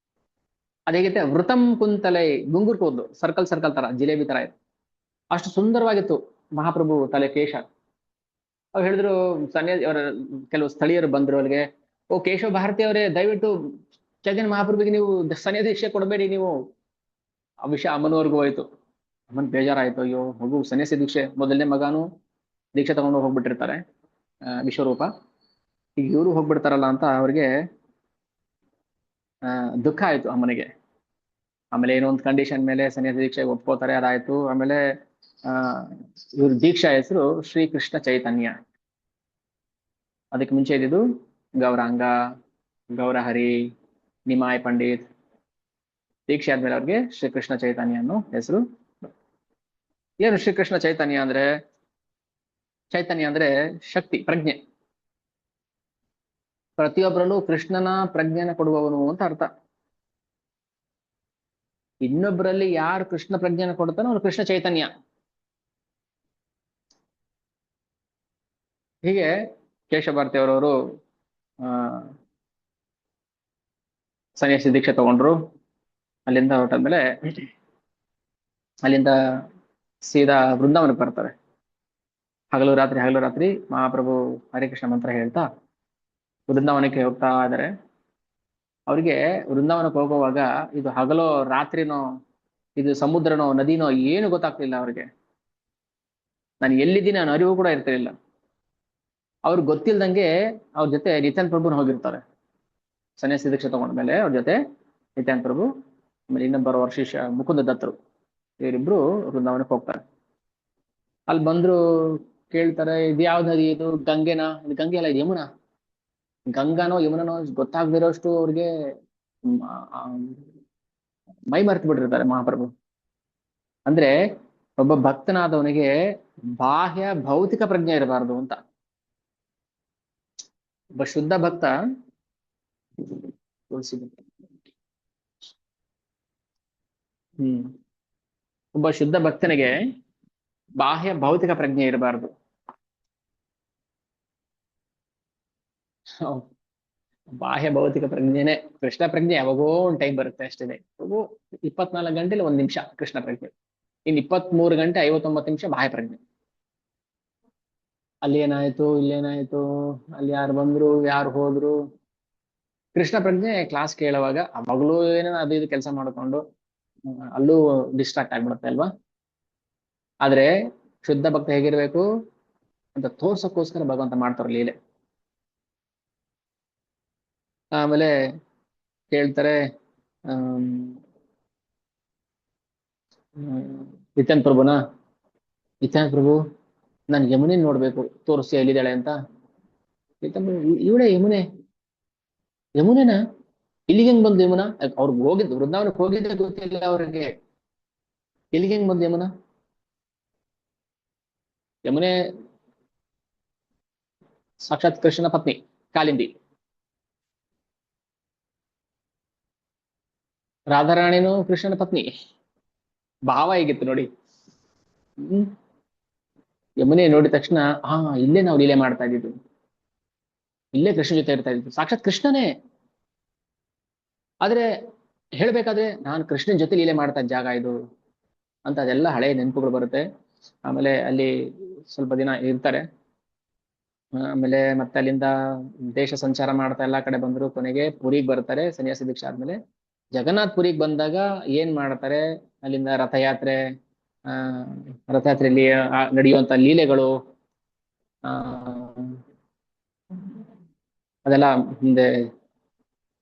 Speaker 1: ಅದೇಗಿತ್ತೆ ವೃತಂ ಕುಂತಲೈ, ಗುಂಗುರ್ ಕೂದಲು, ಸರ್ಕಲ್ ಸರ್ಕಲ್ ತರ, ಜಿಲೇಬಿ ತರ ಇತ್ತು. ಅಷ್ಟು ಸುಂದರವಾಗಿತ್ತು ಮಹಾಪ್ರಭು ತಲೆ ಕೇಶ. ಅವ್ರು ಹೇಳಿದ್ರು, ಸನ್ಯಾಸಿ ಅವರ ಕೆಲವು ಸ್ಥಳೀಯರು ಬಂದ್ರು ಅಲ್ಲಿಗೆ. ಓ ಕೇಶವ ಭಾರತಿ ಅವರೇ, ದಯವಿಟ್ಟು ಚೈತನ್ಯ ಮಹಾಪ್ರಭುಗೆ ನೀವು ಸನ್ಯಾಸಿ ದೀಕ್ಷೆ ಕೊಡಬೇಡಿ ನೀವು. ಆ ವಿಷಯ ಅಮ್ಮನವರೆಗೂ ಹೋಯ್ತು. ಅಮ್ಮನ್ ಬೇಜಾರಾಯ್ತು. ಅಯ್ಯೋ ಮಗು ಸನ್ಯಾಸಿ ದೀಕ್ಷೆ, ಮೊದಲನೇ ಮಗಾನು ದೀಕ್ಷೆ ತಗೊಂಡು ಹೋಗ್ಬಿಟ್ಟಿರ್ತಾರೆ, ವಿಶ್ವರೂಪ. ಈಗ ಇವರು ಹೋಗ್ಬಿಡ್ತಾರಲ್ಲ ಅಂತ ಅವ್ರಿಗೆ ದುಃಖ ಆಯ್ತು ಅಮ್ಮನಿಗೆ. ಆಮೇಲೆ ಏನೋ ಒಂದು ಕಂಡೀಷನ್ ಮೇಲೆ ಸನ್ಯಾಸಿ ದೀಕ್ಷೆ ಒಪ್ಕೋತಾರೆ, ಅದಾಯ್ತು. ಆಮೇಲೆ ಆ ಇವ್ರ ದೀಕ್ಷಾ ಹೆಸರು ಶ್ರೀಕೃಷ್ಣ ಚೈತನ್ಯ. ಅದಕ್ಕೆ ಮುಂಚೆ ಇದ್ದಿದ್ದು ಗೌರಾಂಗ, ಗೌರಹರಿ, ನಿಮಾಯ್ ಪಂಡಿತ್. ದೀಕ್ಷೆ ಆದ್ಮೇಲೆ ಅವ್ರಿಗೆ ಶ್ರೀಕೃಷ್ಣ ಚೈತನ್ಯ ಅನ್ನೋ ಹೆಸರು. ಏನು ಶ್ರೀಕೃಷ್ಣ ಚೈತನ್ಯ ಅಂದ್ರೆ? ಚೈತನ್ಯ ಅಂದ್ರೆ ಶಕ್ತಿ, ಪ್ರಜ್ಞೆ. ಪ್ರತಿಯೊಬ್ಬರಲ್ಲೂ ಕೃಷ್ಣನ ಪ್ರಜ್ಞೆನ ಕೊಡುವವನು ಅಂತ ಅರ್ಥ. ಇನ್ನೊಬ್ಬರಲ್ಲಿ ಯಾರು ಕೃಷ್ಣ ಪ್ರಜ್ಞೆನ ಕೊಡ್ತಾನೋ ಅವ್ರು ಕೃಷ್ಣ ಚೈತನ್ಯ. ಹೀಗೆ ಕೇಶವ ಭಾರತಿ ಅವರವರು ಆ ಸನ್ಯಾಸಿ ದೀಕ್ಷೆ ತಗೊಂಡ್ರು. ಅಲ್ಲಿಂದ ಹೊರಟಾದ್ಮೇಲೆ ಅಲ್ಲಿಂದ ಸೀದಾ ವೃಂದಾವನಕ್ಕೆ ಬರ್ತಾರೆ. ಹಗಲು ರಾತ್ರಿ ಮಹಾಪ್ರಭು ಹರಿಕೃಷ್ಣ ಮಂತ್ರ ಹೇಳ್ತಾ ವೃಂದಾವನಕ್ಕೆ ಹೋಗ್ತಾ ಇದ್ದಾರೆ. ಅವ್ರಿಗೆ ವೃಂದಾವನಕ್ಕೆ ಹೋಗುವಾಗ ಇದು ಹಗಲೋ ರಾತ್ರಿನೋ, ಇದು ಸಮುದ್ರನೋ ನದಿನೋ ಏನು ಗೊತ್ತಾಗ್ತಿಲ್ಲ ಅವ್ರಿಗೆ. ನಾನು ಎಲ್ಲಿದ್ದೀನಿ ಅನ್ನೋ ಅರಿವು ಕೂಡ ಇರ್ತಿರ್ಲಿಲ್ಲ. ಅವ್ರಿಗೆ ಗೊತ್ತಿಲ್ದಂಗೆ ಅವ್ರ ಜೊತೆ ನಿತ್ಯಾನಂದ ಪ್ರಭುನ ಹೋಗಿರ್ತಾರೆ. ಸನ್ಯಾಸಿ ದೀಕ್ಷೆ ತಗೊಂಡ್ಮೇಲೆ ಅವ್ರ ಜೊತೆ ನಿತ್ಯಾನಂದ ಪ್ರಭು, ಆಮೇಲೆ ಇನ್ನೊಬ್ಬರು ಅವ್ರ ಶಿಷ್ಯ ಮುಕುಂದ ದತ್ತರು, ಇವರಿಬ್ರು ವೃಂದಾವನಕ್ಕೆ ಹೋಗ್ತಾರೆ. ಅಲ್ಲಿ ಬಂದ್ರು, ಕೇಳ್ತಾರೆ, ಇದು ಯಾವ್ದು ನದಿ? ಇದು ಗಂಗೆನಾ? ಇದು ಗಂಗೆ ಅಲ್ಲ, ಇದು ಯಮುನಾ. ಗಂಗಾನೋ ಯಮುನನೋ ಗೊತ್ತಾಗ್ದಿರೋಷ್ಟು ಅವ್ರಿಗೆ ಮೈ ಮರೆತು ಬಿಟ್ಟಿರ್ತಾರೆ ಮಹಾಪ್ರಭು. ಅಂದ್ರೆ ಒಬ್ಬ ಭಕ್ತನಾದವನಿಗೆ ಬಾಹ್ಯ ಭೌತಿಕ ಪ್ರಜ್ಞೆ ಇರಬಾರದು ಅಂತ. ಒಬ್ಬ ಶುದ್ಧ ಭಕ್ತ ತುಳಸಿ ಹ್ಮ್ ಒಬ್ಬ ಶುದ್ಧ ಭಕ್ತನಿಗೆ ಬಾಹ್ಯ ಭೌತಿಕ ಪ್ರಜ್ಞೆ ಇರಬಾರದು. ಬಾಹ್ಯ ಭೌತಿಕ ಪ್ರಜ್ಞೆನೆ ಕೃಷ್ಣ ಪ್ರಜ್ಞೆ ಯಾವಾಗೋ ಒಂದು ಟೈಮ್ ಬರುತ್ತೆ ಅಷ್ಟೇ. 24 ಗಂಟೆಲಿ 1 ನಿಮಿಷ ಕೃಷ್ಣ ಪ್ರಜ್ಞೆ, ಇನ್ 23 ಗಂಟೆ 59 ನಿಮಿಷ ಬಾಹ್ಯ ಪ್ರಜ್ಞೆ. ಅಲ್ಲಿ ಏನಾಯ್ತು, ಇಲ್ಲೇನಾಯ್ತು, ಅಲ್ಲಿ ಯಾರು ಬಂದ್ರು, ಯಾರು ಹೋದ್ರು. ಕೃಷ್ಣ ಪ್ರಜ್ಞೆ ಕ್ಲಾಸ್ ಕೇಳುವಾಗ ಆ ಮಗಳು ಏನೇನೋ ಅದು ಇದು ಕೆಲಸ ಮಾಡ್ಕೊಂಡು ಅಲ್ಲೂ ಡಿಸ್ಟ್ರಾಕ್ಟ್ ಆಗ್ಬಿಡುತ್ತೆ ಅಲ್ವಾ. ಆದ್ರೆ ಶುದ್ಧ ಭಕ್ತ ಹೇಗಿರ್ಬೇಕು ಅಂತ ತೋರ್ಸಕ್ಕೋಸ್ಕರ ಭಗವಂತ ಮಾಡ್ತಾರ ಲೀಲೆ. ಆಮೇಲೆ ಕೇಳ್ತಾರೆ, ಆಮ್, ನಿತ್ಯಾನಂದ ಪ್ರಭುನಾ, ನಿತ್ಯಾನಂದ ಪ್ರಭು ನಾನು ಯಮುನೆ ನೋಡ್ಬೇಕು, ತೋರಿಸಿ ಎಲ್ಲಿದ್ದಾಳೆ ಅಂತ. ಇವಳೇ ಯಮುನೆ. ಯಮುನೆನಾ? ಇಲ್ಲಿಗೆ ಹೆಂಗ್ ಬಂದು ಯಮುನಾ? ಅವ್ರಿಗೆ ಹೋಗಿದ್ದು ವೃಂದಾವನಕ್ಕೆ ಹೋಗಿದ್ದೆ ಗೊತ್ತಿಲ್ಲ ಅವ್ರಿಗೆ. ಇಲ್ಲಿಗೆ ಹೆಂಗ್ ಬಂದು ಯಮುನಾ? ಯಮುನೆ ಸಾಕ್ಷಾತ್ ಕೃಷ್ಣನ ಪತ್ನಿ ಕಾಲಿಂದಿ. ರಾಧಾರಾಣಿನೂ ಕೃಷ್ಣನ ಪತ್ನಿ. ಭಾವ ಹೇಗಿತ್ತು ನೋಡಿ. ಹ್ಮ್ ಯಮುನೆ ನೋಡಿದ ತಕ್ಷಣ ಹಾ ಇಲ್ಲೇ ನಾವು ಲೀಲೆ ಮಾಡ್ತಾ ಇದ್ದಿದ್ದು, ಇಲ್ಲೇ ಕೃಷ್ಣ ಜೊತೆ ಇರ್ತಾ ಇದ್ದಿದ್ದು, ಸಾಕ್ಷಾತ್ ಕೃಷ್ಣನೇ. ಆದ್ರೆ ಹೇಳ್ಬೇಕಾದ್ರೆ ನಾನು ಕೃಷ್ಣನ್ ಜೊತೆ ಲೀಲೆ ಮಾಡ್ತಾ ಇದ್ದ ಜಾಗ ಇದು ಅಂತ ಅದೆಲ್ಲ ಹಳೆ ನೆನಪುಗಳು ಬರುತ್ತೆ. ಆಮೇಲೆ ಅಲ್ಲಿ ಸ್ವಲ್ಪ ದಿನ ಇರ್ತಾರೆ. ಆಮೇಲೆ ಮತ್ತೆ ಅಲ್ಲಿಂದ ದೇಶ ಸಂಚಾರ ಮಾಡ್ತಾ ಎಲ್ಲಾ ಕಡೆ ಬಂದ್ರು. ಕೊನೆಗೆ ಪುರಿಗೆ ಬರ್ತಾರೆ ಸನ್ಯಾಸಿ ದೀಕ್ಷೆ ಆದ್ಮೇಲೆ. ಜಗನ್ನಾಥ್ ಪುರಿಗೆ ಬಂದಾಗ ಏನ್ ಮಾಡ್ತಾರೆ, ಅಲ್ಲಿಂದ ರಥಯಾತ್ರೆ, ಆ ರಥಯಾತ್ರೆಯಲ್ಲಿ ನಡೆಯುವಂತ ಲೀಲೆಗಳು, ಆ ಅದೆಲ್ಲ ಹಿಂದೆ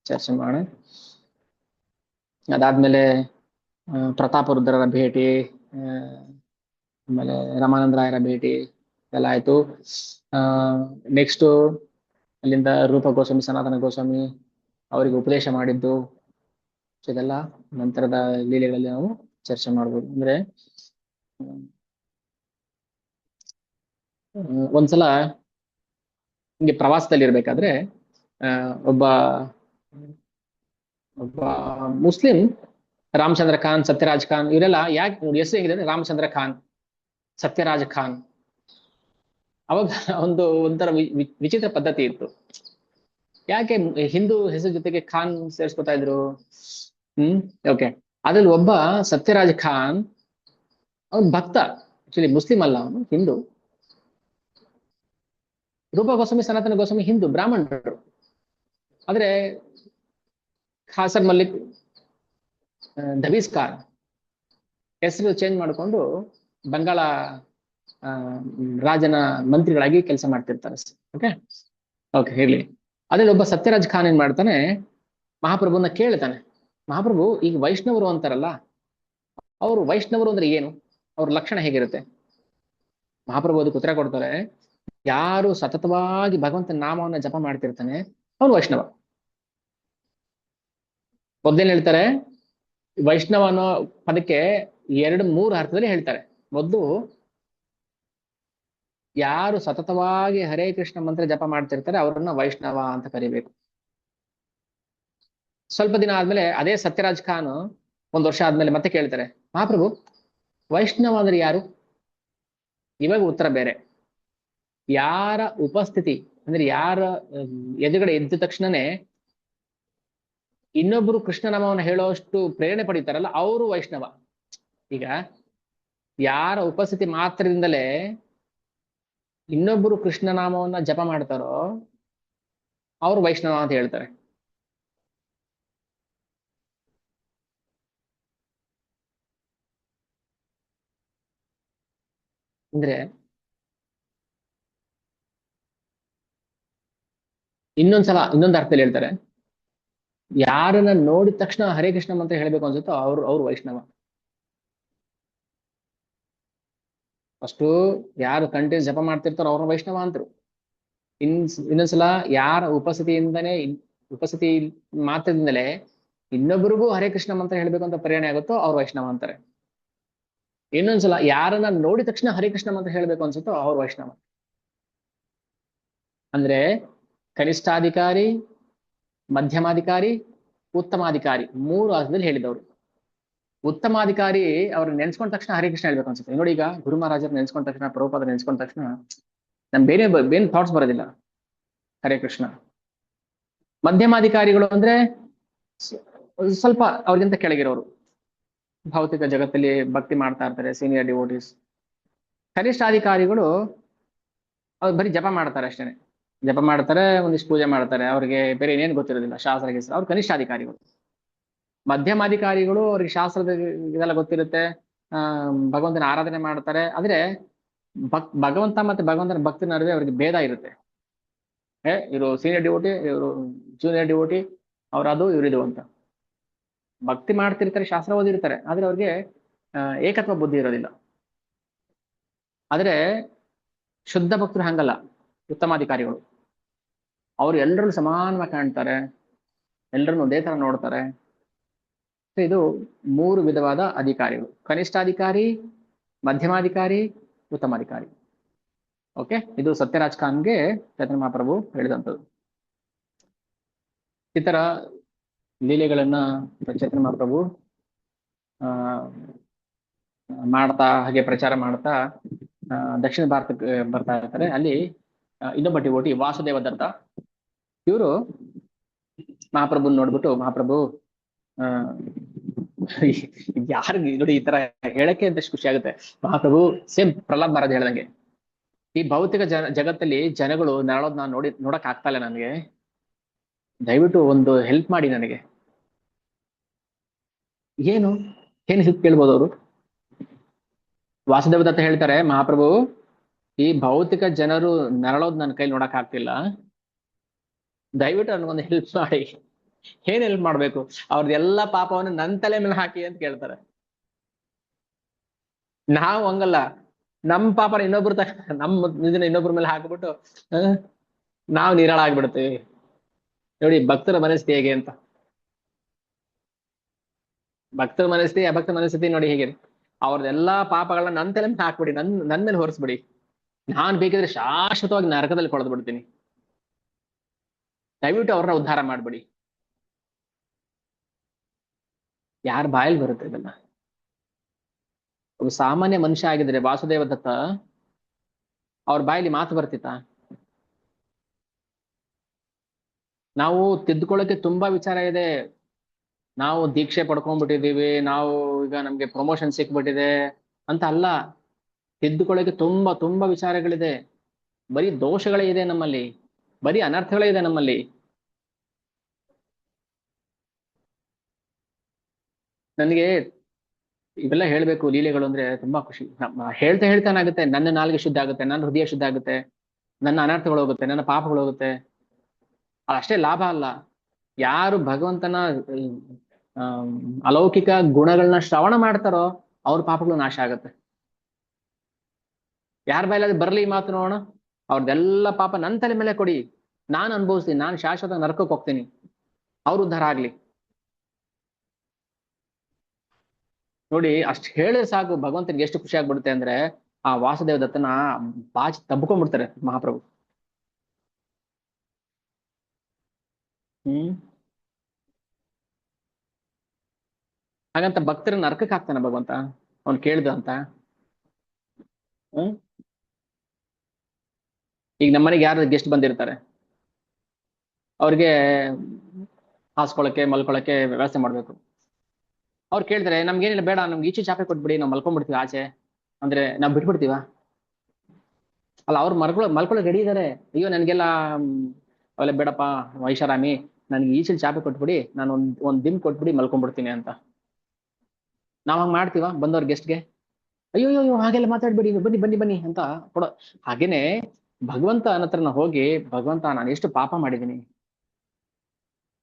Speaker 1: ಚರ್ಚೆ ಮಾಡೋಣ. ಅದಾದ್ಮೇಲೆ ಪ್ರತಾಪರುದ್ರರ ಭೇಟಿ, ಆಮೇಲೆ ರಾಮಾನಂದರಾಯರ ಭೇಟಿ ಎಲ್ಲ ಆಯ್ತು. ನೆಕ್ಸ್ಟ್ ಅಲ್ಲಿಂದ ರೂಪ ಗೋಸ್ವಾಮಿ, ಸನಾತನ ಗೋಸ್ವಾಮಿ ಅವರಿಗೆ ಉಪದೇಶ ಮಾಡಿದ್ದು, ಇದೆಲ್ಲ ನಂತರದ ಲೀಲೆಗಳಲ್ಲಿ ನಾವು ಚರ್ಚೆ ಮಾಡ್ಬೋದು. ಅಂದ್ರೆ ಒಂದ್ಸಲ ಹಿಂಗೆ ಪ್ರವಾಸದಲ್ಲಿ ಇರ್ಬೇಕಾದ್ರೆ ಒಬ್ಬ ಒಬ್ಬ ಮುಸ್ಲಿಂ ರಾಮಚಂದ್ರ ಖಾನ್, ಸತ್ಯರಾಜ್ ಖಾನ್ ಇವರೆಲ್ಲ ಯಾಕೆ ಹೆಸರು ಹೇಗಿದೆ ಅಂದ್ರೆ ರಾಮಚಂದ್ರ ಖಾನ್, ಸತ್ಯರಾಜ್ ಖಾನ್. ಅವಾಗ ಒಂದು ಒಂಥರ ವಿಚಿತ್ರ ಪದ್ಧತಿ ಇತ್ತು. ಯಾಕೆ ಹಿಂದೂ ಹೆಸರು ಜೊತೆಗೆ ಖಾನ್ ಸೇರಿಸ್ಕೊತಾ ಇದ್ರು? ಓಕೆ. ಅದ್ರಲ್ಲಿ ಒಬ್ಬ ಸತ್ಯರಾಜ್ ಖಾನ್ ಅವನ್ ಭಕ್ತ, ಆಕ್ಚುಲಿ ಮುಸ್ಲಿಂ ಅಲ್ಲ, ಅವನು ಹಿಂದೂ. ರೂಪ ಗೋಸ್ವಾಮಿ, ಸನಾತನ ಗೋಸ್ವಾಮಿ ಹಿಂದೂ ಬ್ರಾಹ್ಮಣರು. ಆದ್ರೆ ಖಾಸರ್ ಮಲ್ಲಿಕ್ ದಬೀಸ್ಕಾರ್ ಹೆಸರು ಚೇಂಜ್ ಮಾಡಿಕೊಂಡು ಬಂಗಾಳ ರಾಜನ ಮಂತ್ರಿಗಳಾಗಿ ಕೆಲಸ ಮಾಡ್ತಿರ್ತಾರೆ. ಓಕೆ ಓಕೆ ಇರ್ಲಿ. ಅದ್ರಲ್ಲಿ ಒಬ್ಬ ಸತ್ಯರಾಜ್ ಖಾನ್ ಏನ್ ಮಾಡ್ತಾನೆ, ಮಹಾಪ್ರಭುನ ಕೇಳ್ತಾನೆ, ಮಹಾಪ್ರಭು ಈಗ ವೈಷ್ಣವರು ಅಂತಾರಲ್ಲ, ಅವರು ವೈಷ್ಣವರು ಅಂದ್ರೆ ಏನು, ಅವ್ರ ಲಕ್ಷಣ ಹೇಗಿರುತ್ತೆ? ಮಹಾಪ್ರಭು ಅದಕ್ಕೆ ಉತ್ತರ ಕೊಡ್ತಾರೆ, ಯಾರು ಸತತವಾಗಿ ಭಗವಂತನ ನಾಮವನ್ನ ಜಪ ಮಾಡ್ತಿರ್ತಾನೆ ಅವನು ವೈಷ್ಣವ. ಮೊದ್ಲೇನ್ ಹೇಳ್ತಾರೆ, ವೈಷ್ಣವ ಅನ್ನೋ ಪದಕ್ಕೆ 2-3 ಅರ್ಥದಲ್ಲಿ ಹೇಳ್ತಾರೆ. ಮೊದಲು ಯಾರು ಸತತವಾಗಿ ಹರೇ ಕೃಷ್ಣ ಮಂತ್ರ ಜಪ ಮಾಡ್ತಿರ್ತಾರೆ ಅವರನ್ನ ವೈಷ್ಣವ ಅಂತ ಕರಿಬೇಕು. ಸ್ವಲ್ಪ ದಿನ ಆದ್ಮೇಲೆ ಅದೇ ಸತ್ಯರಾಜ್ ಖಾನ್ 1 ವರ್ಷ ಆದ್ಮೇಲೆ ಮತ್ತೆ ಕೇಳ್ತಾರೆ, ಮಹಾಪ್ರಭು ವೈಷ್ಣವ ಅಂದ್ರೆ ಯಾರು? ಇವಾಗ ಉತ್ತರ ಬೇರೆ. ಯಾರ ಉಪಸ್ಥಿತಿ ಅಂದ್ರೆ ಯಾರ ಎದುರುಗಡೆ ಎದ್ದ ತಕ್ಷಣನೇ ಇನ್ನೊಬ್ರು ಕೃಷ್ಣನಾಮವನ್ನು ಹೇಳೋಷ್ಟು ಪ್ರೇರಣೆ ಪಡಿತಾರಲ್ಲ ಅವರು ವೈಷ್ಣವ. ಈಗ ಯಾರ ಉಪಸ್ಥಿತಿ ಮಾತ್ರದಿಂದಲೇ ಇನ್ನೊಬ್ಬರು ಕೃಷ್ಣನಾಮವನ್ನ ಜಪ ಮಾಡ್ತಾರೋ ಅವರು ವೈಷ್ಣವ ಅಂತ ಹೇಳ್ತಾರೆ. ಅಂದ್ರೆ ಇನ್ನೊಂದು ಅರ್ಥದಲ್ಲಿ ಹೇಳ್ತಾರೆ, ಯಾರನ್ನ ನೋಡಿದ ತಕ್ಷಣ ಹರೇ ಕೃಷ್ಣ ಮಂತ್ರ ಹೇಳ್ಬೇಕು ಅನ್ಸುತ್ತೋ ಅವ್ರು ವೈಷ್ಣವ. ಫಸ್ಟು ಯಾರು ಕಂಟಿನ್ಯೂಸ್ ಜಪ ಮಾಡ್ತಿರ್ತಾರೋ ಅವ್ರನ್ನ ವೈಷ್ಣವ ಅಂತರು. ಇನ್ನೊಂದ್ಸಲ ಯಾರ ಉಪಸ್ಥಿತಿ ಮಾತ್ರದಿಂದಲೇ ಇನ್ನೊಬ್ಬರಿಗೂ ಹರೇ ಕೃಷ್ಣ ಮಂತ್ರ ಹೇಳ್ಬೇಕು ಅಂತ ಪ್ರೇರಣೆ ಆಗುತ್ತೋ ಅವ್ರು ವೈಷ್ಣವ ಅಂತಾರೆ. ಇನ್ನೊಂದ್ಸಲ ಯಾರನ್ನ ನೋಡಿದ ತಕ್ಷಣ ಹರೇ ಕೃಷ್ಣ ಮಂತ್ರ ಹೇಳ್ಬೇಕು ಅನ್ಸುತ್ತೋ ಅವ್ರು ವೈಷ್ಣವ. ಅಂದ್ರೆ ಕನಿಷ್ಠಾಧಿಕಾರಿ, ಮಧ್ಯಮಾಧಿಕಾರಿ, ಉತ್ತಮಾಧಿಕಾರಿ, 3 ಅರ್ಥದಲ್ಲಿ ಹೇಳಿದವರು. ಉತ್ತಮಾಧಿಕಾರಿ ಅವ್ರನ್ನ ನೆನ್ಸ್ಕೊಂಡ ತಕ್ಷಣ ಹರೇ ಕೃಷ್ಣ ಹೇಳ್ಬೇಕು ಅನ್ಸುತ್ತೆ. ನೋಡಿ, ಈಗ ಗುರು ಮಹಾರಾಜರು ನೆನ್ಸ್ಕೊಂಡ ತಕ್ಷಣ, ಪ್ರಭುಪಾದ ನೆನ್ಸ್ಕೊಂಡ ತಕ್ಷಣ ನಮ್ ಬೇರೆ ಥಾಟ್ಸ್ ಬರೋದಿಲ್ಲ. ಹರೇ ಕೃಷ್ಣ. ಮಧ್ಯಮಾಧಿಕಾರಿಗಳು ಅಂದ್ರೆ ಸ್ವಲ್ಪ ಅವ್ರಿಗಿಂತ ಕೆಳಗಿರೋರು, ಭೌತಿಕ ಜಗತ್ತಲ್ಲಿ ಭಕ್ತಿ ಮಾಡ್ತಾ ಇರ್ತಾರೆ, ಸೀನಿಯರ್ ಡಿವೋಟೀಸ್. ಕನಿಷ್ಠಾಧಿಕಾರಿಗಳು ಅವ್ರು ಬರೀ ಜಪ ಮಾಡ್ತಾರೆ ಅಷ್ಟೇನೆ. ಜಪ ಮಾಡ್ತಾರೆ, ಒಂದಿಷ್ಟು ಪೂಜೆ ಮಾಡ್ತಾರೆ, ಅವ್ರಿಗೆ ಬೇರೆ ಏನೇನು ಗೊತ್ತಿರೋದಿಲ್ಲ, ಶಾಸ್ತ್ರ ಗೀಸ್ತ್ರ. ಅವ್ರು ಕನಿಷ್ಠಾಧಿಕಾರಿಗಳು. ಮಧ್ಯಮಾಧಿಕಾರಿಗಳು ಅವ್ರಿಗೆ ಶಾಸ್ತ್ರದ ಇದೆಲ್ಲ ಗೊತ್ತಿರುತ್ತೆ, ಭಗವಂತನ ಆರಾಧನೆ ಮಾಡ್ತಾರೆ. ಆದ್ರೆ ಭಗವಂತ ಮತ್ತೆ ಭಗವಂತನ ಭಕ್ತಿ ನಡುವೆ ಅವ್ರಿಗೆ ಭೇದ ಇರುತ್ತೆ. ಇವರು ಸೀನಿಯರ್ ಡಿವೋಟಿ, ಇವರು ಜೂನಿಯರ್ ಡಿವೋಟಿ, ಅವ್ರು ಅದು ಇವ್ರಿದು ಅಂತ. ಭಕ್ತಿ ಮಾಡ್ತಿರ್ತಾರೆ, ಶಾಸ್ತ್ರ ಓದಿರ್ತಾರೆ, ಆದ್ರೆ ಅವ್ರಿಗೆ ಏಕತ್ವ ಬುದ್ಧಿ ಇರೋದಿಲ್ಲ. ಆದ್ರೆ ಶುದ್ಧ ಭಕ್ತರು ಹಂಗಲ್ಲ. ಉತ್ತಮಾಧಿಕಾರಿಗಳು ಅವ್ರು ಎಲ್ಲರೂ ಸಮಾನವಾಗಿ ಕಾಣ್ತಾರೆ, ಎಲ್ಲರನ್ನು ಒಂದೇ ತರ ನೋಡ್ತಾರೆ. ಇದು 3 ವಿಧವಾದ ಅಧಿಕಾರಿಗಳು: ಕನಿಷ್ಠಾಧಿಕಾರಿ, ಮಧ್ಯಮಾಧಿಕಾರಿ, ಉತ್ತಮಾಧಿಕಾರಿ. ಓಕೆ, ಇದು ಸತ್ಯರಾಜ್ ಖಾನ್ಗೆ ಚೈತನ್ಯ ಮಹಾಪ್ರಭು ಹೇಳಿದಂಥದ್ದು. ಈ ತರ ಲೀಲೆಗಳನ್ನ ಚೈತನ್ಯ ಮಹಾಪ್ರಭು ಮಾಡ್ತಾ, ಹಾಗೆ ಪ್ರಚಾರ ಮಾಡ್ತಾ ದಕ್ಷಿಣ ಭಾರತಕ್ಕೆ ಬರ್ತಾ ಇರ್ತಾರೆ. ಅಲ್ಲಿ ಇನ್ನೊಬ್ಬ ಡಿವೋಟಿ ವಾಸುದೇವ ದತ್ತ, ಇವರು ಮಹಾಪ್ರಭು ನೋಡ್ಬಿಟ್ಟು, ಮಹಾಪ್ರಭು ಯಾರಿಗೆ ನೋಡಿ ಈ ತರ ಹೇಳಕ್ಕೆ ಅಂತ ಖುಷಿ ಆಗುತ್ತೆ. ಮಹಾಪ್ರಭು ಸೇಮ್ ಪ್ರಹ್ಲಾದ್ ಮಹಾರಾಜ್ ಹೇಳ್ದಂಗೆ, ಈ ಭೌತಿಕ ಜಗತ್ತಲ್ಲಿ ಜನಗಳು ನರಳೋದ್ ನಾನು ನೋಡಕ್ ಆಗ್ತಾ ಇಲ್ಲ ನನಗೆ, ದಯವಿಟ್ಟು ಒಂದು ಹೆಲ್ಪ್ ಮಾಡಿ ನನಗೆ. ಏನು ಹೆಲ್ಪ್ ಕೇಳ್ಬೋದು ಅವರು. ವಾಸುದೇವ ದತ್ತ ಹೇಳ್ತಾರೆ, ಮಹಾಪ್ರಭು ಈ ಭೌತಿಕ ಜನರು ನರಳೋದ್ ನನ್ನ ಕೈಲಿ ನೋಡಕ್ ಆಗ್ತಿಲ್ಲ, ದಯವಿಟ್ಟು ನನಗೊಂದು ಹೆಲ್ಪ್ ಮಾಡಿ. ಏನ್ ಹೆಲ್ಪ್ ಮಾಡ್ಬೇಕು? ಅವ್ರದ್ದೆಲ್ಲಾ ಪಾಪವನ್ನು ನನ್ನ ತಲೆ ಮೇಲೆ ಹಾಕಿ ಅಂತ ಕೇಳ್ತಾರೆ. ನಾವು ಹಂಗಲ್ಲ, ನಮ್ ಪಾಪನ ಇನ್ನೊಬ್ರ ಮೇಲೆ ಹಾಕ್ಬಿಟ್ಟು ನಾವು ನಿರಾಳ ಆಗ್ಬಿಡ್ತೀವಿ. ನೋಡಿ ಭಕ್ತರ ಮನಸ್ಥಿತಿ ಹೇಗೆ ಅಂತ. ಭಕ್ತರ ಮನಸ್ಥಿತಿ, ಅಭಕ್ತ ಮನಸ್ಥಿತಿ ನೋಡಿ ಹೇಗೆ. ಅವ್ರದ್ದೆಲ್ಲಾ ಪಾಪಗಳನ್ನ ನನ್ನ ತಲೆ ಮೇಲೆ ಹಾಕ್ಬಿಡಿ, ನನ್ ಮೇಲೆ ಹೊರಿಸ್ಬಿಡಿ, ನಾನ್ ಬೇಕಿದ್ರೆ ಶಾಶ್ವತವಾಗಿ ನರಕದಲ್ಲಿ ಕೊಳೆದು ಬಿಡ್ತೀನಿ, ದಯವಿಟ್ಟು ಅವ್ರನ್ನ ಉದ್ಧಾರ ಮಾಡ್ಬಿಡಿ. ಯಾರ ಬಾಯಲ್ಲಿ ಬರುತ್ತೆ ಇದೆಲ್ಲ? ಒಬ್ಬ ಸಾಮಾನ್ಯ ಮನುಷ್ಯ ಆಗಿದ್ರೆ ವಾಸುದೇವ ದತ್ತ, ಅವ್ರ ಬಾಯಲ್ಲಿ ಮಾತು ಬರ್ತಿತ್ತ? ನಾವು ತಿದ್ದುಕೊಳ್ಳೋಕೆ ತುಂಬಾ ವಿಚಾರ ಇದೆ. ನಾವು ದೀಕ್ಷೆ ಪಡ್ಕೊಂಡ್ಬಿಟ್ಟಿದೀವಿ, ನಾವು ಈಗ ನಮ್ಗೆ ಪ್ರಮೋಷನ್ ಸಿಕ್ಬಿಟ್ಟಿದೆ ಅಂತ ಅಲ್ಲ. ತಿದ್ದುಕೊಳ್ಳೋಕೆ ತುಂಬಾ ತುಂಬಾ ವಿಚಾರಗಳಿದೆ. ಬರೀ ದೋಷಗಳೇ ಇದೆ ನಮ್ಮಲ್ಲಿ, ಬರೀ ಅನರ್ಥಗಳೇ ಇದೆ ನಮ್ಮಲ್ಲಿ. ನನಗೆ ಇವೆಲ್ಲ ಹೇಳ್ಬೇಕು ಲೀಲೆಗಳು ಅಂದ್ರೆ ತುಂಬಾ ಖುಷಿ. ಹೇಳ್ತಾ ಹೇಳ್ತಾನಾಗುತ್ತೆ, ನನ್ನ ನಾಲಿಗೆ ಶುದ್ಧ ಆಗುತ್ತೆ, ನನ್ನ ಹೃದಯ ಶುದ್ಧ ಆಗುತ್ತೆ, ನನ್ನ ಅನರ್ಥಗಳು ಹೋಗುತ್ತೆ, ನನ್ನ ಪಾಪಗಳು ಹೋಗುತ್ತೆ. ಅಷ್ಟೇ ಲಾಭ ಅಲ್ಲ, ಯಾರು ಭಗವಂತನ ಅಲೌಕಿಕ ಗುಣಗಳನ್ನ ಶ್ರವಣ ಮಾಡ್ತಾರೋ ಅವ್ರ ಪಾಪಗಳು ನಾಶ ಆಗತ್ತೆ. ಯಾರ ಬಾಯಲ್ಲಿ ಬರ್ಲಿ ಈ ಮಾತು ನೋಡೋಣ, ಅವ್ರದ್ದೆಲ್ಲ ಪಾಪ ನನ್ನ ತಲೆ ಮೇಲೆ ಕೊಡಿ, ನಾನು ಅನುಭವಿಸ್ತೀನಿ, ನಾನು ಶಾಶ್ವತ ನರಕಕ್ಕೆ ಹೋಗ್ತೀನಿ, ಅವ್ರ ಉದ್ಧಾರ ಆಗ್ಲಿ. ನೋಡಿ, ಅಷ್ಟು ಹೇಳಿದ್ರೆ ಸಾಕು, ಭಗವಂತನಿಗೆ ಎಷ್ಟು ಖುಷಿ ಆಗ್ಬಿಡುತ್ತೆ ಅಂದ್ರೆ, ಆ ವಾಸುದೇವ ದತ್ತನ ಬಾಚಿ ತಬ್ಕೊಂಡ್ಬಿಡ್ತಾರೆ ಮಹಾಪ್ರಭು. ಹಾಗಂತ ಭಕ್ತರನ್ನ ನರಕಕ್ಕೆ ಹಾಕ್ತಾನ ಭಗವಂತ ಅವ್ನು ಕೇಳ್ದ ಅಂತ? ಈಗ ನಮ್ಮನೆಗೆ ಯಾರು ಗೆಸ್ಟ್ ಬಂದಿರ್ತಾರೆ, ಅವ್ರಿಗೆ ಹಾಸ್ಕೊಳಕ್ಕೆ ಮಲ್ಕೊಳಕ್ಕೆ ವ್ಯವಸ್ಥೆ ಮಾಡ್ಬೇಕು. ಅವ್ರು ಕೇಳ್ತಾರೆ, ನಮ್ಗೇನಿಲ್ಲ ಬೇಡ, ನಮ್ಗೆ ಈಚೆ ಚಾಪೆ ಕೊಟ್ಬಿಡಿ, ನಾವು ಮಲ್ಕೊಂಡ್ಬಿಡ್ತೀವಿ ಆಚೆ ಅಂದ್ರೆ ನಾವ್ ಬಿಟ್ಬಿಡ್ತೀವ? ಅಲ್ಲ, ಅವ್ರು ಮಲ್ಕೊಳಕ್ ರೆಡಿ ಇದಾರೆ. ಅಯ್ಯೋ ನನ್ಗೆಲ್ಲ ಅವೆಲ್ಲ ಬೇಡಪ್ಪ ವೈಷಾರಾಮಿ, ನನ್ಗೆ ಈಚೆಲ್ ಚಾಪೆ ಕೊಟ್ಬಿಡಿ, ನಾನು ಒಂದ್ ದಿಮ್ ಕೊಟ್ಬಿಡಿ ಮಲ್ಕೊಂಡ್ಬಿಡ್ತೀನಿ ಅಂತ. ನಾವ್ ಹಂಗ್ ಮಾಡ್ತೀವ ಬಂದವ್ರ ಗೆಸ್ಟ್ಗೆ? ಅಯ್ಯೋ ಅಯ್ಯೋ ಹಾಗೆಲ್ಲ ಮಾತಾಡ್ಬೇಡಿ, ಬನ್ನಿ ಬನ್ನಿ ಬನ್ನಿ ಅಂತ ಕೊಡೋ. ಹಾಗೇನೆ ಭಗವಂತ ಹತ್ರನ ಹೋಗಿ, ಭಗವಂತ ನಾನು ಎಷ್ಟು ಪಾಪ ಮಾಡಿದ್ದೀನಿ,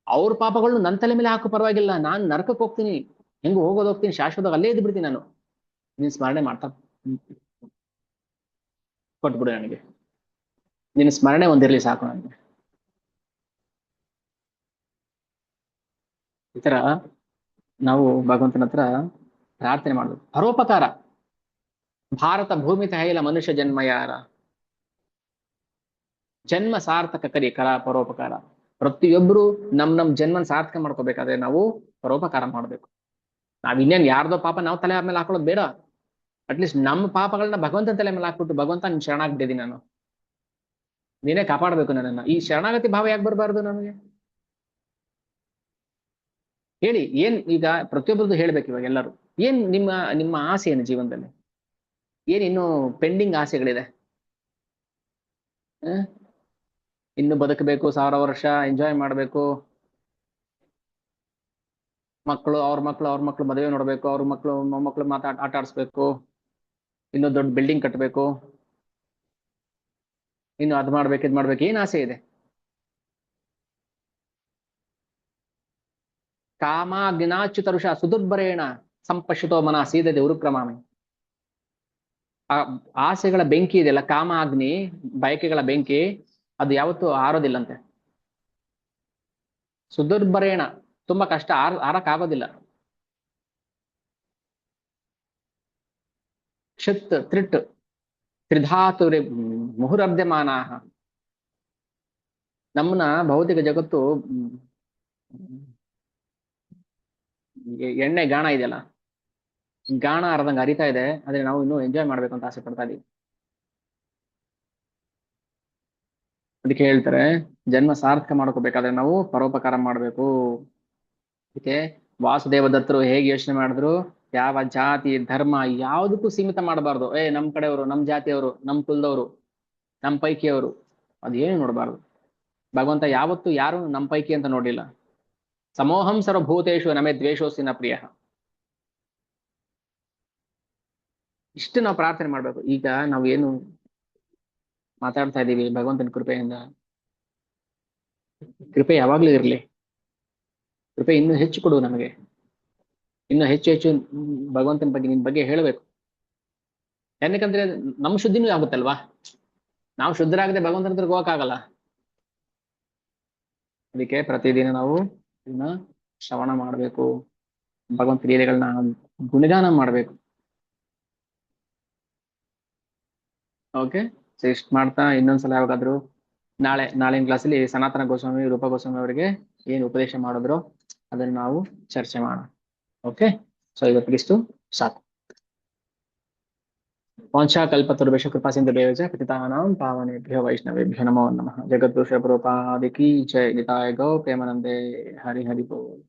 Speaker 1: ಅವ್ರ ಪಾಪಗಳು ನನ್ನ ತಲೆ ಮೇಲೆ ಹಾಕೋ ಪರವಾಗಿಲ್ಲ, ನಾನ್ ನರಕಕ್ಕೆ ಹೋಗ್ತೀನಿ, ಹೆಂಗು ಹೋಗ್ತೀನಿ, ಶಾಶ್ವತವಾಗಿ ಅಲ್ಲೇ ಇದ್ದು ಬಿಡ್ತೀನಿ, ನಾನು ನೀನ್ ಸ್ಮರಣೆ ಮಾಡ್ತಾ ಕೊಟ್ಬಿಡು ನನಗೆ, ನಿನ್ನ ಸ್ಮರಣೆ ಒಂದಿರ್ಲಿ ಸಾಕು ನನಗೆ. ಈ ತರ ನಾವು ಭಗವಂತನ ಹತ್ರ ಪ್ರಾರ್ಥನೆ ಮಾಡುದು. ಪರೋಪಕಾರ. ಭಾರತ ಭೂಮಿ ತಹೈಲ ಮನುಷ್ಯ ಜನ್ಮ ಯಾರ, ಜನ್ಮ ಸಾರ್ಥಕ ಕರಿ ಕರ ಪರೋಪಕಾರ. ಪ್ರತಿಯೊಬ್ರು ನಮ್ ಜನ್ಮನ್ ಸಾರ್ಥಕ ಮಾಡ್ಕೋಬೇಕಾದ್ರೆ ನಾವು ಪರೋಪಕಾರ ಮಾಡ್ಬೇಕು. ನಾವ್ ಇನ್ನೇನ್ ಯಾರ್ದೋ ಪಾಪ ನಾವು ತಲೆ ಆದ್ಮೇಲೆ ಹಾಕೊಳ್ಳೋದು ಬೇಡ. ಅಟ್ಲೀಸ್ಟ್ ನಮ್ಮ ಪಾಪಗಳನ್ನ ಭಗವಂತನ ತಲೆ ಮೇಲೆ ಹಾಕ್ಬಿಟ್ಟು, ಭಗವಂತ ನಿನ್ ಶರಣಾಗ್ಬಿಟ್ಟಿದ್ದೀನಿ ನಾನು, ನೀನೇ ಕಾಪಾಡ್ಬೇಕು ನನ್ನನ್ನ, ಈ ಶರಣಾಗತಿ ಭಾವ ಯಾಕೆ ಬರಬಾರ್ದು ನಮಗೆ? ಹೇಳಿ, ಏನ್ ಈಗ ಪ್ರತಿಯೊಬ್ಬರದ್ದು ಹೇಳ್ಬೇಕು ಇವಾಗ ಎಲ್ಲರೂ. ಏನ್ ನಿಮ್ಮ ನಿಮ್ಮ ಆಸೆ ಏನು ಜೀವನದಲ್ಲಿ? ಏನ್ ಇನ್ನು ಪೆಂಡಿಂಗ್ ಆಸೆಗಳಿದೆ? ಹ? ಇನ್ನು ಬದುಕಬೇಕು, 1000 ವರ್ಷ ಎಂಜಾಯ್ ಮಾಡ್ಬೇಕು, ಮಕ್ಕಳು ಅವ್ರ ಮಕ್ಳು ಮದುವೆ ನೋಡ್ಬೇಕು, ಅವ್ರ ಮಕ್ಳು ಮೊಮ್ಮಕ್ಳು ಆಟ ಆಡಿಸ್ಬೇಕು, ಇನ್ನು ದೊಡ್ಡ ಬಿಲ್ಡಿಂಗ್ ಕಟ್ಟಬೇಕು, ಇನ್ನು ಅದ್ ಮಾಡ್ಬೇಕು ಇದ್ ಮಾಡ್ಬೇಕು, ಏನ್ ಆಸೆ ಇದೆ? ಕಾಮಾಗ್ನಾಚ್ಯುತರುಷ ಸುದುರ್ಬರೇಣ ಸಂಪಶ್ಯತೋ ಮನ ಸೀದದೆ ಉರುಕ್ರಮಾಮಿ. ಆ ಆಸೆಗಳ ಬೆಂಕಿ ಇದೆಯಲ್ಲ, ಕಾಮ ಅಗ್ನಿ, ಬಯಕೆಗಳ ಬೆಂಕಿ, ಅದು ಯಾವತ್ತೂ ಆರೋದಿಲ್ಲಂತೆ. ಸುದುರ್ಬರೇಣ, ತುಂಬಾ ಕಷ್ಟ, ಆರಕ್ ಆಗೋದಿಲ್ಲ. ಕ್ಷಿತ್ ತ್ರಿಟ್ ತ್ರಿಧಾತು ಮುಹುರಬ್ಧಮಾನಾಹ. ನಮ್ಮನ್ನ ಭೌತಿಕ ಜಗತ್ತು ಎಣ್ಣೆ ಗಾಣ ಇದೆಯಲ್ಲ, ಗಾಣ ಅರ್ಧಂಗ್ ಹರಿತಾ ಇದೆ, ಆದ್ರೆ ನಾವು ಇನ್ನೂ ಎಂಜಾಯ್ ಮಾಡ್ಬೇಕು ಅಂತ ಆಸೆ ಪಡ್ತಾ ಇದೀವಿ. ಅದಕ್ಕೆ ಹೇಳ್ತಾರೆ, ಜನ್ಮ ಸಾರ್ಥಕ ಮಾಡ್ಕೋಬೇಕಾದ್ರೆ ನಾವು ಪರೋಪಕಾರ ಮಾಡ್ಬೇಕು. ಅದಕ್ಕೆ ವಾಸುದೇವ ದತ್ತರು ಹೇಗೆ ಯೋಚನೆ ಮಾಡಿದ್ರು, ಯಾವ ಜಾತಿ ಧರ್ಮ ಯಾವುದಕ್ಕೂ ಸೀಮಿತ ಮಾಡಬಾರ್ದು. ನಮ್ ಕಡೆಯವರು, ನಮ್ ಜಾತಿಯವರು, ನಮ್ ಕುಲದವರು, ನಮ್ ಪೈಕಿಯವರು, ಅದೇನು ನೋಡಬಾರ್ದು. ಭಗವಂತ ಯಾವತ್ತೂ ಯಾರು ನಮ್ ಪೈಕಿ ಅಂತ ನೋಡಿಲ್ಲ. ಸಮೋಹಂ ಸರ್ವಭೂತೇಶು ನಮೇ ದ್ವೇಷೋಸ್ತಿ ನ ಪ್ರಿಯ. ಇಷ್ಟು ನಾವು ಪ್ರಾರ್ಥನೆ ಮಾಡ್ಬೇಕು. ಈಗ ನಾವು ಏನು ಮಾತಾಡ್ತಾ ಇದ್ದೀವಿ, ಭಗವಂತನ ಕೃಪೆಯಿಂದ, ಕೃಪೆ ಯಾವಾಗ್ಲೂ ಇರ್ಲಿ. ಕೃಪೆ ಇನ್ನೂ ಹೆಚ್ಚು ಕೊಡು ನಮಗೆ, ಇನ್ನೂ ಹೆಚ್ಚು ಹೆಚ್ಚು ಭಗವಂತನ ಬಗ್ಗೆ, ನಿನ್ ಬಗ್ಗೆ ಹೇಳ್ಬೇಕು. ಯಾಕಂದ್ರೆ ನಮ್ ಶುದ್ಧಿನೂ ಆಗುತ್ತಲ್ವಾ. ನಾವು ಶುದ್ಧರಾಗದೆ ಭಗವಂತನ ಹತ್ರ ಹೋಗಕ್ಕಾಗಲ್ಲ. ಅದಕ್ಕೆ ಪ್ರತಿದಿನ ನಾವು ಇದನ್ನ ಶ್ರವಣ ಮಾಡ್ಬೇಕು, ಭಗವಂತ ಲೀಲೆಗಳನ್ನ ಗುಣಗಾನ ಮಾಡ್ಬೇಕು. ಓಕೆ, ಸೊ ಇಷ್ಟು ಮಾಡ್ತಾ ಇನ್ನೊಂದ್ಸಲ ಯಾವಾಗಾದ್ರು ನಾಳಿನ ಕ್ಲಾಸಲ್ಲಿ ಸನಾತನ ಗೋಸ್ವಾಮಿ, ರೂಪ ಗೋಸ್ವಾಮಿ ಅವರಿಗೆ ಏನು ಉಪದೇಶ ಮಾಡಿದ್ರು ಅದನ್ನ ನಾವು ಚರ್ಚೆ ಮಾಡೋಣ. ಓಕೆ, ಸೊ ಇವತ್ತಿಗಿಷ್ಟು ಸಾಕು. ವಾಂಛಾಕಲ್ಪತರುಭ್ಯಶ್ಚ ಕೃಪಾ ಸಿಂಧುಭ್ಯಶ್ಚ ಪತಿತಾನಾಂ ಪಾವನೇಭ್ಯೋ ವೈಷ್ಣವೇಭ್ಯೋ ನಮೋ ನಮಃ. ಜಗದ್ಗುರು ಶ್ರೀ ಪ್ರಭುಪಾದ ಕಿ ಜೈ. ನಿತಾಯ ಗೌ ಪ್ರೇಮಾನಂದೇ. ಹರಿ ಹರಿ ಬೋಲ್.